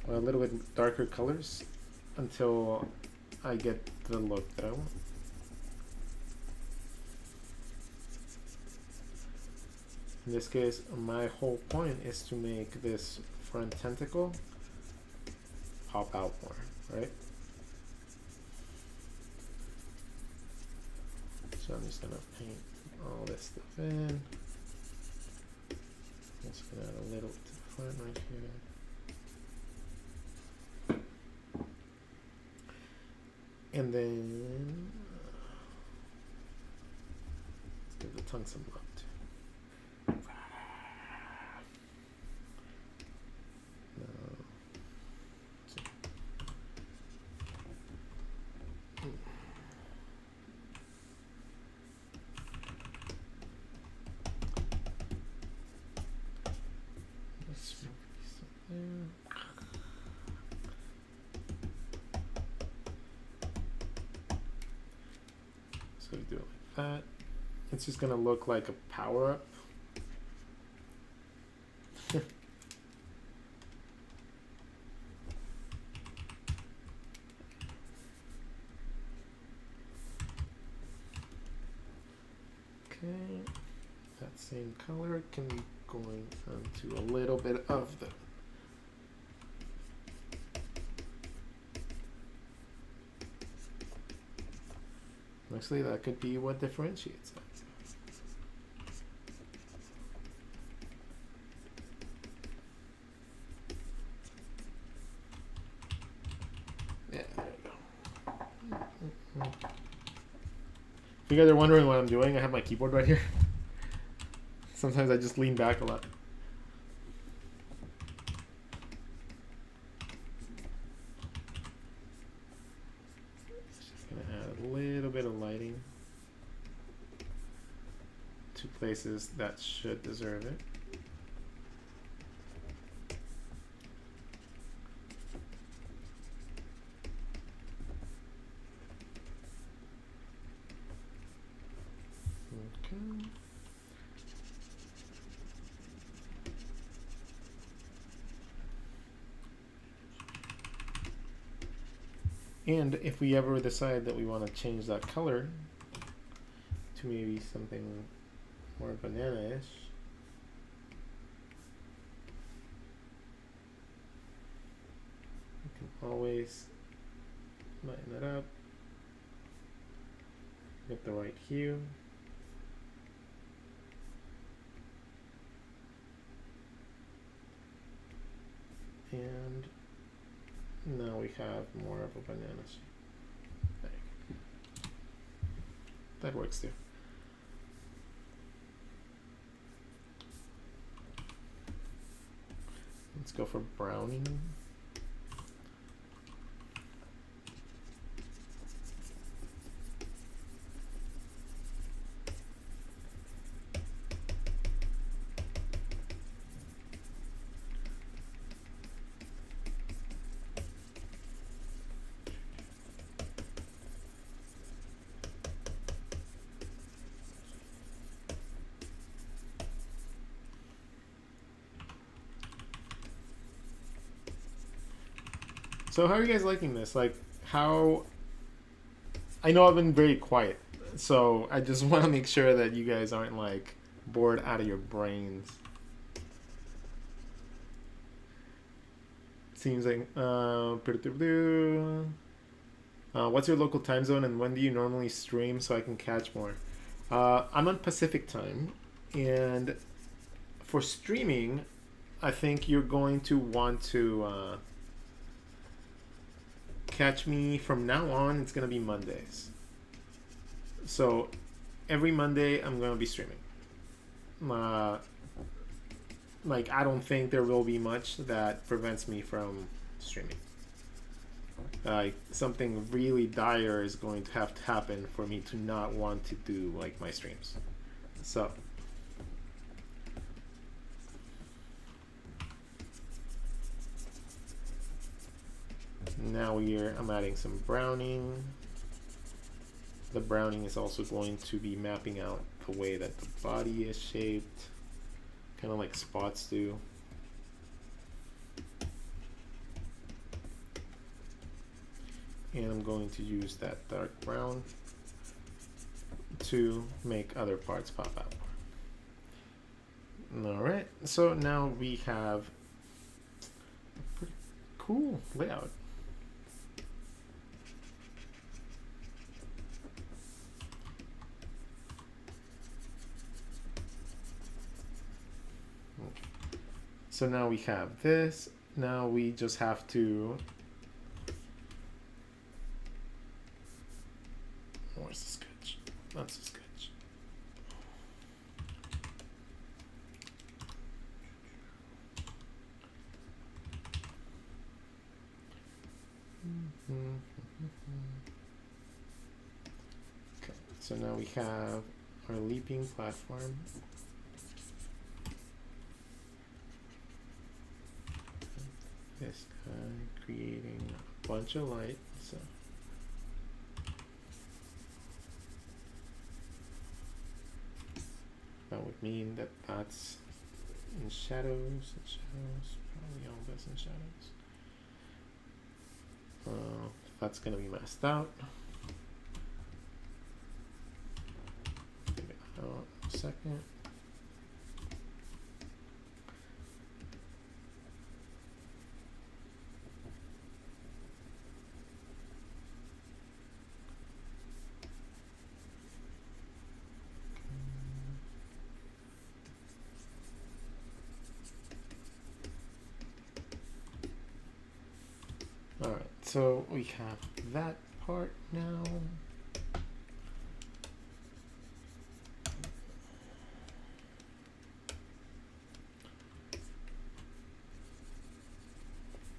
or a little bit darker colors until I get the look that I want. In this case, my whole point is to make this front tentacle pop out more, right? So I'm just gonna paint all this stuff in. Just gonna add a little to the front right here. And then let's give the tongue some love too. So we do it like that. It's just gonna look like a power up. Okay, that same color can be going onto a little bit of the actually that could be what differentiates that. Yeah, there you go. If you guys are wondering what I'm doing, I have my keyboard right here. Sometimes I just lean back a lot. Just gonna add a little bit of lighting to places that should deserve it. Okay. And if we ever decide that we want to change that color to maybe something more banana-ish, we can always lighten it up, get the right hue. And now we have more of a banana shape. There you go. That works too. Let's go for browning. So how are you guys liking this? Like, how... I know I've been very quiet, so I just want to make sure that you guys aren't, like, bored out of your brains. Seems like... what's your local time zone, and when do you normally stream so I can catch more? I'm on Pacific time, and for streaming, I think you're going to want to... catch me from now on. It's gonna be Mondays, so every Monday I'm gonna be streaming. Like, I don't think there will be much that prevents me from streaming. Like, something really dire is going to have to happen for me to not want to do like my streams. So now I'm adding some browning. The browning is also going to be mapping out the way that the body is shaped, kind of like spots do. And I'm going to use that dark brown to make other parts pop out. Alright, so now we have a pretty cool layout. So now we have this. Now we just have to... Where's the sketch? That's the sketch. Okay, so now we have our leaping platform. This guy creating a bunch of light. So That would mean that that's in shadows, probably all this in shadows. That's gonna be masked out. Give it a second. All right, so we have that part now.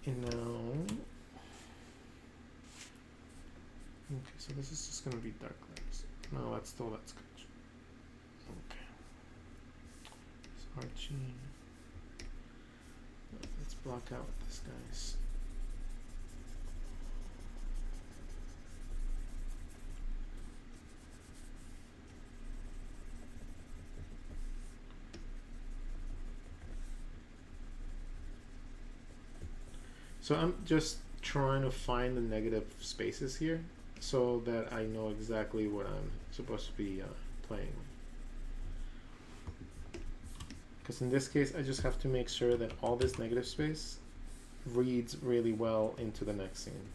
And now, okay, so this is just going to be dark layers. No, that's still that sketch. Okay. So Archie. Let's block out this guy's. So I'm just trying to find the negative spaces here so that I know exactly what I'm supposed to be playing with. Because in this case, I just have to make sure that all this negative space reads really well into the next scene.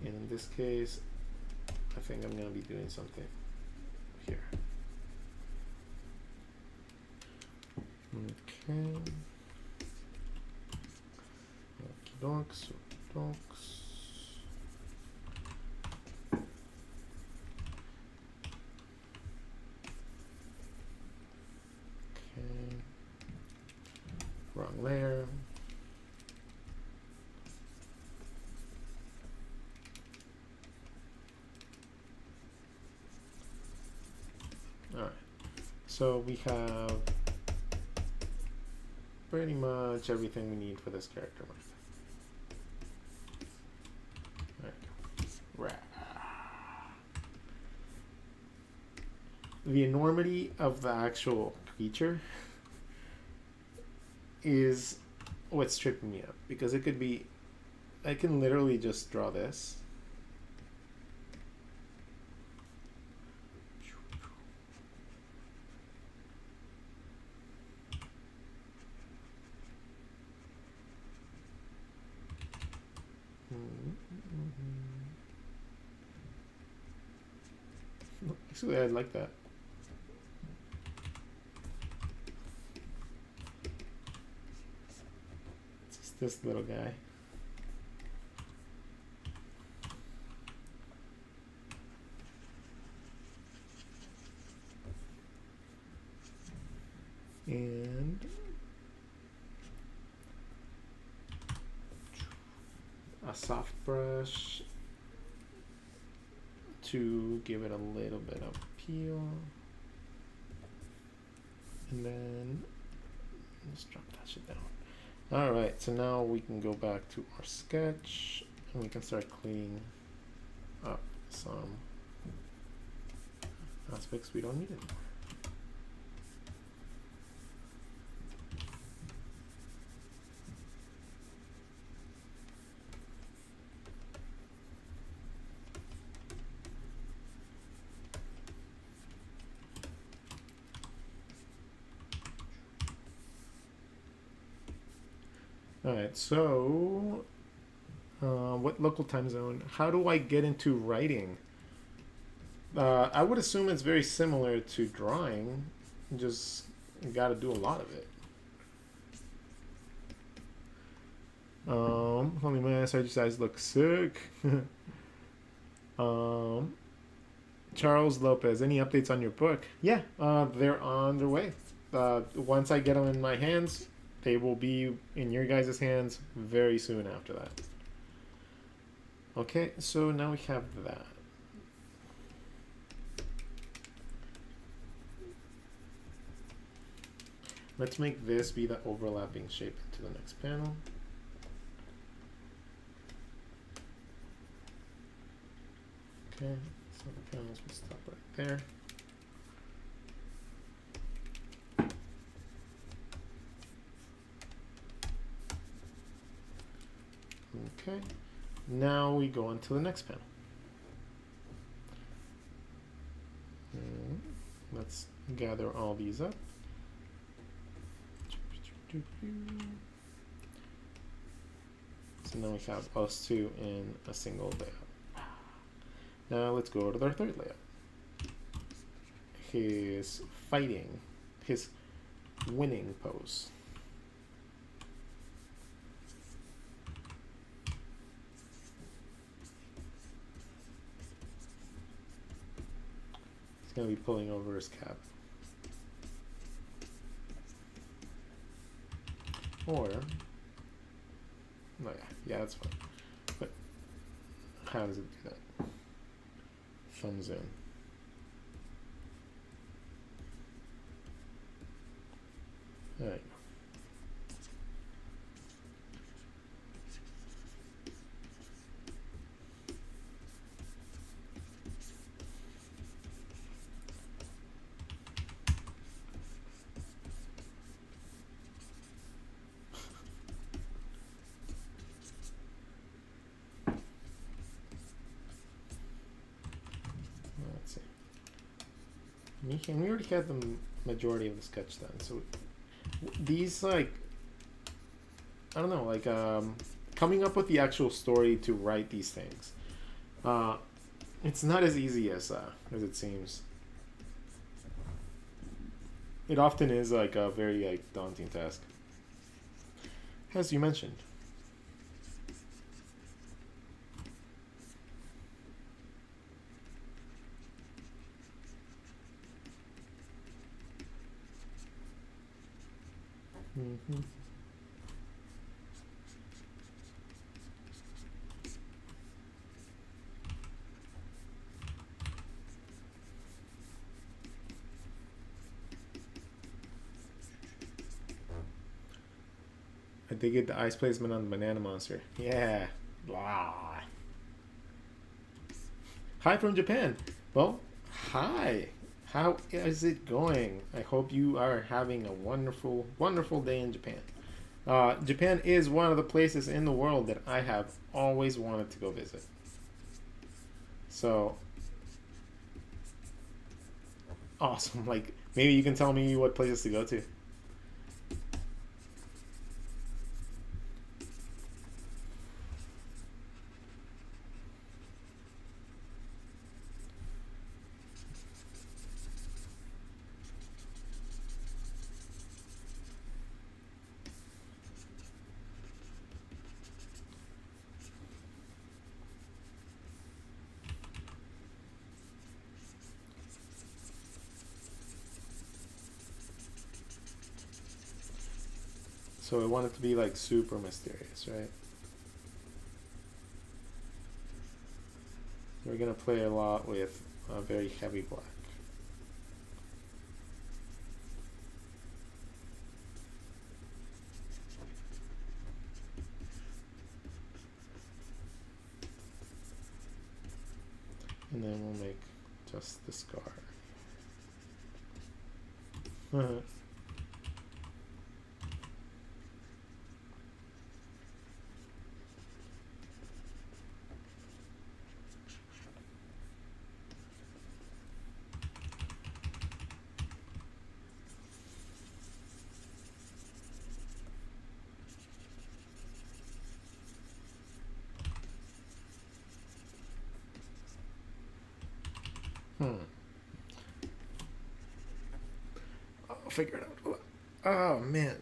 And in this case, I think I'm going to be doing something here. Okay. Dogs. Okay. Wrong layer. All right. So we have pretty much everything we need for this character. The enormity of the actual creature is what's tripping me up, because it could be, I can literally just draw this. Actually, I like that. This little guy. And a soft brush to give it a little bit of peel. And then let's drop that shit down. All right, so now we can go back to our sketch and we can start cleaning up some aspects we don't need anymore. All right, so what local time zone? How do I get into writing? I would assume it's very similar to drawing. You just got to do a lot of it. Holy man, Serge's eyes look sick. Charles Lopez, any updates on your book? Yeah, they're on their way. Once I get them in my hands, they will be in your guys' hands very soon after that. Okay, so now we have that. Let's make this be the overlapping shape to the next panel. Okay, so the panels will stop right there. Okay. Now we go on to the next panel. Let's gather all these up. So now we have us two in a single layout. Now let's go to our third layout. His fighting, his winning pose. He's going to be pulling over his cap. Or, no, yeah, that's fine. But how does it do that? Thumbs in. There you go. Let's see. And we already had the majority of the sketch done, so these, like, I don't know, like coming up with the actual story to write these things, it's not as easy as it seems. It often is like a very like daunting task, as you mentioned. Mm-hmm. I did get the ice placement on the banana monster. Yeah. Blah. Hi from Japan. Well, hi. How is it going? I hope you are having a wonderful, wonderful day in Japan. Japan is one of the places in the world that I have always wanted to go visit. So, awesome. Like, maybe you can tell me what places to go to. So I want it to be like super mysterious, right? We're gonna play a lot with a very heavy black. And then we'll make just the scar. I'll figure it out. Oh man.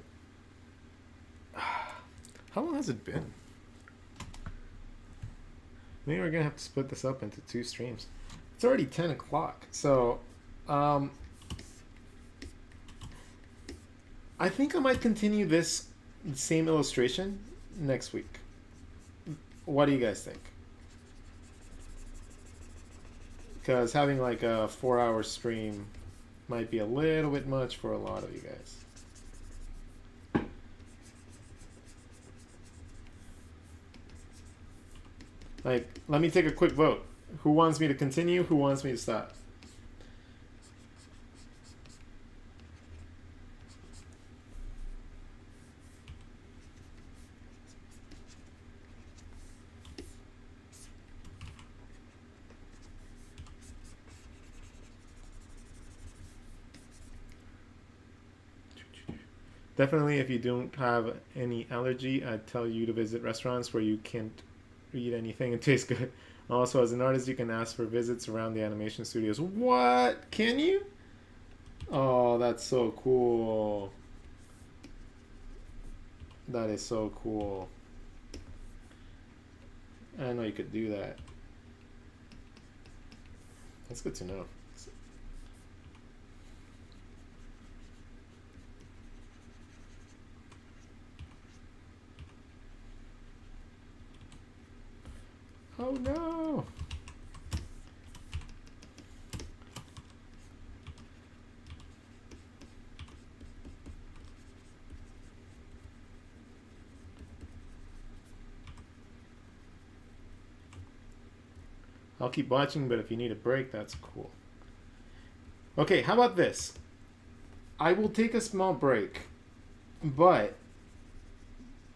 How long has it been? Maybe we're gonna have to split this up into 2 streams. It's already 10 o'clock, so I think I might continue this same illustration next week. What do you guys think? Because having like a 4-hour stream might be a little bit much for a lot of you guys. Like, let me take a quick vote. Who wants me to continue? Who wants me to stop? Definitely, if you don't have any allergy, I'd tell you to visit restaurants where you can't eat anything and taste good. Also, as an artist, you can ask for visits around the animation studios. What? Can you? Oh, that's so cool. That is so cool. I didn't know you could do that. That's good to know. Oh no! I'll keep watching, but if you need a break, that's cool. Okay, how about this? I will take a small break, but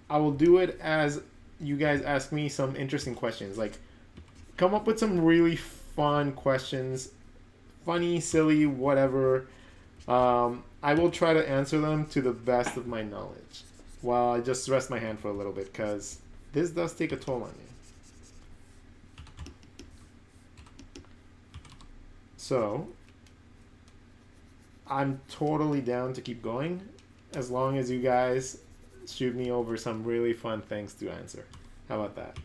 I will do it as you guys ask me some interesting questions. Like, come up with some really fun questions, funny, silly, whatever. I will try to answer them to the best of my knowledge while I just rest my hand for a little bit because this does take a toll on me. So, I'm totally down to keep going as long as you guys shoot me over some really fun things to answer. How about that?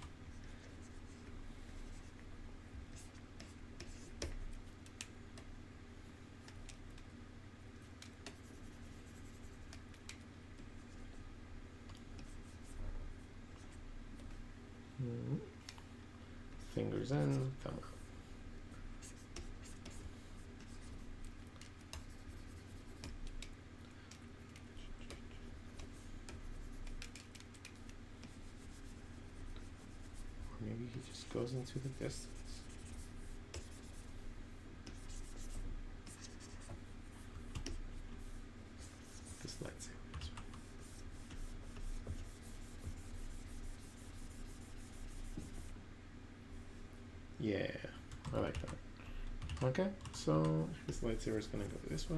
Fingers in, thumb out. Or maybe he just goes into the distance. This lightsaber is right. Yeah, I like that. Okay, so this lightsaber is gonna go this way.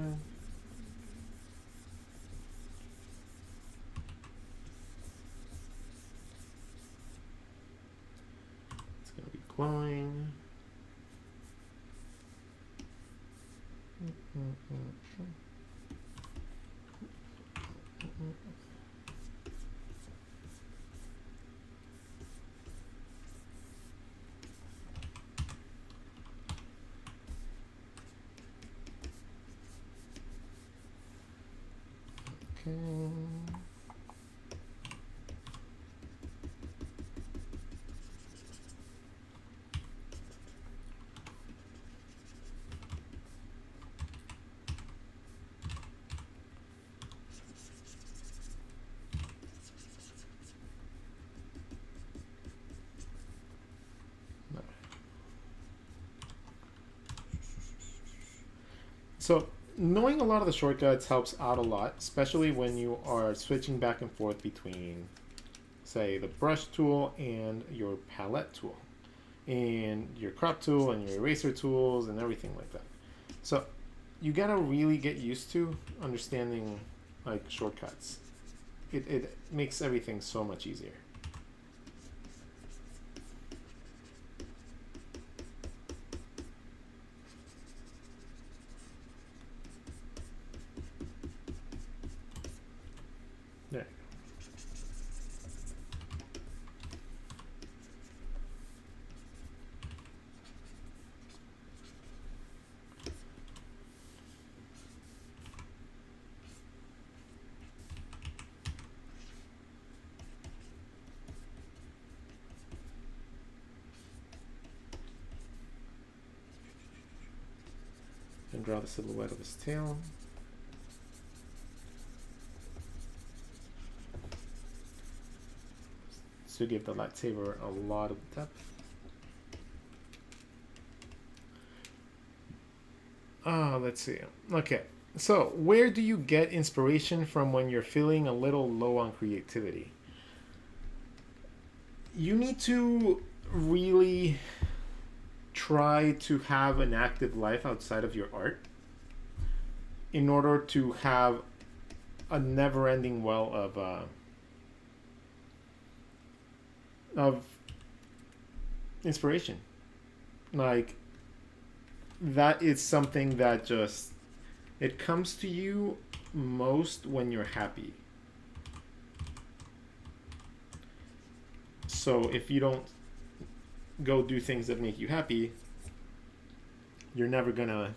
It's gonna be glowing. Okay. So knowing a lot of the shortcuts helps out a lot, especially when you are switching back and forth between, say, the brush tool and your palette tool, and your crop tool and your eraser tools and everything like that. So you gotta really get used to understanding like shortcuts. It makes everything so much easier. There you go. And draw the silhouette of his tail. To give the lightsaber a lot of depth. Let's see. Okay, so where do you get inspiration from when you're feeling a little low on creativity? You need to really try to have an active life outside of your art in order to have a never-ending well of inspiration. Like, that is something that just, it comes to you most when you're happy. So if you don't go do things that make you happy, you're gonna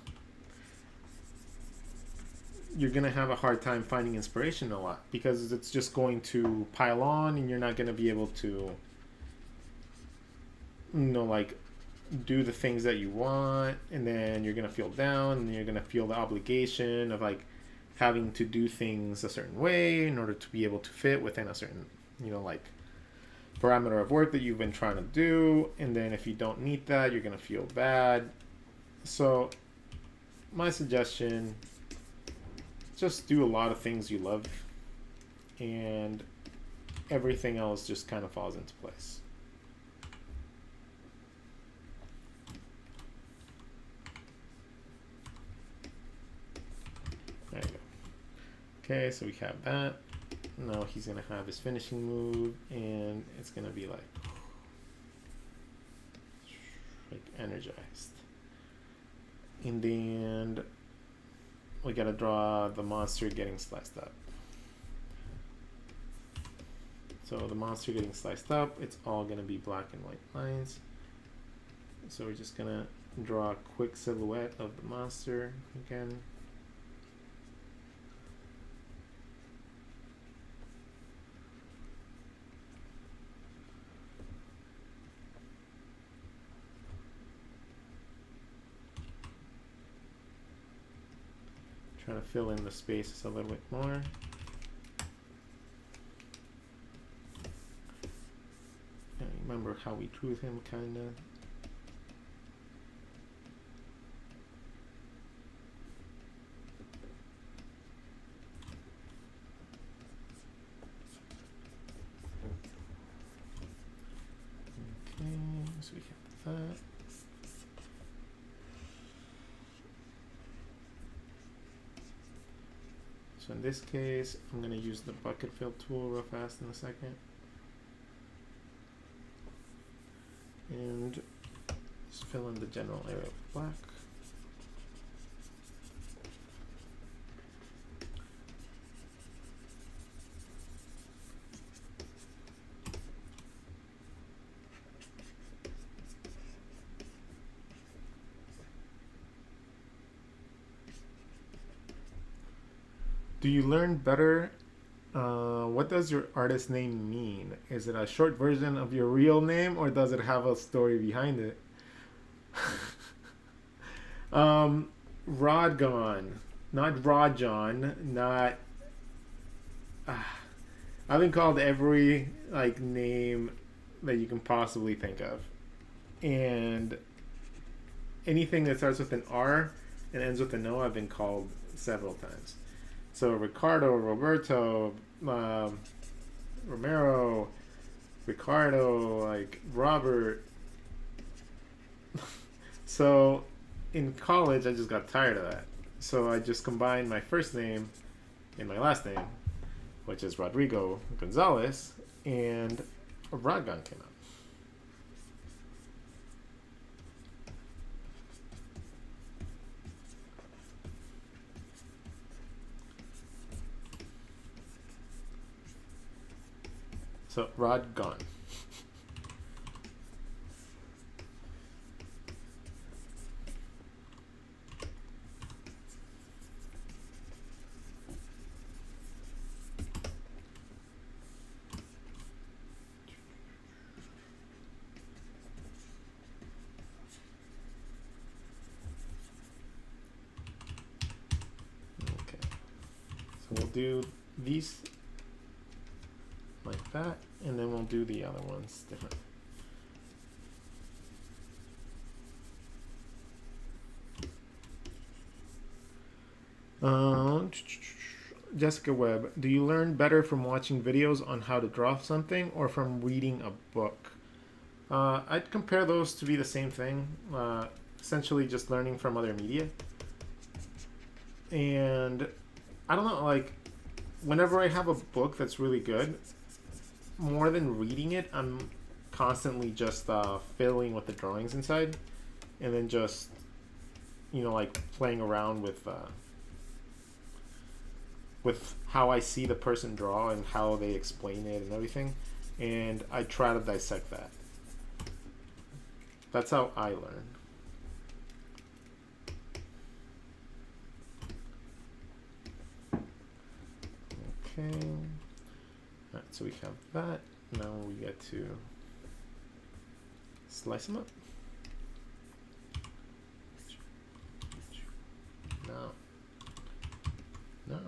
have a hard time finding inspiration a lot, because it's just going to pile on and you're not gonna be able to, like, do the things that you want, and then you're gonna feel down, and you're gonna feel the obligation of like having to do things a certain way in order to be able to fit within a certain, like, parameter of work that you've been trying to do. And then if you don't meet that, you're gonna feel bad. So my suggestion, just do a lot of things you love, and everything else just kind of falls into place. There you go. Okay, so we have that. Now he's gonna have his finishing move, and it's gonna be like energized. And then we gotta draw the monster getting sliced up. So the monster getting sliced up, it's all gonna be black and white lines. So we're just gonna draw a quick silhouette of the monster again. Trying to fill in the spaces a little bit more. I remember how we drew him, kinda. Okay, so we have that. So in this case, I'm going to use the bucket fill tool real fast in a second. And just fill in the general area of black. Do you learn better? What does your artist name mean? Is it a short version of your real name, or does it have a story behind it? Rodgon, not Rodgon, not. I've been called every name that you can possibly think of, and anything that starts with an R and ends with an O, I've been called several times. So Ricardo, Roberto, Romero, Ricardo, Robert. So in college, I just got tired of that. So I just combined my first name and my last name, which is Rodrigo Gonzalez, and Rodgon came out. So Rodgon. Okay. So we'll do these like that, and then we'll do the other ones different. Jessica Webb, do you learn better from watching videos on how to draw something or from reading a book? I'd compare those to be the same thing. Essentially just learning from other media. And I don't know, whenever I have a book that's really good, more than reading it, I'm constantly just fiddling with the drawings inside, and then just, you know, like playing around with how I see the person draw and how they explain it and everything, and I try to dissect that. That's how I learn. Okay. Alright, so we have that. Now we get to slice them up. No. No.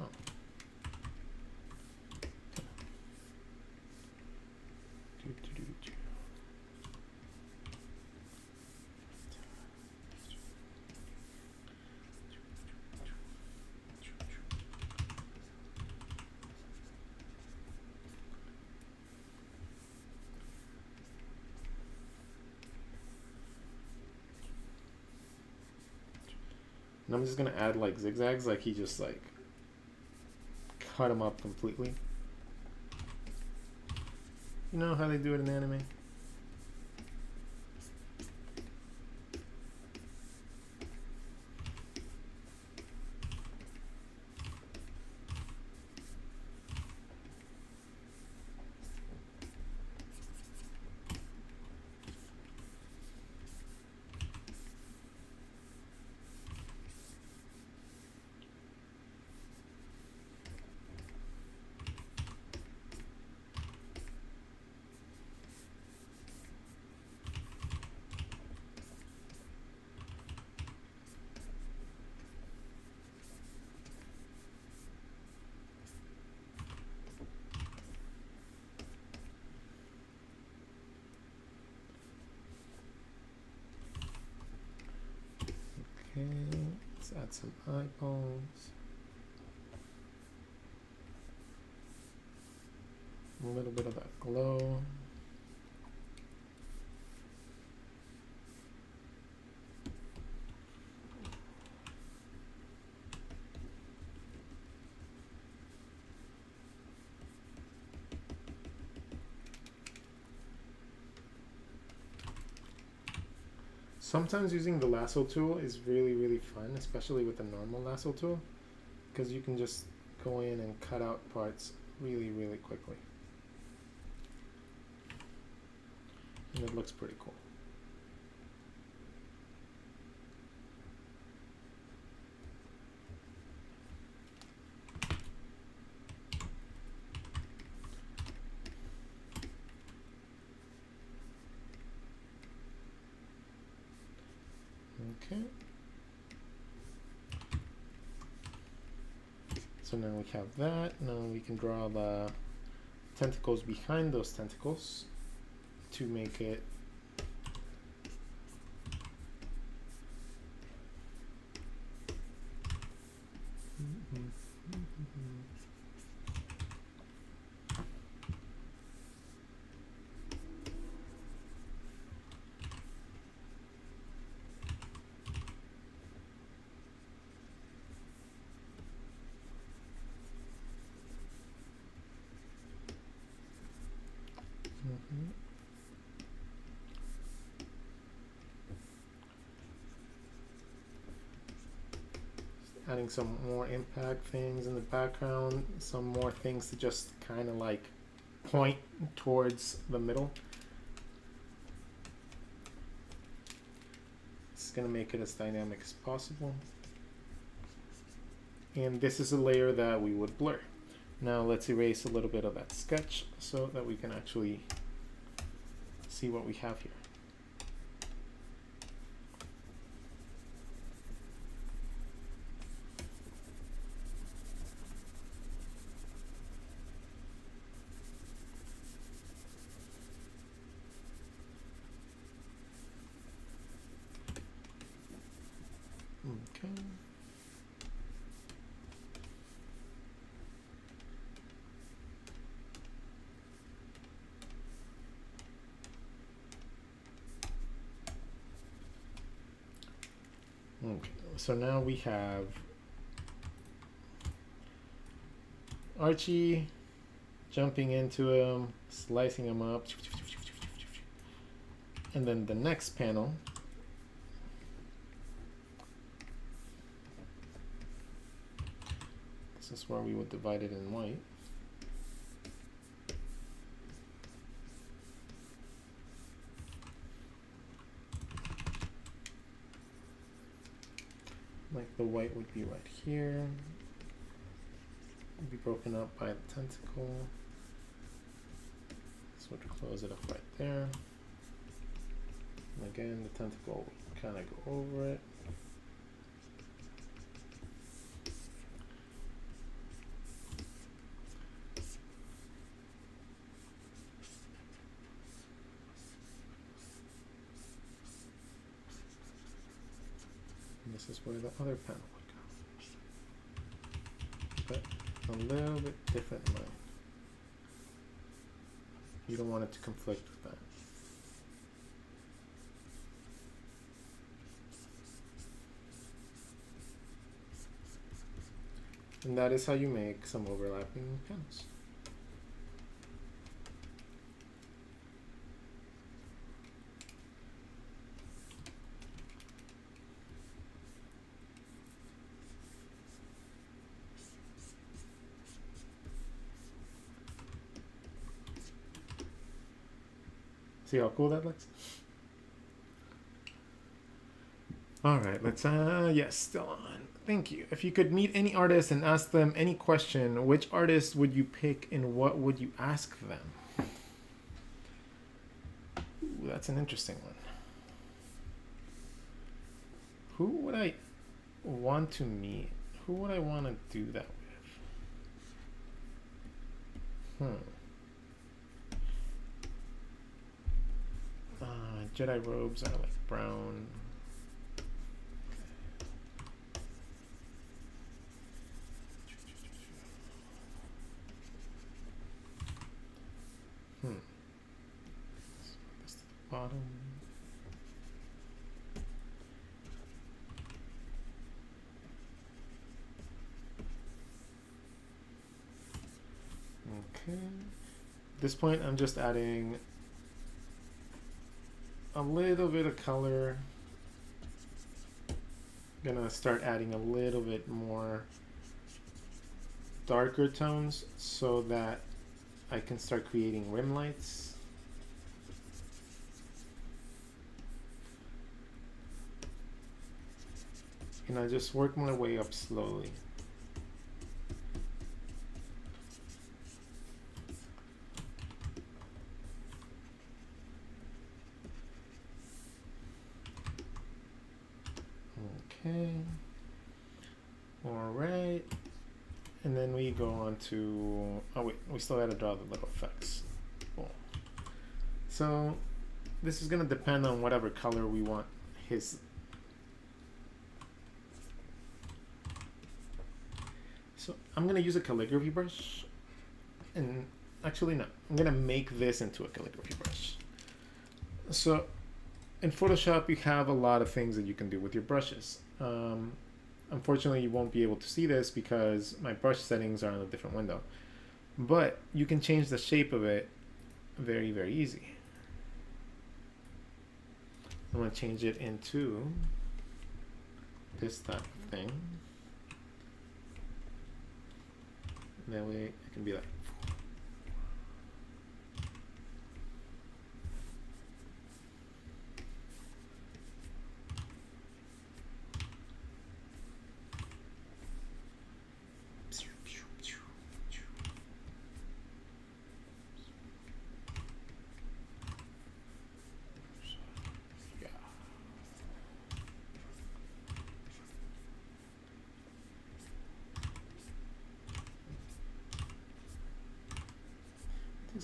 And I'm just gonna add like zigzags, like he just like cut them up completely. You know how they do it in anime? Okay, let's add some eyeballs. A little bit of that glow. Sometimes using the lasso tool is really, really fun, especially with the normal lasso tool, because you can just go in and cut out parts really, really quickly. And it looks pretty cool. Okay. So now we have that. Now we can draw the tentacles behind those tentacles to make it adding some more impact things in the background, some more things to just kind of like point towards the middle. It's going to make it as dynamic as possible. And this is a layer that we would blur. Now let's erase a little bit of that sketch so that we can actually see what we have here. Okay. Okay, so now we have Archie, jumping into him, slicing him up. And then the next panel, this is where we would divide it in white. Like the white would be right here. Would be broken up by the tentacle. This would close it up right there. And again, the tentacle would kind of go over it. And this is where the other panel would go. But a little bit different line. You don't want it to conflict with that. And that is how you make some overlapping panels. See how cool that looks? All right, let's, yes, still on. Thank you. If you could meet any artist and ask them any question, which artist would you pick and what would you ask them? Ooh, that's an interesting one. Who would I want to meet? Who would I want to do that with? Jedi robes are like brown. So this to the bottom. Okay. At this point, I'm just adding a little bit of color. I'm gonna start adding a little bit more darker tones so that I can start creating rim lights. And I just work my way up slowly. Okay. All right. And then we go on to, oh wait, we still gotta draw the little effects. Cool. So this is gonna depend on whatever color we want his. So I'm gonna use a calligraphy brush, and actually no, I'm gonna make this into a calligraphy brush. So in Photoshop, you have a lot of things that you can do with your brushes. Unfortunately, you won't be able to see this because my brush settings are in a different window. But you can change the shape of it very, very easy. I'm going to change it into this type of thing. And that way it can be like,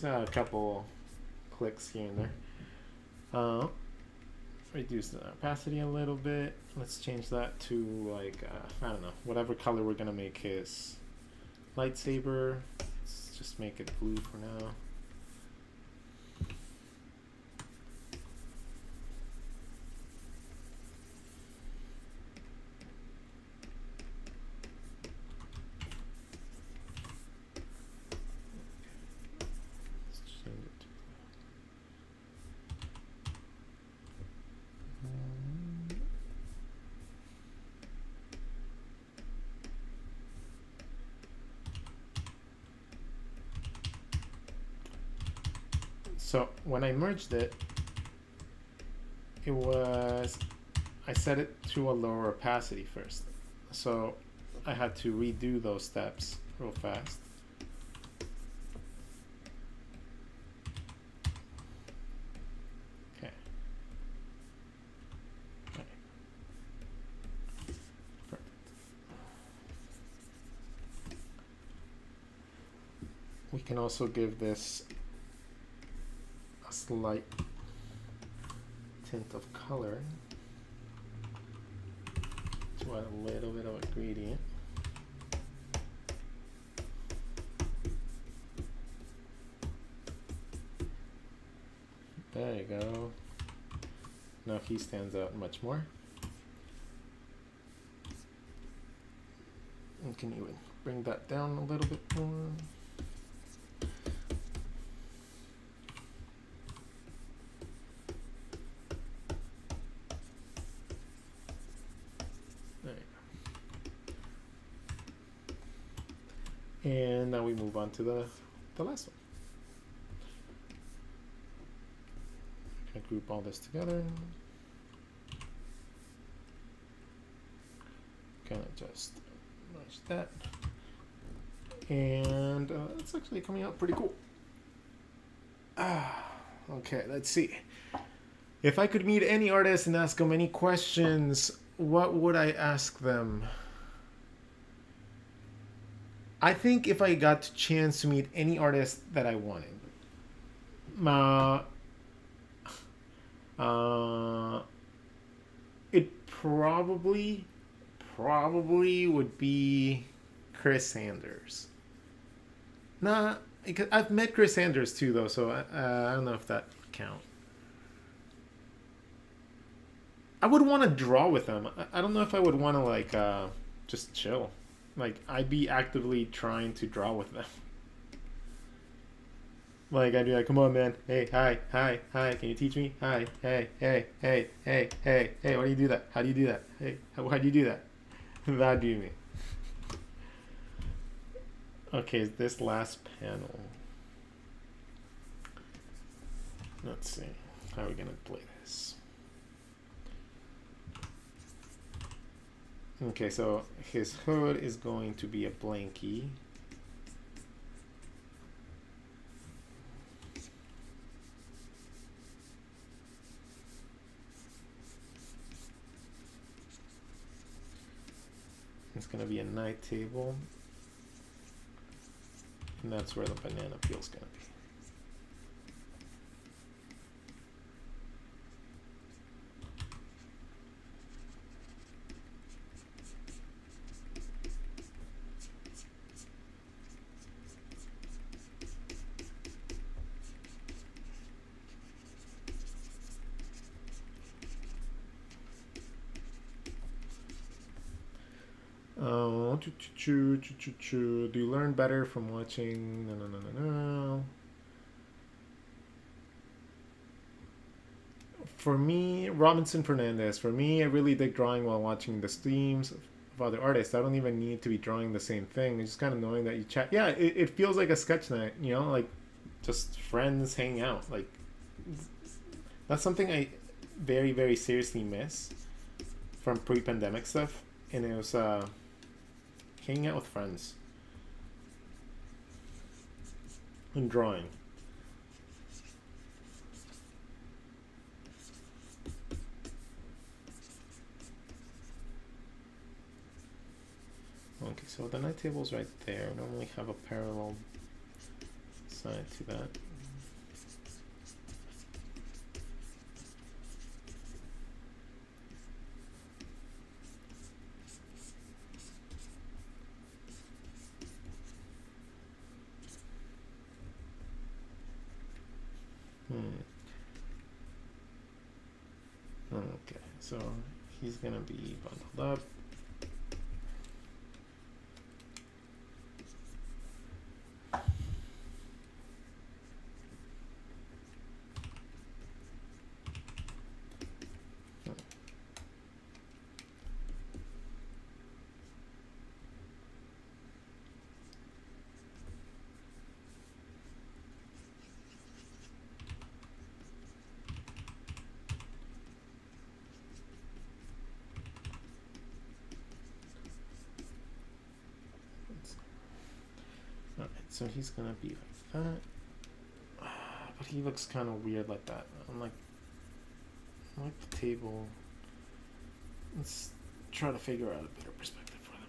a couple clicks here and there. Reduce the opacity a little bit. Let's change that to like, I don't know, whatever color we're gonna make his lightsaber. Let's just make it blue for now. So when I merged it, I set it to a lower opacity first. So I had to redo those steps real fast. Okay. Perfect. We can also give this a slight tint of color to add a little bit of a gradient. There you go. Now he stands out much more. And can you bring that down a little bit more? There you go. And now we move on to the last one. Group all this together. Kind of just merge that. And it's actually coming out pretty cool. Okay, let's see. If I could meet any artist and ask them any questions, what would I ask them? I think if I got the chance to meet any artist that I wanted, it probably would be Chris Sanders. Nah, because I've met Chris Sanders too, though, so I don't know if that counts. I would want to draw with them. I don't know if I would want to like just chill. Like I'd be actively trying to draw with them. Like I'd be like, come on, man. Hey, hi, can you teach me? Hi, hey. Why do you do that? How do you do that? Hey, how do you do that? That'd be me. Okay, this last panel. Let's see. How are we gonna play this? Okay, so his hood is going to be a blankie. It's going to be a night table, and that's where the banana peel is going to be. Do you learn better from watching? No. For me, Robinson Fernandez. For me, I really dig drawing while watching the streams of other artists. I don't even need to be drawing the same thing. It's just kind of knowing that you chat. Yeah, it feels like a sketch night, you know, like just friends hanging out. Like that's something I very, very seriously miss from pre-pandemic stuff. And it was hanging out with friends and drawing. Okay, so the night table's right there. We normally have a parallel side to that. Okay, so he's gonna be bundled up. So he's gonna be like that. But he looks kind of weird like that. I like the table. Let's try to figure out a better perspective for them.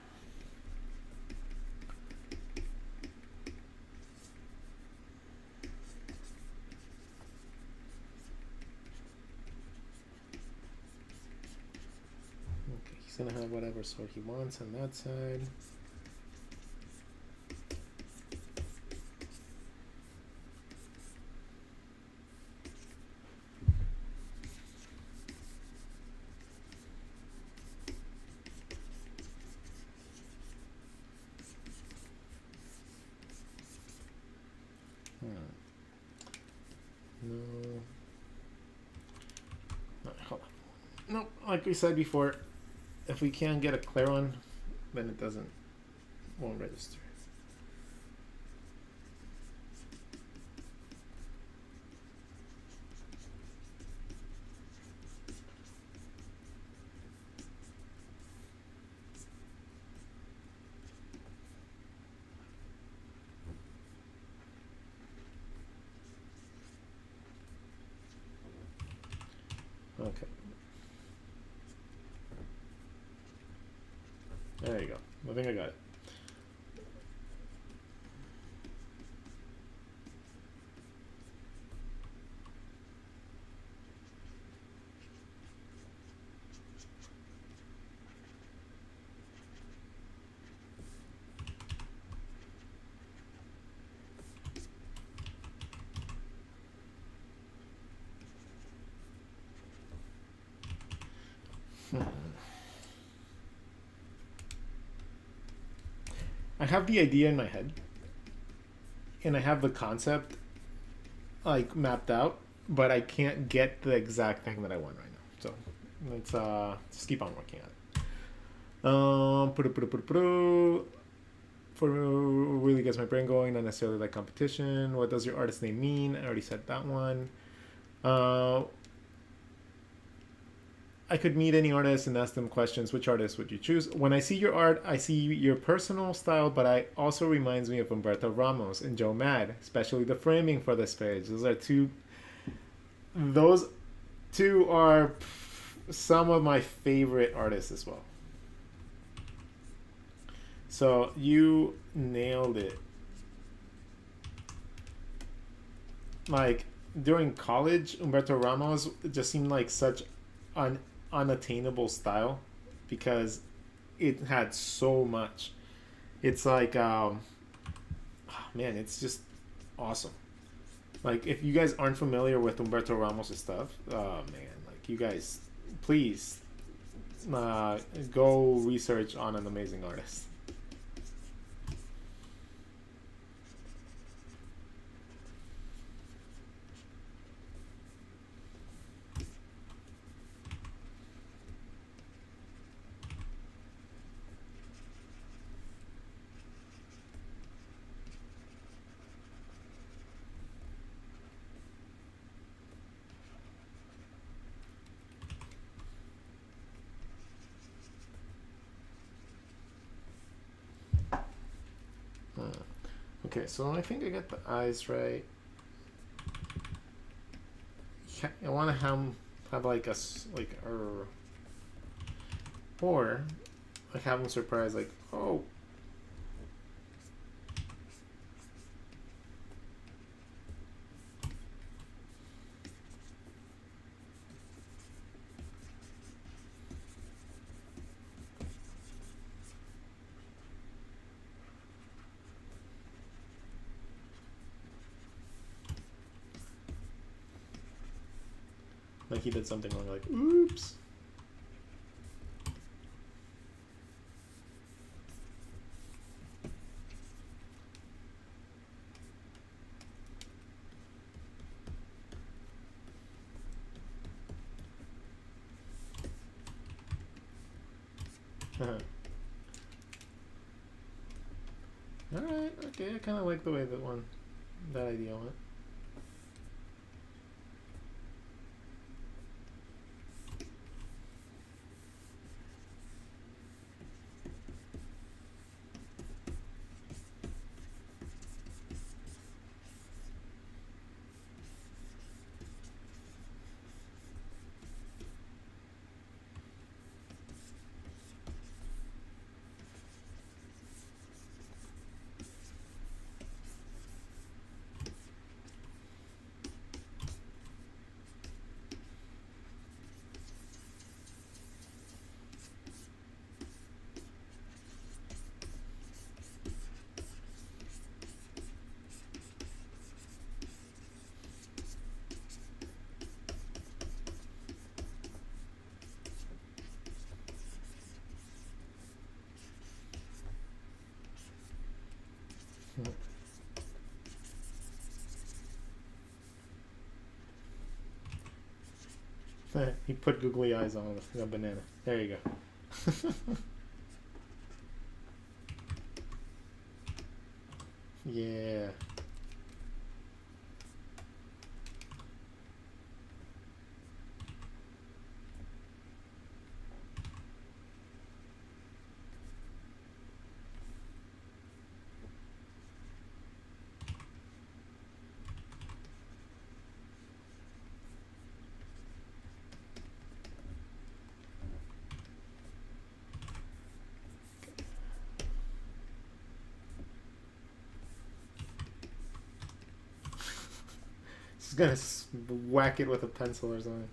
Okay, he's gonna have whatever sort he wants on that side. No, like we said before, if we can't get a clear one, then it won't register. Okay. There you go. I think I got it. I have the idea in my head, and I have the concept like mapped out, but I can't get the exact thing that I want right now. So let's just keep on working on it. For really gets my brain going, not necessarily like competition. What does your artist name mean? I already said that one. I could meet any artist and ask them questions. Which artist would you choose? When I see your art, I see your personal style, but I also reminds me of Humberto Ramos and Joe Mad, especially the framing for this page. Those two are some of my favorite artists as well. So you nailed it. Like during college, Humberto Ramos just seemed like such an unattainable style because it had so much. It's like man, it's just awesome. Like if you guys aren't familiar with Humberto Ramos' stuff, man, like you guys please go research on an amazing artist. Okay, so I think I got the eyes right. I want to have like or like have them surprised, like, oh, like he did something wrong, like, oops. Alright, okay, I kind of like the way that idea went. He put googly eyes on with a banana. There you go. Yeah. Just gonna whack it with a pencil or something.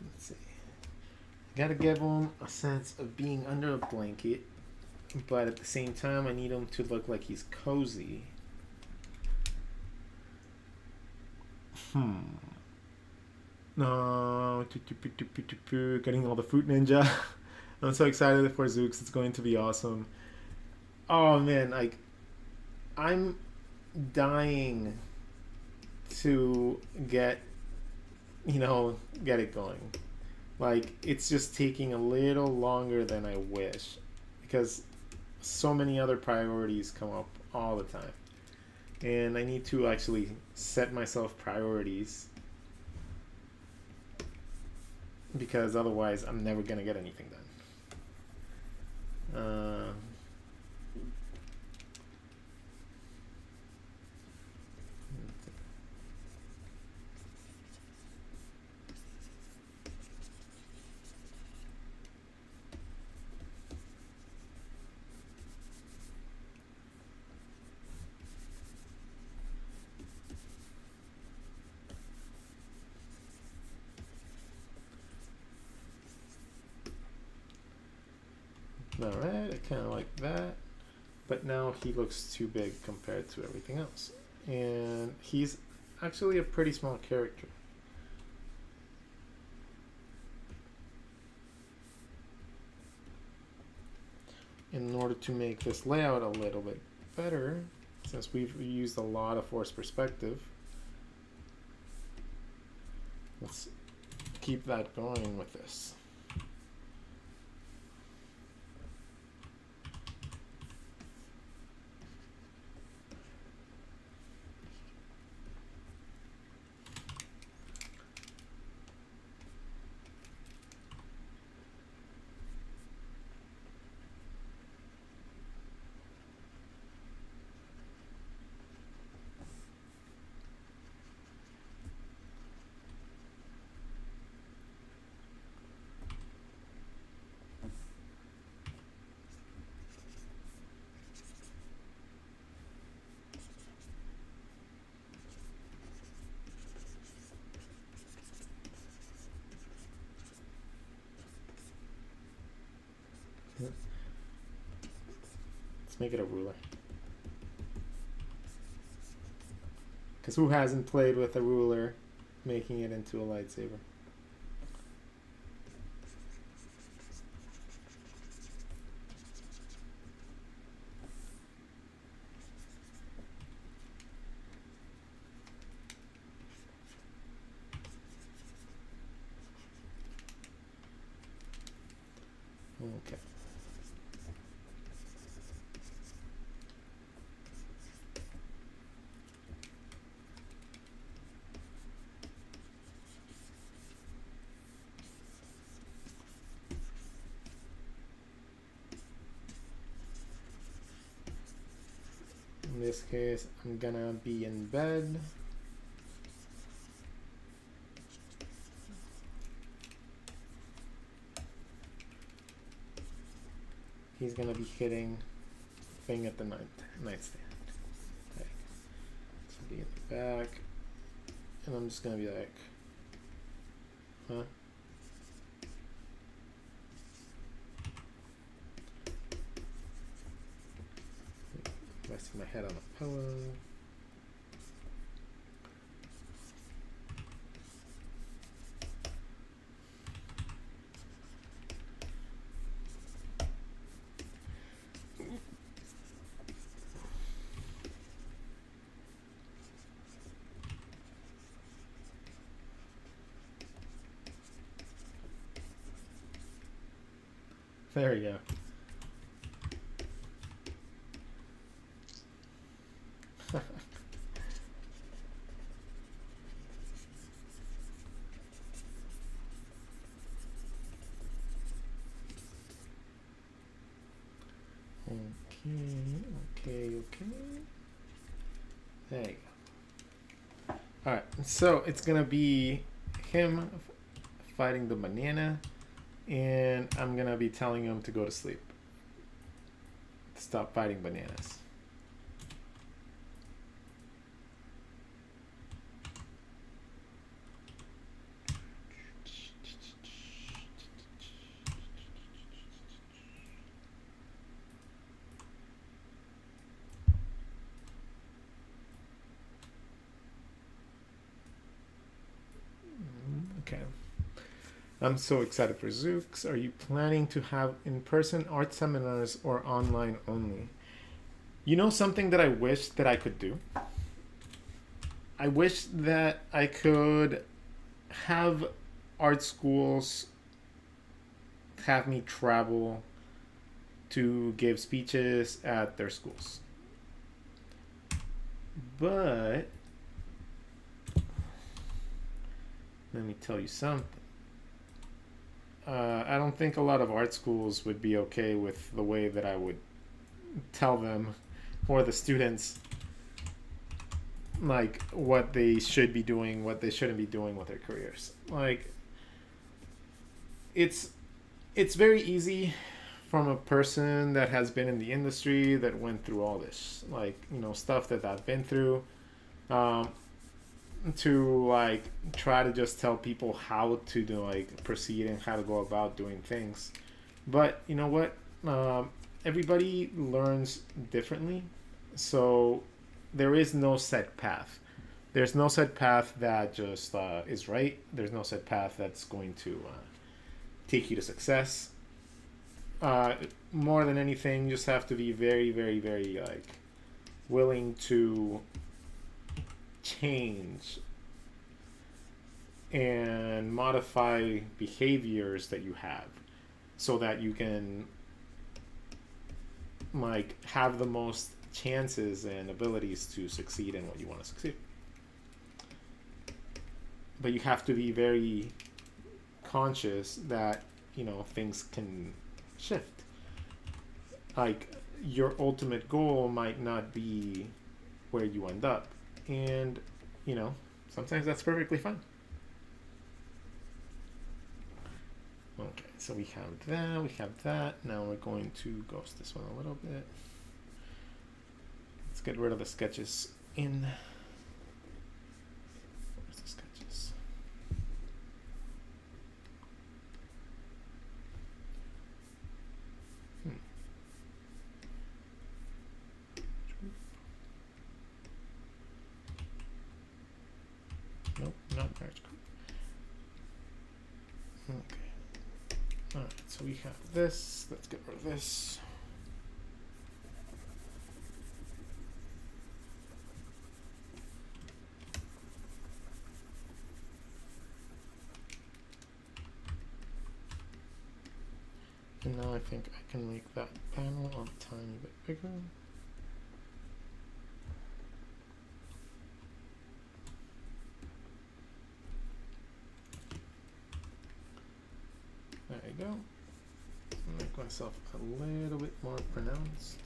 Let's see. Gotta give him a sense of being under a blanket, but at the same time, I need him to look like he's cozy. No, getting all the fruit ninja. I'm so excited for Zooks. It's going to be awesome. Oh man, like I'm dying to get it going. Like it's just taking a little longer than I wish because so many other priorities come up all the time. And I need to actually set myself priorities because otherwise I'm never going to get anything done. Alright, I kind of like that, but now he looks too big compared to everything else, and he's actually a pretty small character. In order to make this layout a little bit better, since we've used a lot of forced perspective, let's keep that going with this. Let's make it a ruler. Because who hasn't played with a ruler, making it into a lightsaber? Okay. In this case, I'm gonna be in bed. He's gonna be hitting thing at the nightstand. Okay. So be in the back, and I'm just gonna be like, huh? Resting my head on a pillow. There we go. Okay. There you go. Alright, so it's gonna be him fighting the banana, and I'm gonna be telling him to go to sleep. Stop fighting bananas. Okay. I'm so excited for Zooks. Are you planning to have in-person art seminars or online only? You know something that I wish that I could do? I wish that I could have art schools have me travel to give speeches at their schools. But let me tell you something. I don't think a lot of art schools would be okay with the way that I would tell them or the students like what they should be doing, what they shouldn't be doing with their careers. Like it's very easy from a person that has been in the industry that went through all this, like, you know, stuff that I've been through, to like try to just tell people how to do, like, proceed and how to go about doing things. But you know what, everybody learns differently, so there is no set path. There's no set path that just is right. There's no set path that's going to take you to success. More than anything, you just have to be very, very, very like willing to change and modify behaviors that you have so that you can like have the most chances and abilities to succeed in what you want to succeed. But you have to be very conscious that, you know, things can shift. Like your ultimate goal might not be where you end up, and you know, sometimes that's perfectly fine. Okay, so we have that. Now we're going to ghost this one a little bit. Let's get rid of the sketches in. Where's the sketches? Nope, not merge group. Okay. Alright, so we have this. Let's get rid of this. And now I think I can make that panel a tiny bit bigger. There you go. Make myself a little bit more pronounced.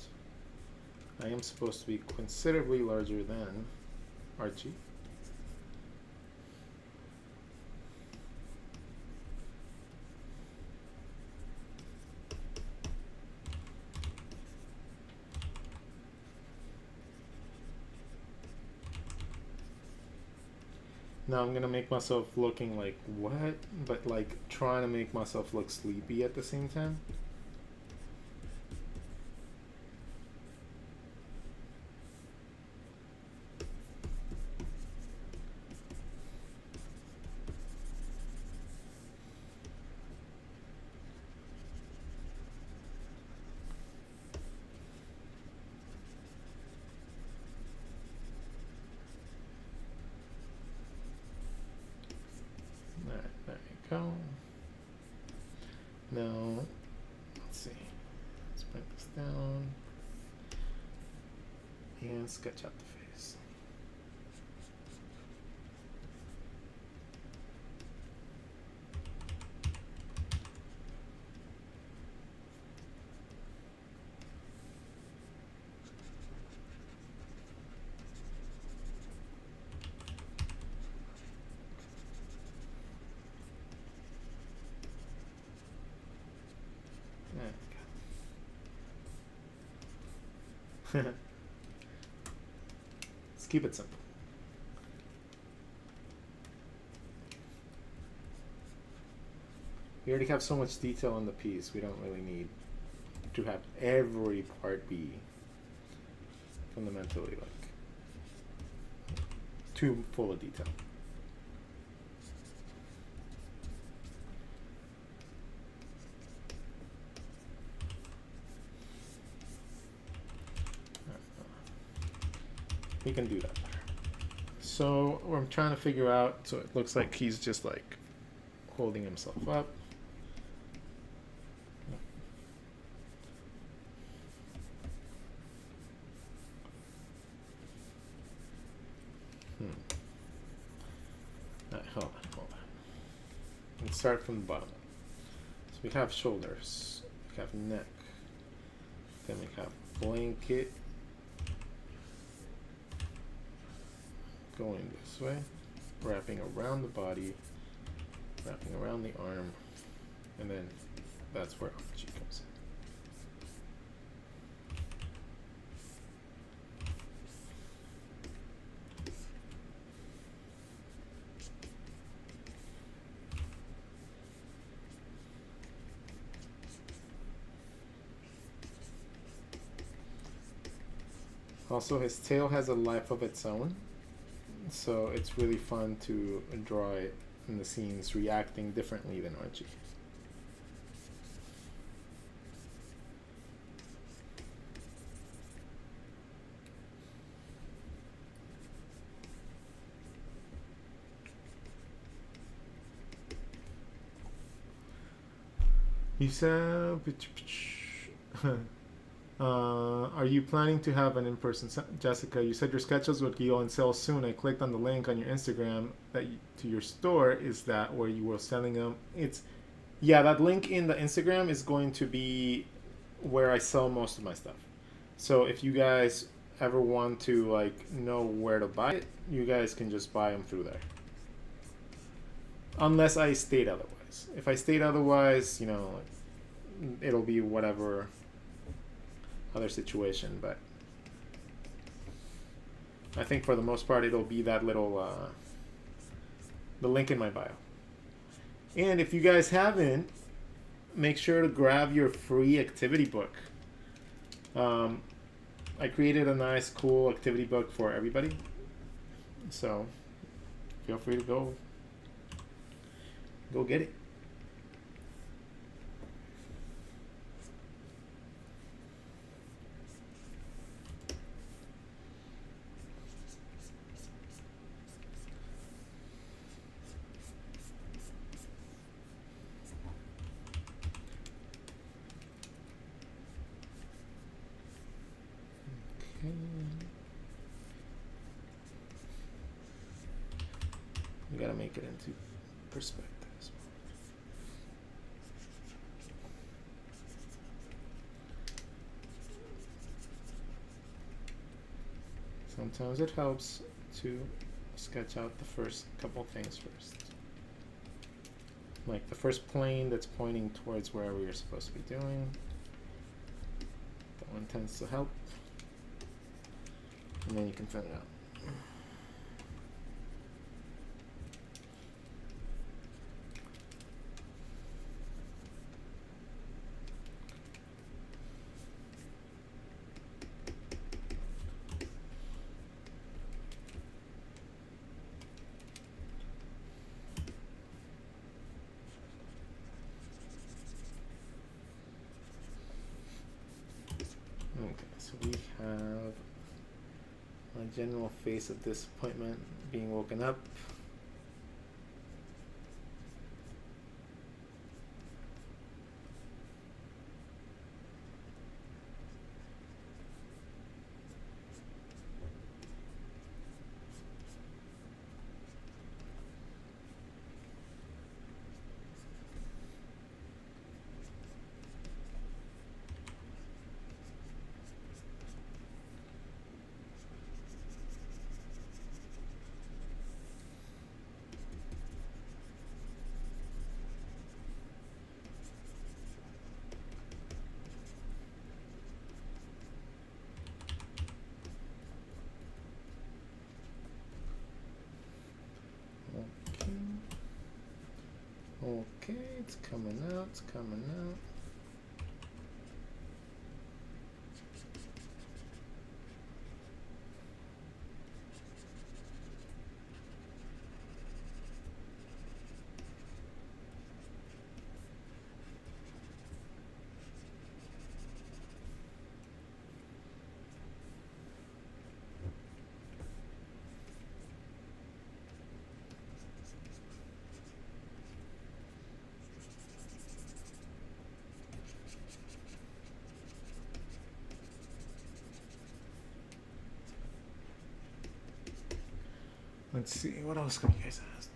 I am supposed to be considerably larger than Archie. Now I'm gonna make myself looking like what? But like trying to make myself look sleepy at the same time. There you go. Now, let's down and sketch out the face. Let's keep it simple. We already have so much detail on the piece, we don't really need to have every part be fundamentally like too full of detail. We can do that better. So I'm trying to figure out, so it looks like he's just like holding himself up. Hold on. Let's start from the bottom. So we have shoulders, we have neck, then we have blanket going this way, wrapping around the body, wrapping around the arm, and then that's where Archie comes in. Also, his tail has a life of its own, so it's really fun to draw it in the scenes reacting differently than Archie. You said, are you planning to have an in-person? Jessica, you said your sketches would go on sale soon. I clicked on the link on your Instagram to your store. Is that where you were selling them? Yeah, that link in the Instagram is going to be where I sell most of my stuff. So if you guys ever want to like know where to buy it, you guys can just buy them through there. Unless I state otherwise. If I state otherwise, you know, it'll be whatever other situation, but I think for the most part it'll be that little the link in my bio. And if you guys haven't, make sure to grab your free activity book. I created a nice cool activity book for everybody, so feel free to go get it. You gotta make it into perspective. Sometimes it helps to sketch out the first couple things first. Like the first plane that's pointing towards wherever you're supposed to be doing. That one tends to help. And then you can fill it out. Okay, so we have my general face of disappointment being woken up. It's coming out, it's coming out. Let's see, what else can you guys ask?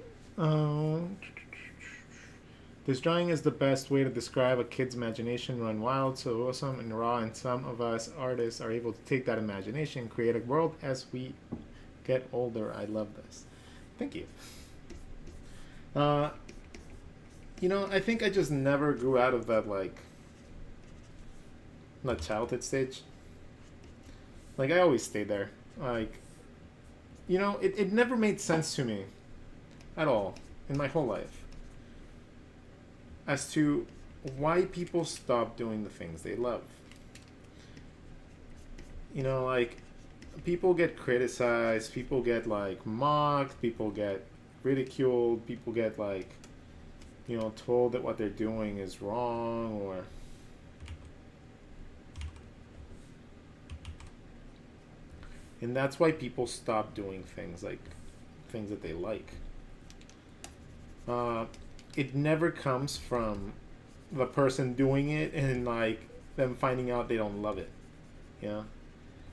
This drawing is the best way to describe a kid's imagination run wild, so awesome and raw, and some of us artists are able to take that imagination and create a world as we get older. I love this. Thank you. You know, I think I just never grew out of that, like, that childhood stage. Like, I always stayed there. Like, you know, it never made sense to me at all in my whole life as to why people stop doing the things they love. You know, like, people get criticized, people get, like, mocked, people get ridiculed, people get, like, you know, told that what they're doing is wrong, or and that's why people stop doing things like things that they like. It never comes from the person doing it and like them finding out they don't love it. You know,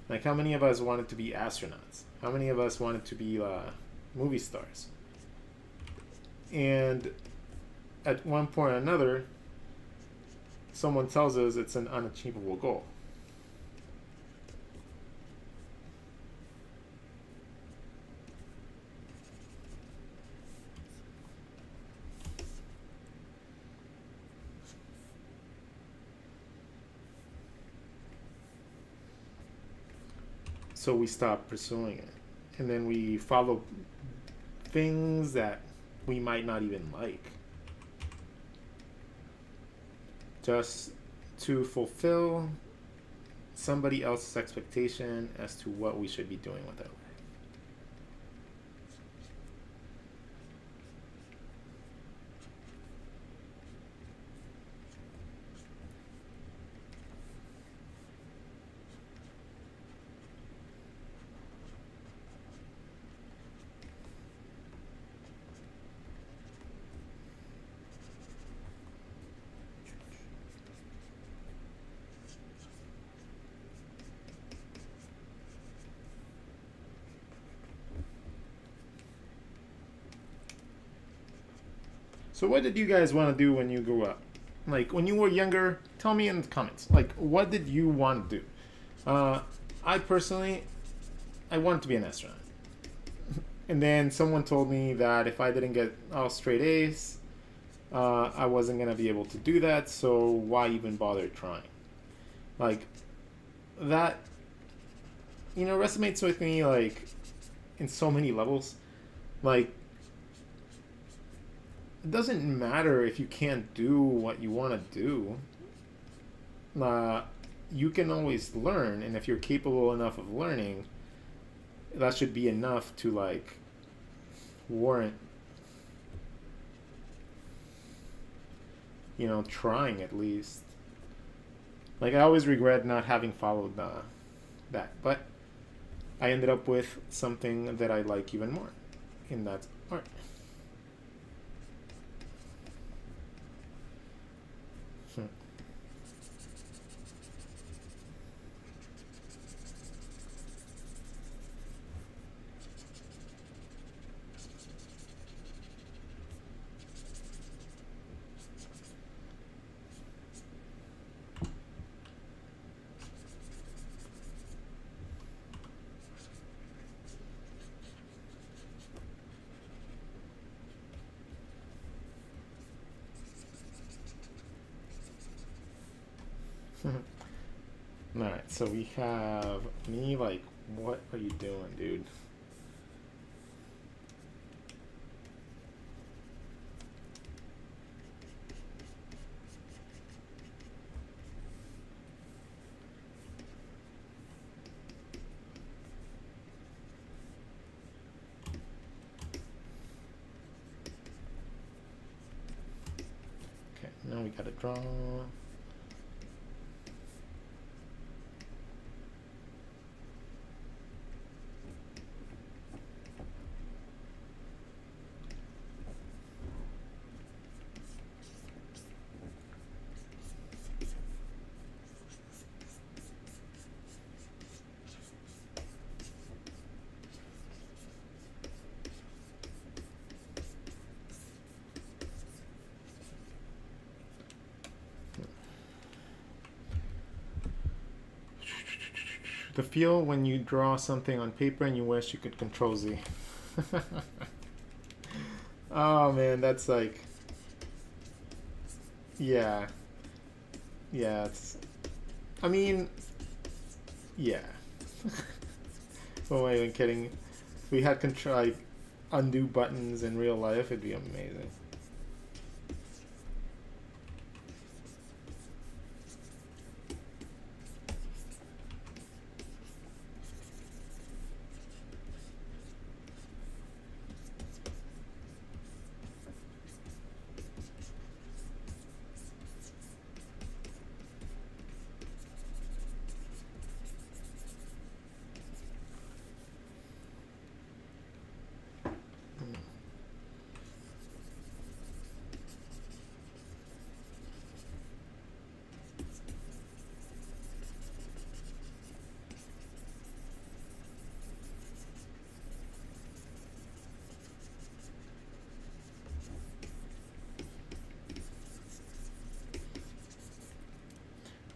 like how many of us wanted to be astronauts? How many of us wanted to be movie stars? And at one point or another, someone tells us it's an unachievable goal. So we stop pursuing it. And then we follow things that we might not even like, just to fulfill somebody else's expectation as to what we should be doing with our life. So what did you guys want to do when you grew up? Like, when you were younger, tell me in the comments. Like, what did you want to do? I personally, I wanted to be an astronaut. And then someone told me that if I didn't get all straight A's, I wasn't going to be able to do that, so why even bother trying? Like, that, you know, resonates with me, like, in so many levels. Like, it doesn't matter if you can't do what you want to do. You can always learn, and if you're capable enough of learning, that should be enough to, like, warrant, you know, trying at least. Like, I always regret not having followed that, but I ended up with something that I like even more, and that's art. Alright, so we have me, like, what are you doing, dude? we gotta draw. The feel when you draw something on paper and you wish you could Control Z. Oh man, that's like, yeah, yeah. It's, I mean, yeah. Who am I even kidding? If we had control, like, undo buttons in real life, it'd be amazing.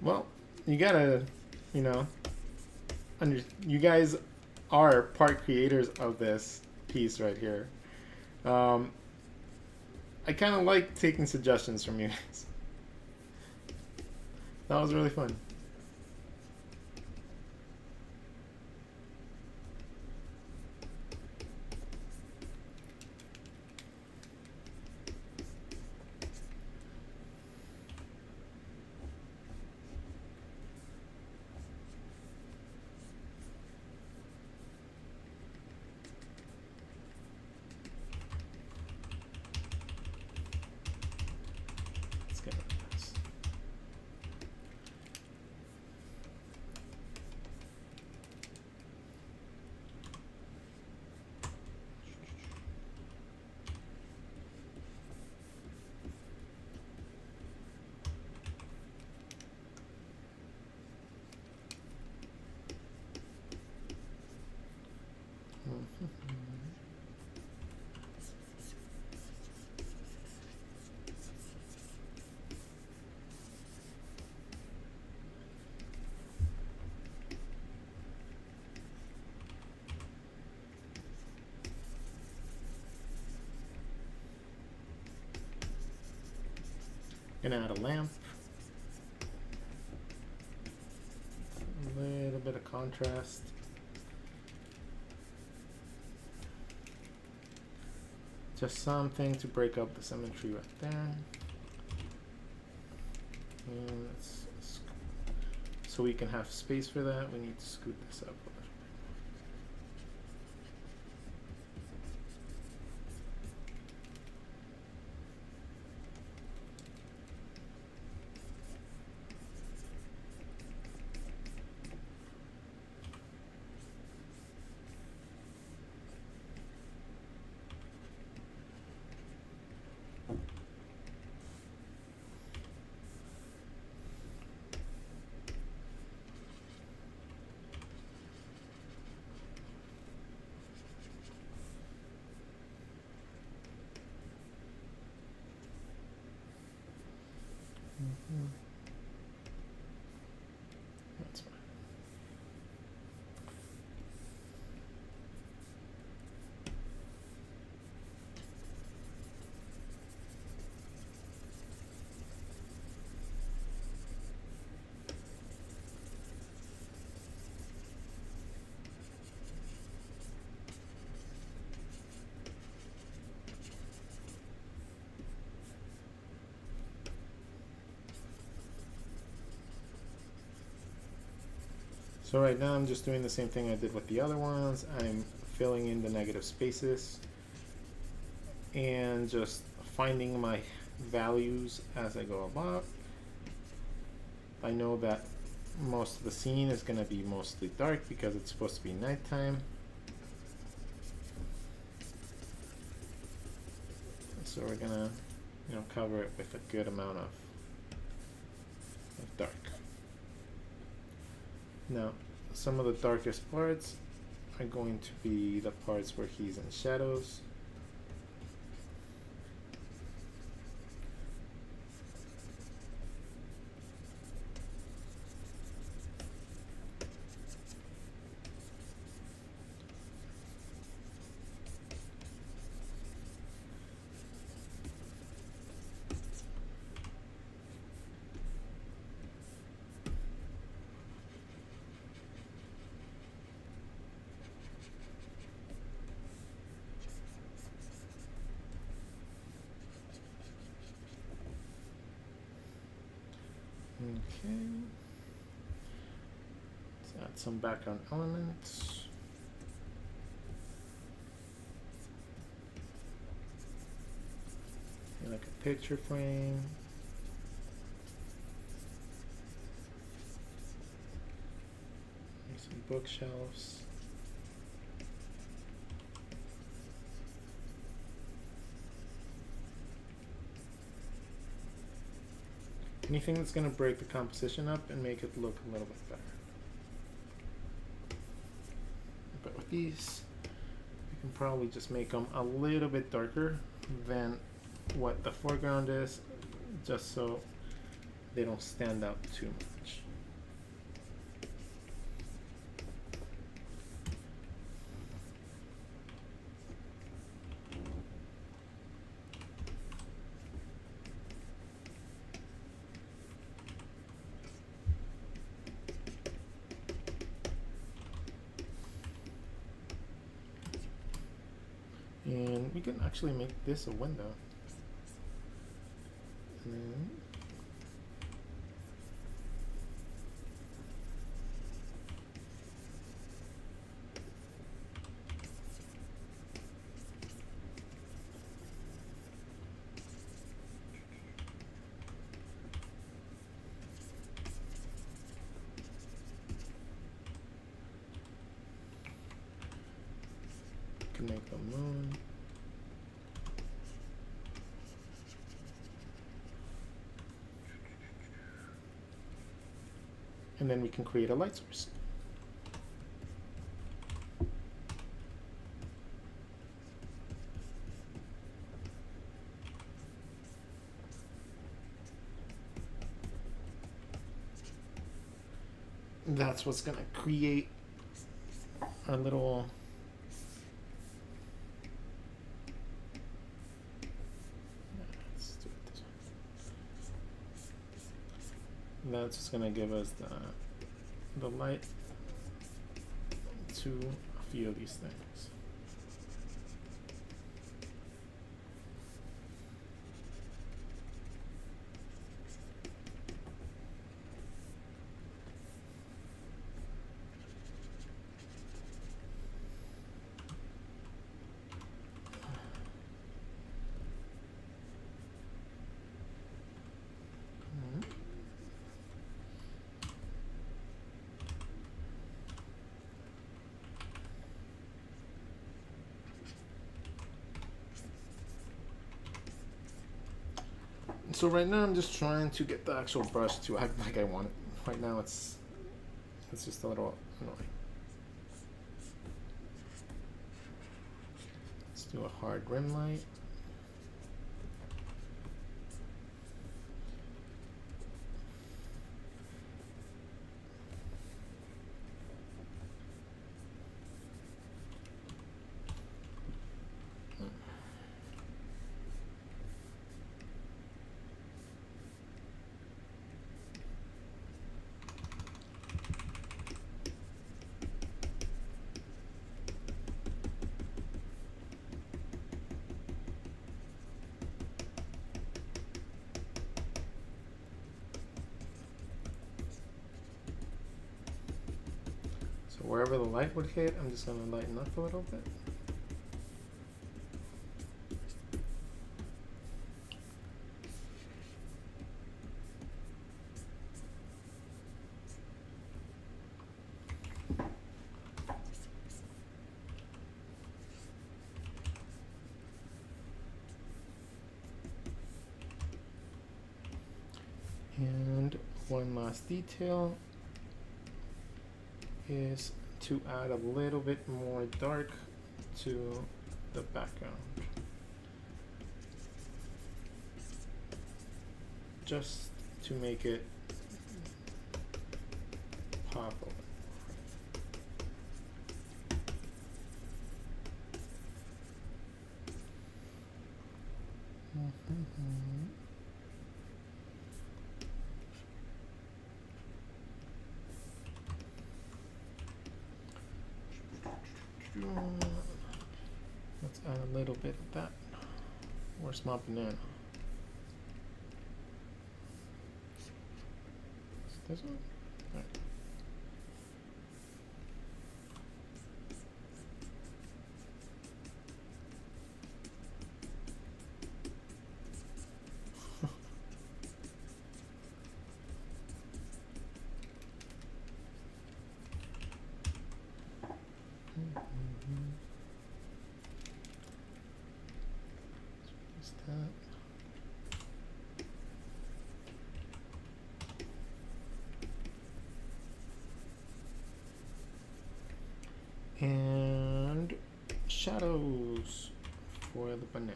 Well, you gotta, you know, you guys are part creators of this piece right here. I kind of like taking suggestions from you guys. That was really fun. Gonna add a lamp, a little bit of contrast. Just something to break up the symmetry right there. And so we can have space for that, we need to scoot this up a little. That's fine. So right now I'm just doing the same thing I did with the other ones. I'm filling in the negative spaces and just finding my values as I go about. I know that most of the scene is going to be mostly dark because it's supposed to be nighttime. So we're going to, cover it with a good amount of dark. Now, some of the darkest parts are going to be the parts where he's in shadows. Okay. Let's add some background elements. Like a picture frame. Make some bookshelves. Anything that's going to break the composition up and make it look a little bit better. But with these, you can probably just make them a little bit darker than what the foreground is, just so they don't stand out too much. And we can actually make this a window. And then can make the moon. And then we can create a light source. That's what's going to create a little that's just going to give us the light to a few of these things. So right now I'm just trying to get the actual brush to act like I want it. Right now it's just a little annoying. Let's do a hard rim light. Wherever the light would hit, I'm just going to lighten up a little bit. one last detail is to add a little bit more dark to the background. Just to make it pop a little. Let's add a little bit of that. Where's my banana? Is this one? All right. And shadows for the banana.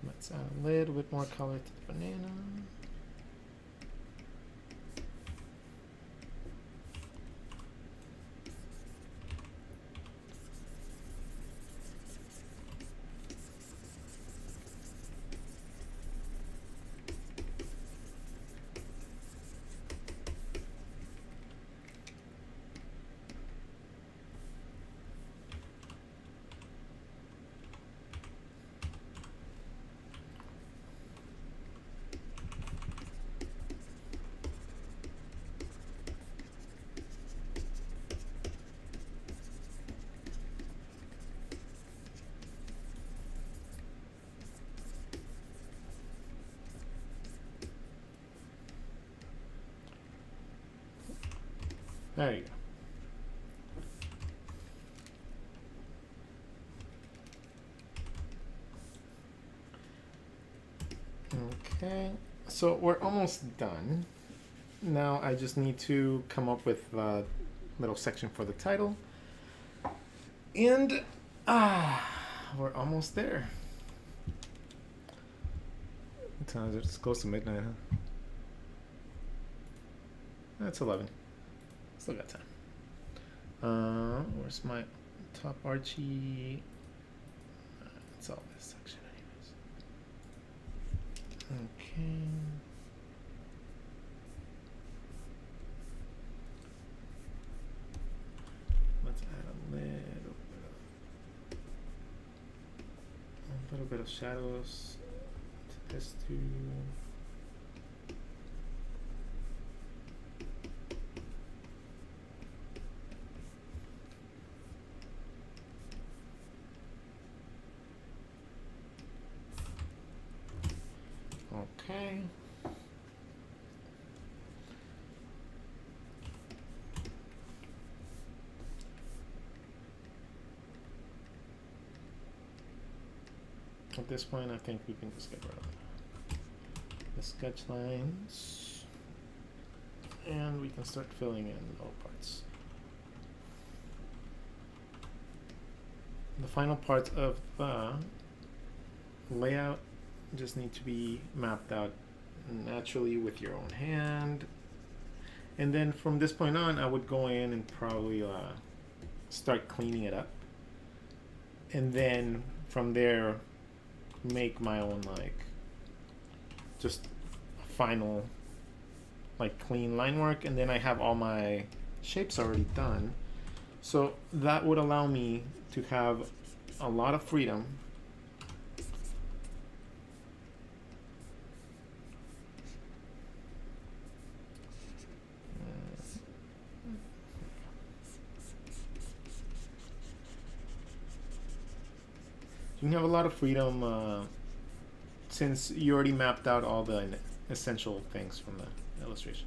Let's add a little bit more color to the banana. There you go. Okay, so we're almost done. Now I just need to come up with a little section for the title. And we're almost there. What time is it? It's close to midnight, huh? That's 11. Still got time. Where's my top Archie? It's all this section anyways. Okay. Let's add a little bit of shadows to this too. Okay. At this point, I think we can just get rid of the sketch lines, and we can start filling in all parts. The final parts of the layout just need to be mapped out naturally with your own hand, and then from this point on I would go in and probably start cleaning it up, and then from there make my own like just final like clean line work, and then I have all my shapes already done, so that would allow me to have a lot of freedom You can have a lot of freedom since you already mapped out all the essential things from the illustration.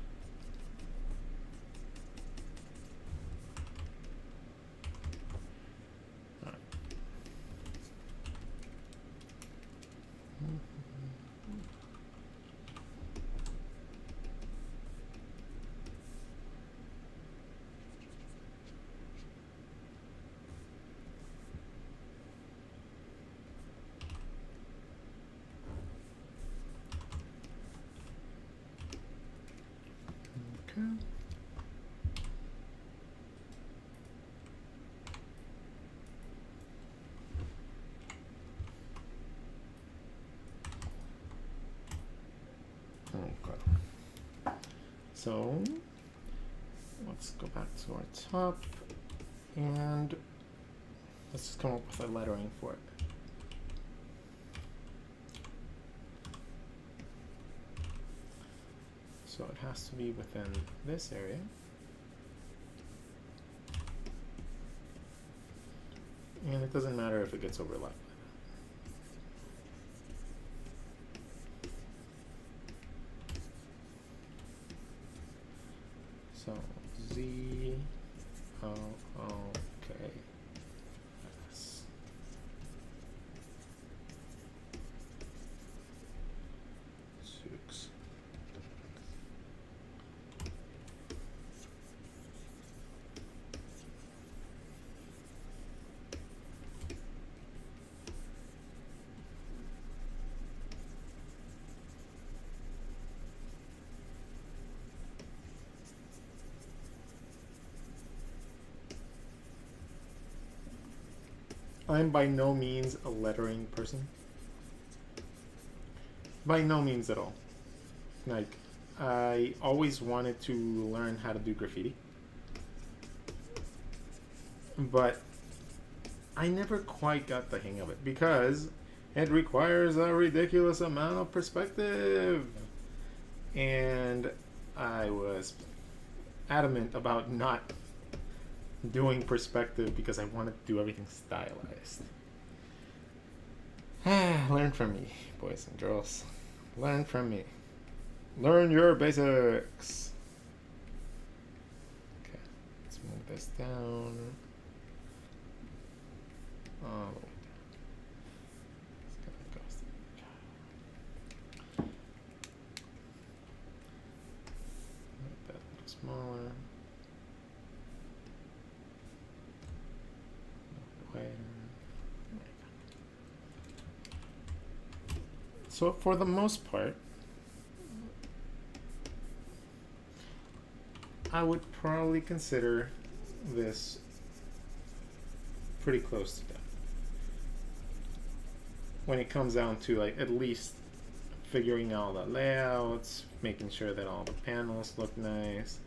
So let's go back to our top and let's just come up with a lettering for it. So it has to be within this area. And it doesn't matter if it gets overlapped. So Z O O K S. Six. I'm by no means a lettering person. By no means at all. Like, I always wanted to learn how to do graffiti. But I never quite got the hang of it because it requires a ridiculous amount of perspective. And I was adamant about not doing perspective because I wanted to do everything stylized. Learn from me, boys and girls. Learn from me. Learn your basics. Okay, let's move this down. Oh, it's gonna go make that a little smaller. So for the most part, I would probably consider this pretty close to done. When it comes down to like at least figuring out the layouts, making sure that all the panels look nice,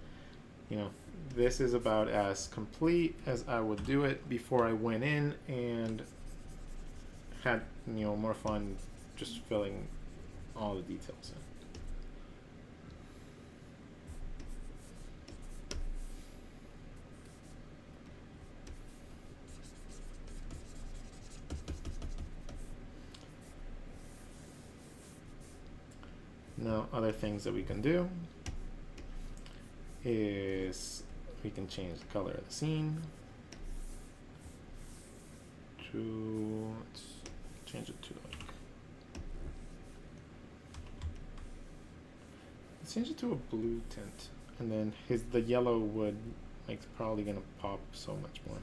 you know, this is about as complete as I would do it before I went in and had, you know, more fun just filling all the details in. Now, other things that we can do is we can change the color of the scene to, let's change it to like, let's change it to a blue tint, and then the yellow wood like probably gonna pop so much more.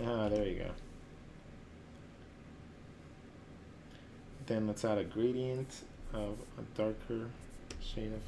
Ah, there you go. Then let's add a gradient of a darker shade of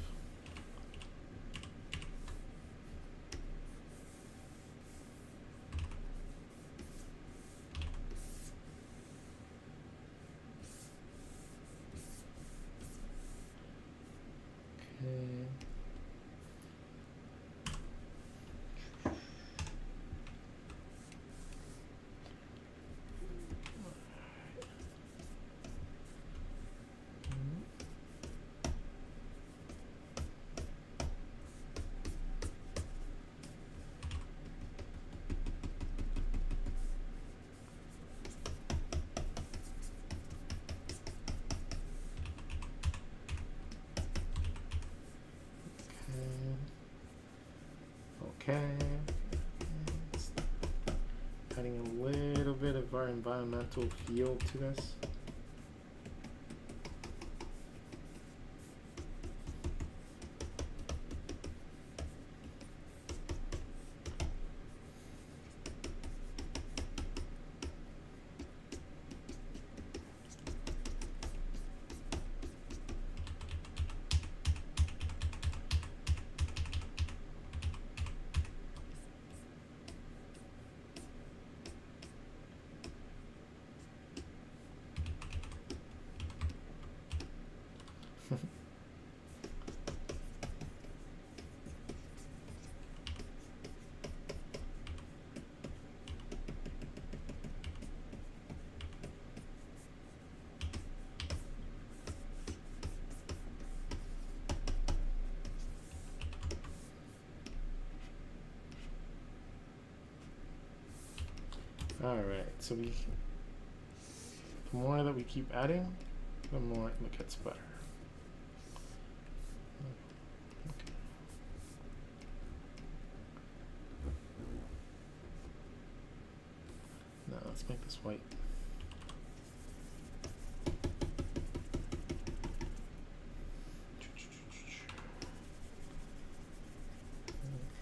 Okay. Adding a little bit of our environmental feel to this. All right, so the more that we keep adding, the more it gets better. Okay. Now let's make this white.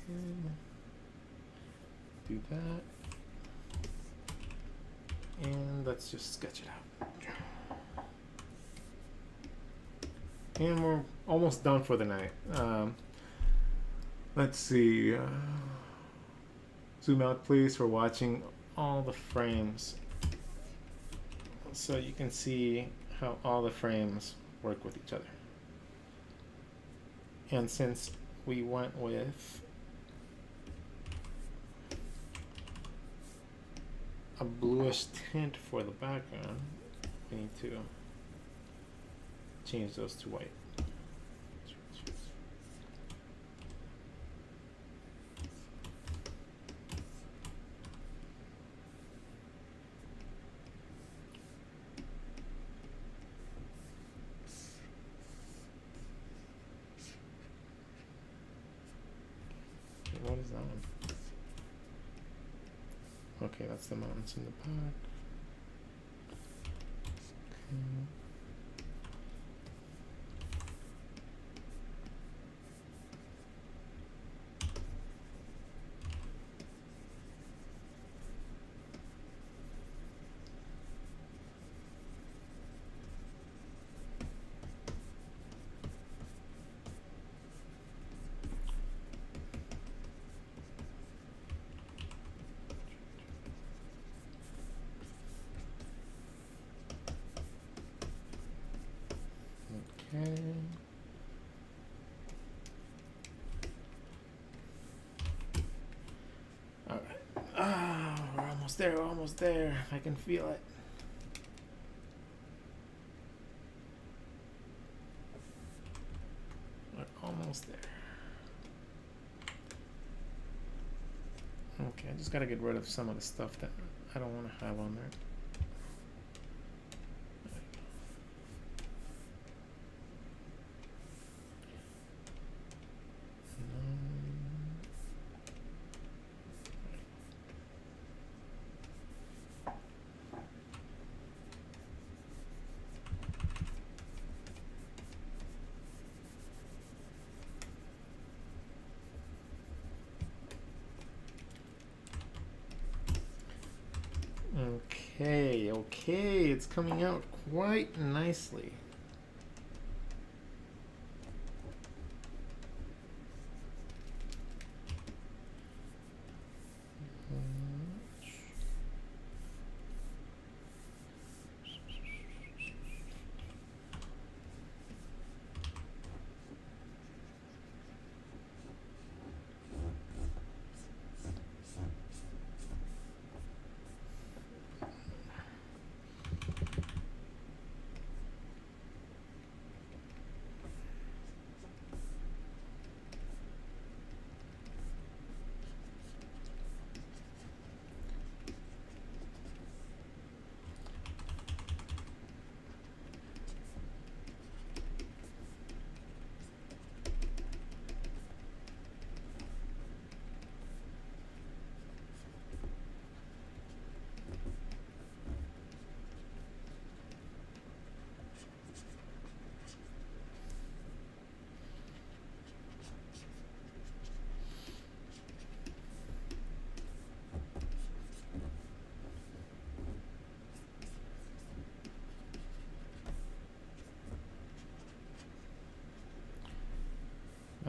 Okay. Do that. And let's just sketch it out. And we're almost done for the night. Let's see. Zoom out, please, for watching all the frames. So you can see how all the frames work with each other. And since we went with a bluish tint for the background, we need to change those to white. Okay, what is that one? Okay, that's the mountains in the back. Okay. Okay. All right. Ah, we're almost there. We're almost there. I can feel it. We're almost there. Okay, I just gotta get rid of some of the stuff that I don't want to have on there. Okay, okay, it's coming out quite nicely.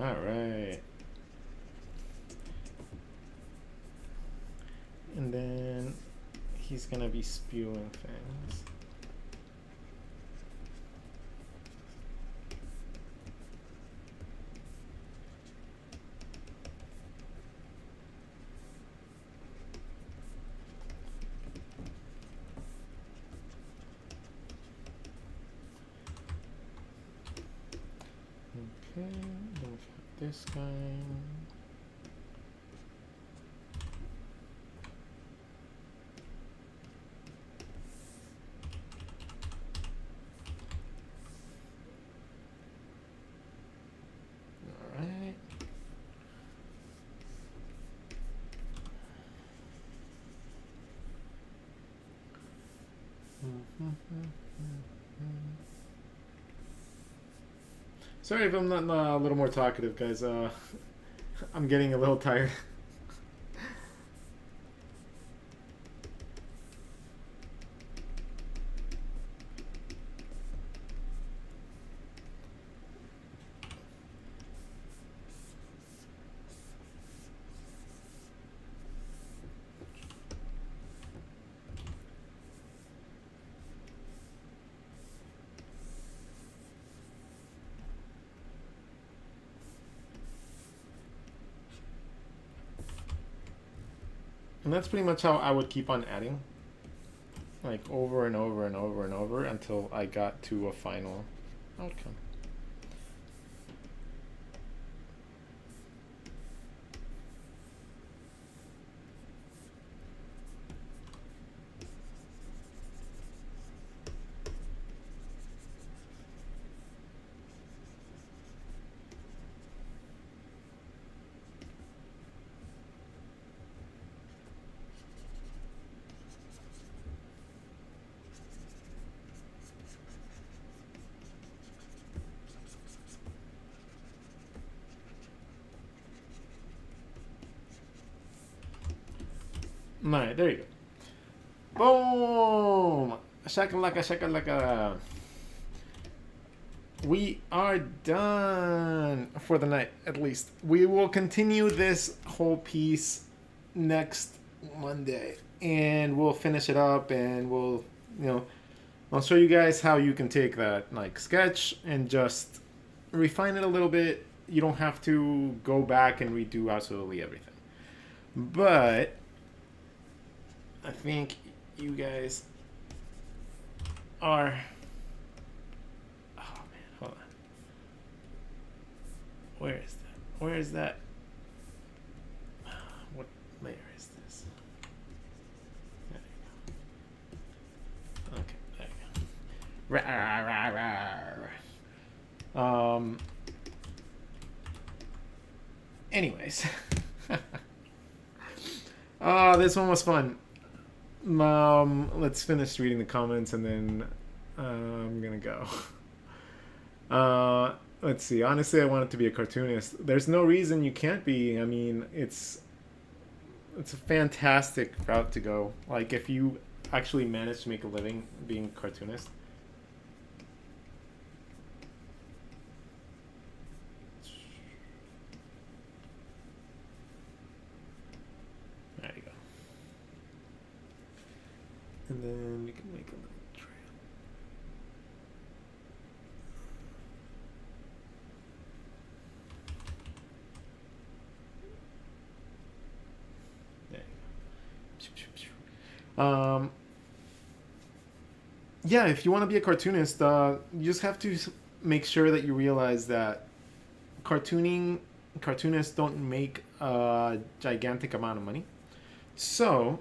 All right. And then he's gonna be spewing things. Okay, then we have this guy. All right. Sorry if I'm not a little more talkative, guys. I'm getting a little tired. And that's pretty much how I would keep on adding, like over and over and over and over until I got to a final outcome. All right, there you go. Boom! Shakalaka, shakalaka. We are done for the night, at least. We will continue this whole piece next Monday, and we'll finish it up, and we'll, I'll show you guys how you can take that like sketch and just refine it a little bit. You don't have to go back and redo absolutely everything, but I think you guys are. Oh man, hold on. Where is that? Where is that? What layer is this? There you go. Okay, there you go. Anyways. This one was fun. Let's finish reading the comments and then I'm gonna go. Let's see. Honestly, I wanted to be a cartoonist. There's no reason you can't be. I mean, it's a fantastic route to go. Like, if you actually manage to make a living being a cartoonist. There you go. And then you can make a little trail. There you go. Yeah, if you want to be a cartoonist, you just have to make sure that you realize that cartoonists don't make a gigantic amount of money. So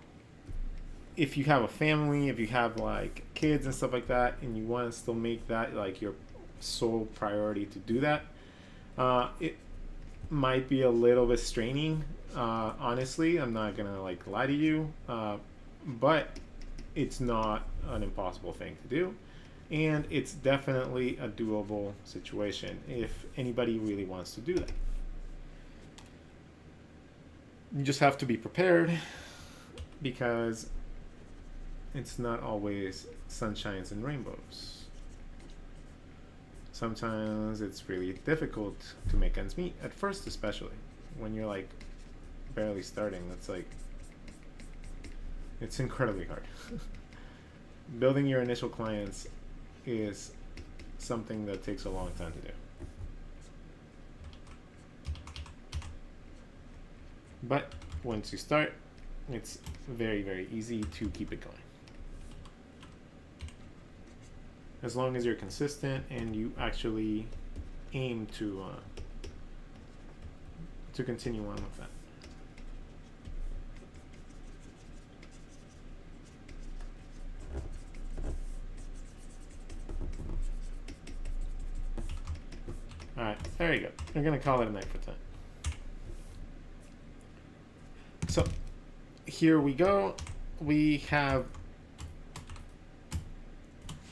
if you have a family, if you have like kids and stuff like that, and you want to still make that like your sole priority to do that, it might be a little bit straining. Honestly, I'm not gonna like lie to you, but it's not an impossible thing to do, and it's definitely a doable situation if anybody really wants to do that. You just have to be prepared, because it's not always sunshines and rainbows. Sometimes it's really difficult to make ends meet at first, especially when you're like barely starting. It's incredibly hard. Building your initial clients is something that takes a long time to do. But once you start, it's very, very easy to keep it going. As long as you're consistent and you actually aim to continue on with that. All right, there you go. We're gonna call it a night for tonight. So here we go. We have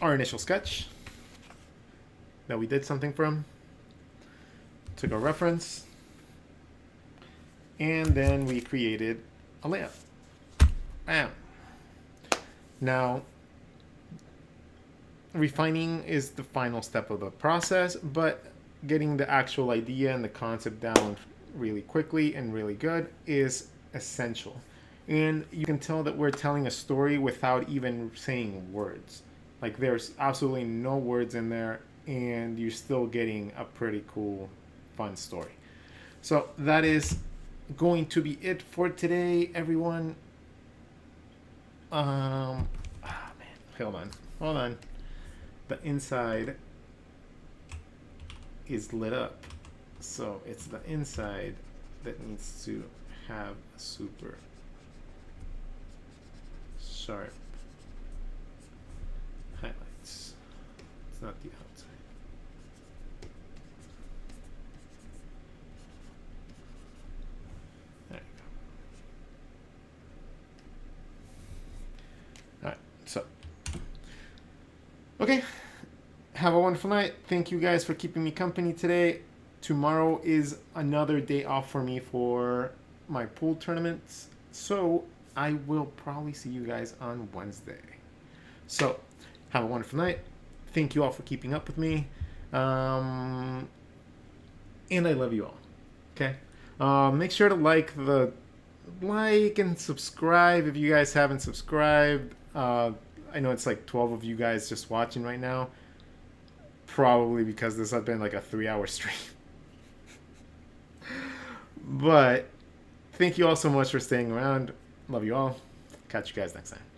our initial sketch that we did something from. Took a reference, and then we created a layout. Bam. Now, refining is the final step of the process, but getting the actual idea and the concept down really quickly and really good is essential. And you can tell that we're telling a story without even saying words. Like, there's absolutely no words in there, and you're still getting a pretty cool, fun story. So that is going to be it for today, everyone. Man, hold on. The inside is lit up, so it's the inside that needs to have a super sharp highlights. It's not the outside. There you go. Alright, so okay. Have a wonderful night. Thank you guys for keeping me company today. Tomorrow is another day off for me for my pool tournaments, so I will probably see you guys on Wednesday. So have a wonderful night. Thank you all for keeping up with me, and I love you all. Okay, make sure to like and subscribe if you guys haven't subscribed. I know it's like 12 of you guys just watching right now, probably because this has been like a 3-hour stream. But thank you all so much for staying around. Love you all. Catch you guys next time.